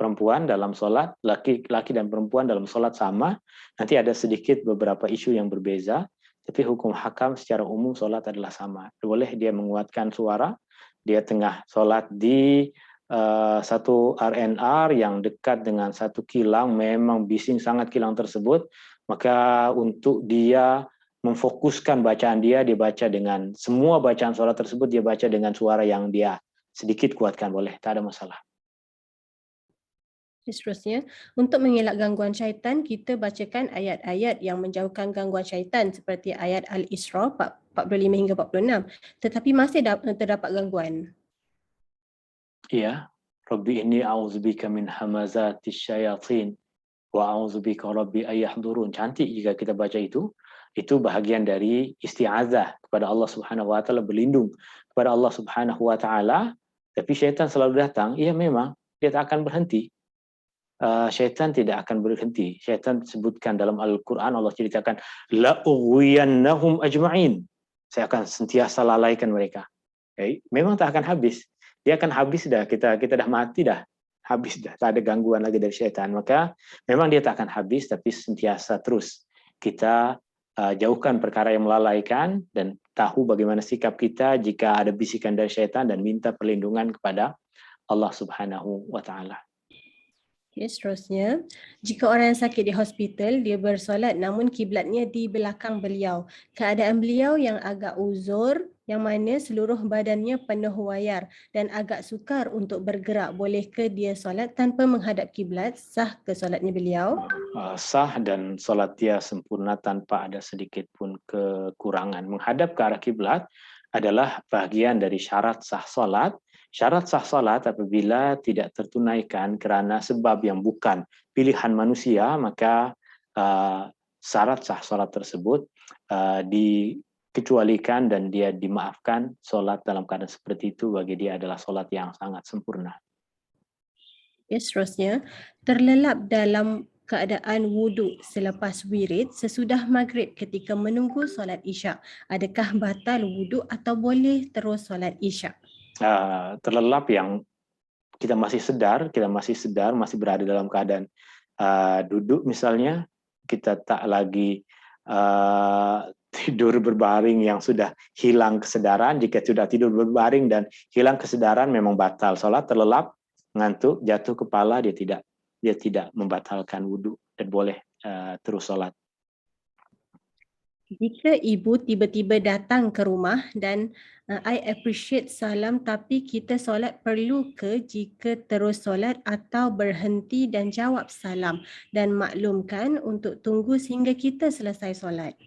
Perempuan dalam solat, laki dan perempuan dalam solat sama, nanti ada sedikit beberapa isu yang berbeza, tapi hukum hakam secara umum solat adalah sama. Boleh dia menguatkan suara, dia tengah solat di satu RNR yang dekat dengan satu kilang, memang bising sangat kilang tersebut, maka untuk dia memfokuskan bacaan dia baca dengan semua bacaan solat tersebut, dia baca dengan suara yang dia sedikit kuatkan, boleh, tak ada masalah. Seterusnya, untuk mengelak gangguan syaitan, kita bacakan ayat-ayat yang menjauhkan gangguan syaitan seperti ayat Al-Isra 45 hingga 46. Tetapi masih terdapat gangguan. Iya, Rabbi inni a'udzubika min hamazatis syayatin wa a'udzubika Rabbi ayahdurun. Cantik jika kita baca itu bahagian dari isti'azah kepada Allah Subhanahu wa taala, berlindung kepada Allah Subhanahu wa taala. Tapi syaitan selalu datang, iya memang dia tak akan berhenti. Syaitan tidak akan berhenti. Syaitan sebutkan dalam Al-Quran, Allah ceritakan, la'ughwiyannahum ajma'in. Saya akan sentiasa lalaikan mereka. Memang tak akan habis. Dia akan habis dah, kita dah mati dah. Habis dah, tak ada gangguan lagi dari syaitan. Maka memang dia tak akan habis, tapi sentiasa terus. Kita jauhkan perkara yang melalaikan dan tahu bagaimana sikap kita jika ada bisikan dari syaitan dan minta perlindungan kepada Allah Subhanahu wa taala. Okay, seterusnya, jika orang yang sakit di hospital, dia bersolat namun kiblatnya di belakang beliau. Keadaan beliau yang agak uzur, yang mana seluruh badannya penuh wayar dan agak sukar untuk bergerak. Bolehkah dia solat tanpa menghadap kiblat? Sah ke solatnya beliau? Sah dan solat dia sempurna tanpa ada sedikit pun kekurangan. Menghadap ke arah kiblat adalah bagian dari syarat sah solat. Syarat sah salat apabila tidak tertunaikan kerana sebab yang bukan pilihan manusia, maka syarat sah salat tersebut dikecualikan dan dia dimaafkan. Salat dalam keadaan seperti itu bagi dia adalah salat yang sangat sempurna. Seterusnya, terlelap dalam keadaan wuduk selepas wirid sesudah maghrib ketika menunggu solat isyak. Adakah batal wuduk atau boleh terus solat isyak? Terlelap yang kita masih sedar, masih berada dalam keadaan duduk misalnya, kita tak lagi tidur berbaring yang sudah hilang kesadaran. Jika sudah tidur berbaring dan hilang kesadaran memang batal salat. Terlelap, ngantuk, jatuh kepala, dia tidak membatalkan wudhu dan boleh terus salat. Jika ibu tiba-tiba datang ke rumah dan I appreciate salam, tapi kita solat, perlu ke jika terus solat atau berhenti dan jawab salam dan maklumkan untuk tunggu sehingga kita selesai solat?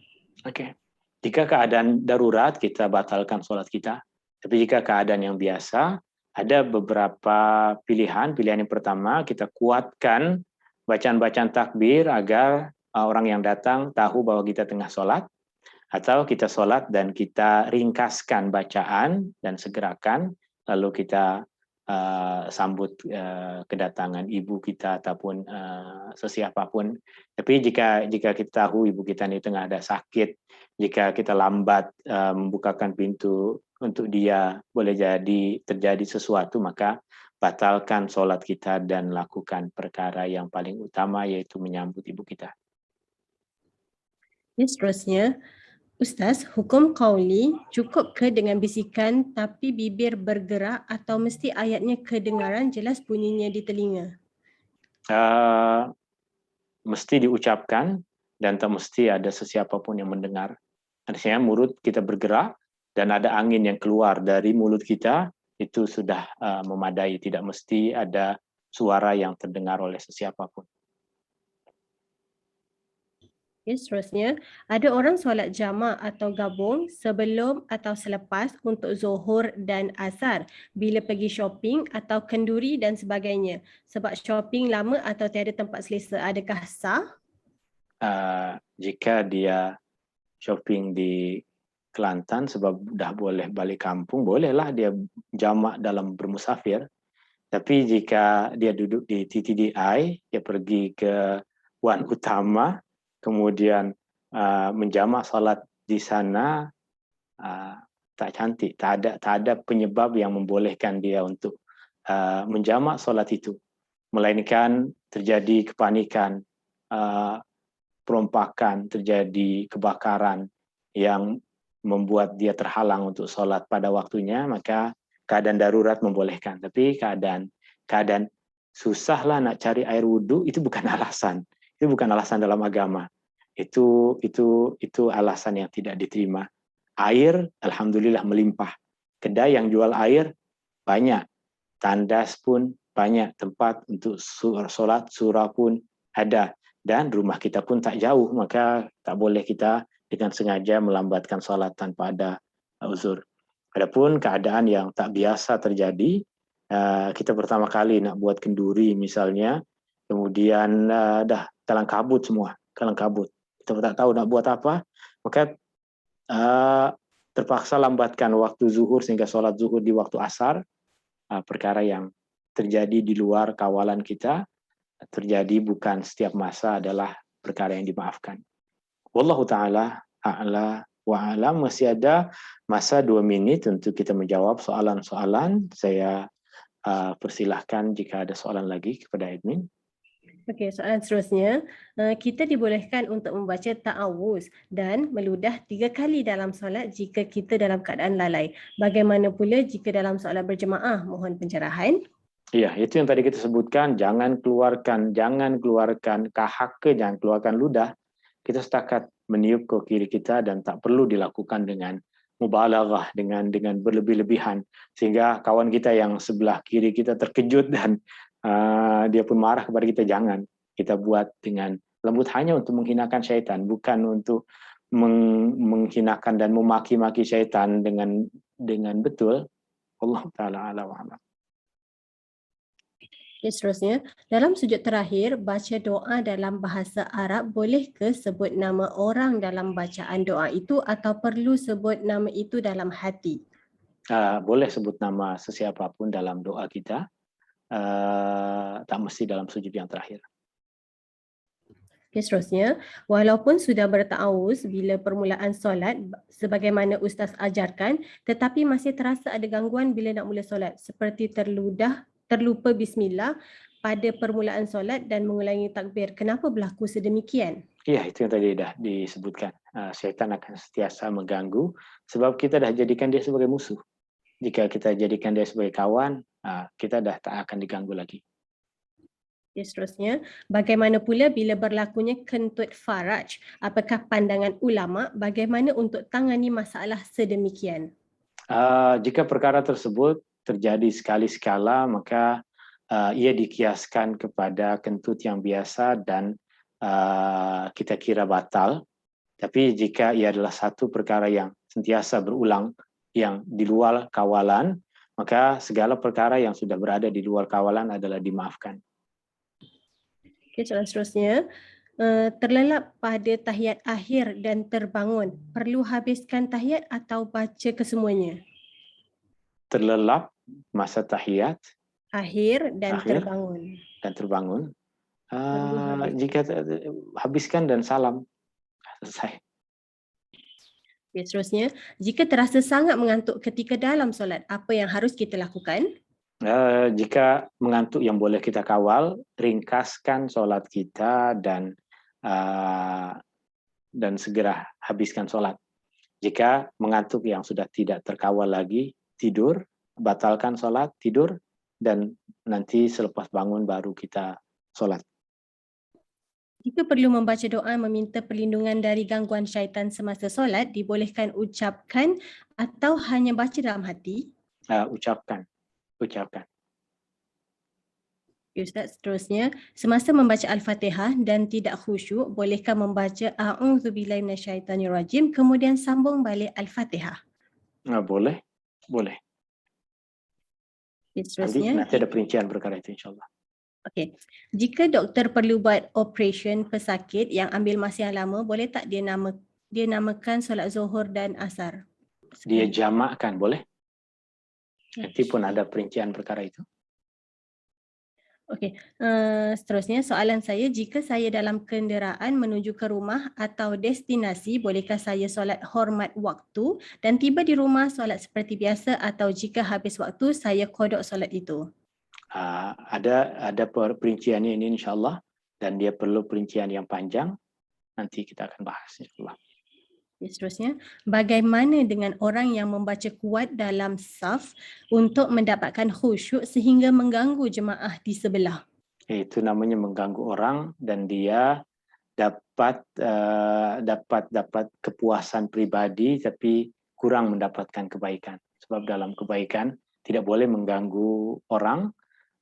Okey. Jika keadaan darurat, kita batalkan solat kita. Tapi jika keadaan yang biasa, ada beberapa pilihan. Pilihan yang pertama, kita kuatkan bacaan-bacaan takbir agar orang yang datang tahu bahwa kita tengah solat. Atau kita solat dan kita ringkaskan bacaan dan segerakan, lalu kita sambut kedatangan ibu kita ataupun sesiapapun. Tapi jika kita tahu ibu kita ini tengah ada sakit, jika kita lambat membukakan pintu untuk dia, boleh jadi terjadi sesuatu, maka batalkan sholat kita dan lakukan perkara yang paling utama, yaitu menyambut ibu kita. Seterusnya, Ustaz, hukum qauli cukup ke dengan bisikan tapi bibir bergerak atau mesti ayatnya kedengaran jelas bunyinya di telinga? Mesti diucapkan dan tak mesti ada sesiapa pun yang mendengar. Artinya mulut kita bergerak dan ada angin yang keluar dari mulut kita, itu sudah memadai, tidak mesti ada suara yang terdengar oleh sesiapa pun. Seterusnya, ada orang solat jamak atau gabung sebelum atau selepas untuk Zuhur dan Asar bila pergi shopping atau kenduri dan sebagainya. Sebab shopping lama atau tiada tempat selesa, adakah sah? Jika dia shopping di Kelantan sebab dah boleh balik kampung, bolehlah dia jamak dalam bermusafir. Tapi jika dia duduk di TTDI, dia pergi ke Wan Utama, kemudian menjamak salat di sana, tak cantik, tak ada penyebab yang membolehkan dia untuk menjamak salat itu, melainkan terjadi kepanikan, perompakan, terjadi kebakaran yang membuat dia terhalang untuk salat pada waktunya, maka keadaan darurat membolehkan. Tapi keadaan susahlah nak cari air wudhu, itu bukan alasan. Itu bukan alasan dalam agama. Itu alasan yang tidak diterima. Air, alhamdulillah melimpah. Kedai yang jual air banyak. Tandas pun banyak. Tempat untuk solat surah pun ada. Dan rumah kita pun tak jauh. Maka tak boleh kita dengan sengaja melambatkan solat tanpa ada uzur. Adapun keadaan yang tak biasa terjadi, kita pertama kali nak buat kenduri misalnya, kemudian dah kalang kabut semua, kalang kabut. Kita tak tahu nak buat apa, maka terpaksa lambatkan waktu zuhur sehingga solat zuhur di waktu asar. Perkara yang terjadi di luar kawalan kita, terjadi bukan setiap masa, adalah perkara yang dimaafkan. Wallahu ta'ala a'la wa a'lam. Masih ada masa 2 minit untuk kita menjawab soalan-soalan. Saya persilahkan jika ada soalan lagi kepada admin. Okey, soalan seterusnya, kita dibolehkan untuk membaca ta'awuz dan meludah 3 kali dalam solat jika kita dalam keadaan lalai. Bagaimana pula jika dalam solat berjemaah? Mohon pencerahan. Ya, itu yang tadi kita sebutkan, jangan keluarkan kahak, jangan keluarkan ludah. Kita setakat meniup ke kiri kita dan tak perlu dilakukan dengan mubalaghah, dengan berlebih-lebihan, sehingga kawan kita yang sebelah kiri kita terkejut dan dia pun marah kepada kita. Jangan, kita buat dengan lembut, hanya untuk menghinakan syaitan, bukan untuk menghinakan dan memaki-maki syaitan dengan betul. Allah Ta'ala a'lam wa a'lam. Seterusnya, dalam sujud terakhir, baca doa dalam bahasa Arab, boleh ke sebut nama orang dalam bacaan doa itu atau perlu sebut nama itu dalam hati? Boleh sebut nama sesiapa pun dalam doa kita, tak mesti dalam sujud yang terakhir. Seterusnya, walaupun sudah berta'awuz bila permulaan solat sebagaimana Ustaz ajarkan, tetapi masih terasa ada gangguan bila nak mula solat, seperti terlupa bismillah pada permulaan solat dan mengulangi takbir. Kenapa berlaku sedemikian? Ya, itu yang tadi dah disebutkan. Syaitan akan sentiasa mengganggu sebab kita dah jadikan dia sebagai musuh. Jika kita jadikan dia sebagai kawan, kita dah tak akan diganggu lagi. Seterusnya, bagaimana pula bila berlakunya kentut faraj? Apakah pandangan ulama bagaimana untuk tangani masalah sedemikian? Jika perkara tersebut terjadi sekali-sekala, maka ia dikiaskan kepada kentut yang biasa dan kita kira batal. Tapi jika ia adalah satu perkara yang sentiasa berulang, yang di luar kawalan, maka segala perkara yang sudah berada di luar kawalan adalah dimaafkan. Soalan seterusnya, terlelap pada tahiyat akhir dan terbangun, perlu habiskan tahiyat atau baca kesemuanya? Terlelap masa tahiyat Akhir dan akhir terbangun. dan terbangun. Tunggu habis. Jika habiskan dan salam. Selesai. Okay, seterusnya, jika terasa sangat mengantuk ketika dalam solat, apa yang harus kita lakukan? Jika mengantuk yang boleh kita kawal, ringkaskan solat kita dan segera habiskan solat. Jika mengantuk yang sudah tidak terkawal lagi, tidur, batalkan solat, tidur, dan nanti selepas bangun baru kita solat. Jika perlu membaca doa meminta perlindungan dari gangguan syaitan semasa solat, dibolehkan ucapkan atau hanya baca dalam hati? Ucapkan. Ustaz, seterusnya, semasa membaca Al-Fatihah dan tidak khusyuk, bolehkah membaca A'udzubillahi minasyaitanirrajim kemudian sambung balik Al-Fatihah? Boleh. Okay, Nanti seterusnya, ada perincian perkara itu insyaAllah. okay. Jika doktor perlu buat operasi pesakit yang ambil masa yang lama, boleh tak dia namakan solat Zuhur dan Asar? Dia jamakkan, boleh? Nanti pun ada perincian perkara itu. Okey, seterusnya soalan saya, jika saya dalam kenderaan menuju ke rumah atau destinasi, bolehkah saya solat hormat waktu dan tiba di rumah solat seperti biasa atau jika habis waktu saya qada solat itu? Ada perinciannya ini insyaAllah dan dia perlu perincian yang panjang. Nanti kita akan bahas insyaAllah. Seterusnya, bagaimana dengan orang yang membaca kuat dalam saf untuk mendapatkan khusyuk sehingga mengganggu jemaah di sebelah? Itu namanya mengganggu orang dan dia dapat kepuasan pribadi tapi kurang mendapatkan kebaikan. Sebab dalam kebaikan tidak boleh mengganggu orang.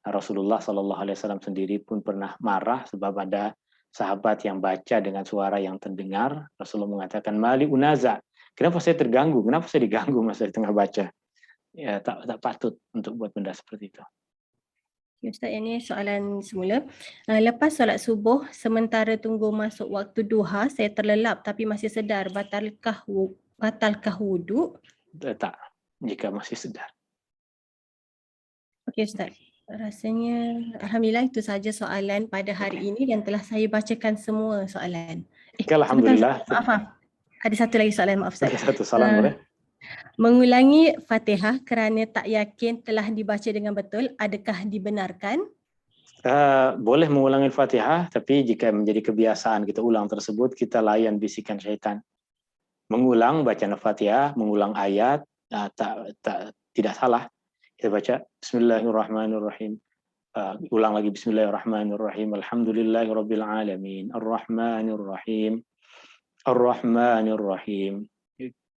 Rasulullah SAW sendiri pun pernah marah sebab ada sahabat yang baca dengan suara yang terdengar. Rasulullah mengatakan, "Mali unaza." Kenapa saya terganggu? Kenapa saya diganggu masa di tengah baca? Ya, tak patut untuk buat benda seperti itu. Ustaz, ini soalan semula. Lepas solat subuh, sementara tunggu masuk waktu duha, saya terlelap tapi masih sedar. Batalkah wuduk? Tak, jika masih sedar. Okey Ustaz. Rasanya Alhamdulillah itu saja soalan pada hari ini dan telah saya bacakan semua soalan. Alhamdulillah. Maaf. Ada satu lagi soalan, maaf Ustaz. Satu salam boleh? Mengulangi Fatihah kerana tak yakin telah dibaca dengan betul, adakah dibenarkan? Boleh mengulangi Fatihah, tapi jika menjadi kebiasaan kita ulang tersebut, kita layan bisikan syaitan. Mengulang bacaan Fatihah, mengulang ayat, tidak salah. Kita baca Bismillahirrahmanirrahim. Ulang lagi Bismillahirrahmanirrahim. Alhamdulillahirabbil alamin. Arrahmanirrahim. Arrahmanirrahim.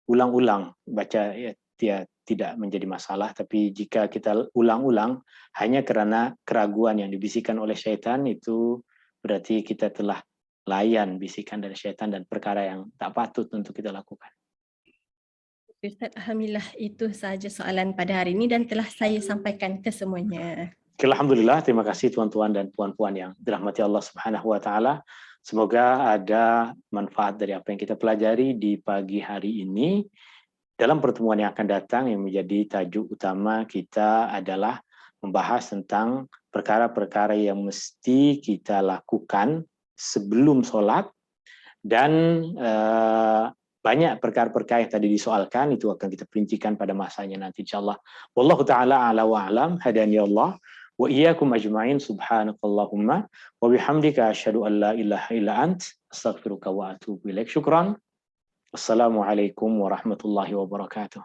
Ulang-ulang baca ya, tidak menjadi masalah, tapi jika kita ulang-ulang hanya karena keraguan yang dibisikkan oleh syaitan, itu berarti kita telah layan bisikan dari syaitan dan perkara yang tak patut untuk kita lakukan. Ustaz, Alhamdulillah itu sahaja soalan pada hari ini dan telah saya sampaikan ke semuanya. Alhamdulillah, terima kasih tuan-tuan dan puan-puan yang dirahmati Allah Subhanahu wa taala. Semoga ada manfaat dari apa yang kita pelajari di pagi hari ini. Dalam pertemuan yang akan datang yang menjadi tajuk utama kita adalah membahas tentang perkara-perkara yang mesti kita lakukan sebelum sholat dan banyak perkara-perkara yang tadi disoalkan itu akan kita perincikan pada masanya nanti insyaallah. Wallahu taala ala wa alam, hadani Allah wa iyyakum ajma'in, subhanakallahumma wa bihamdika asyhadu an la ilaha illa ant astaghfiruka wa atubu ilaik. Syukran. Wassalamualaikum warahmatullahi wabarakatuh.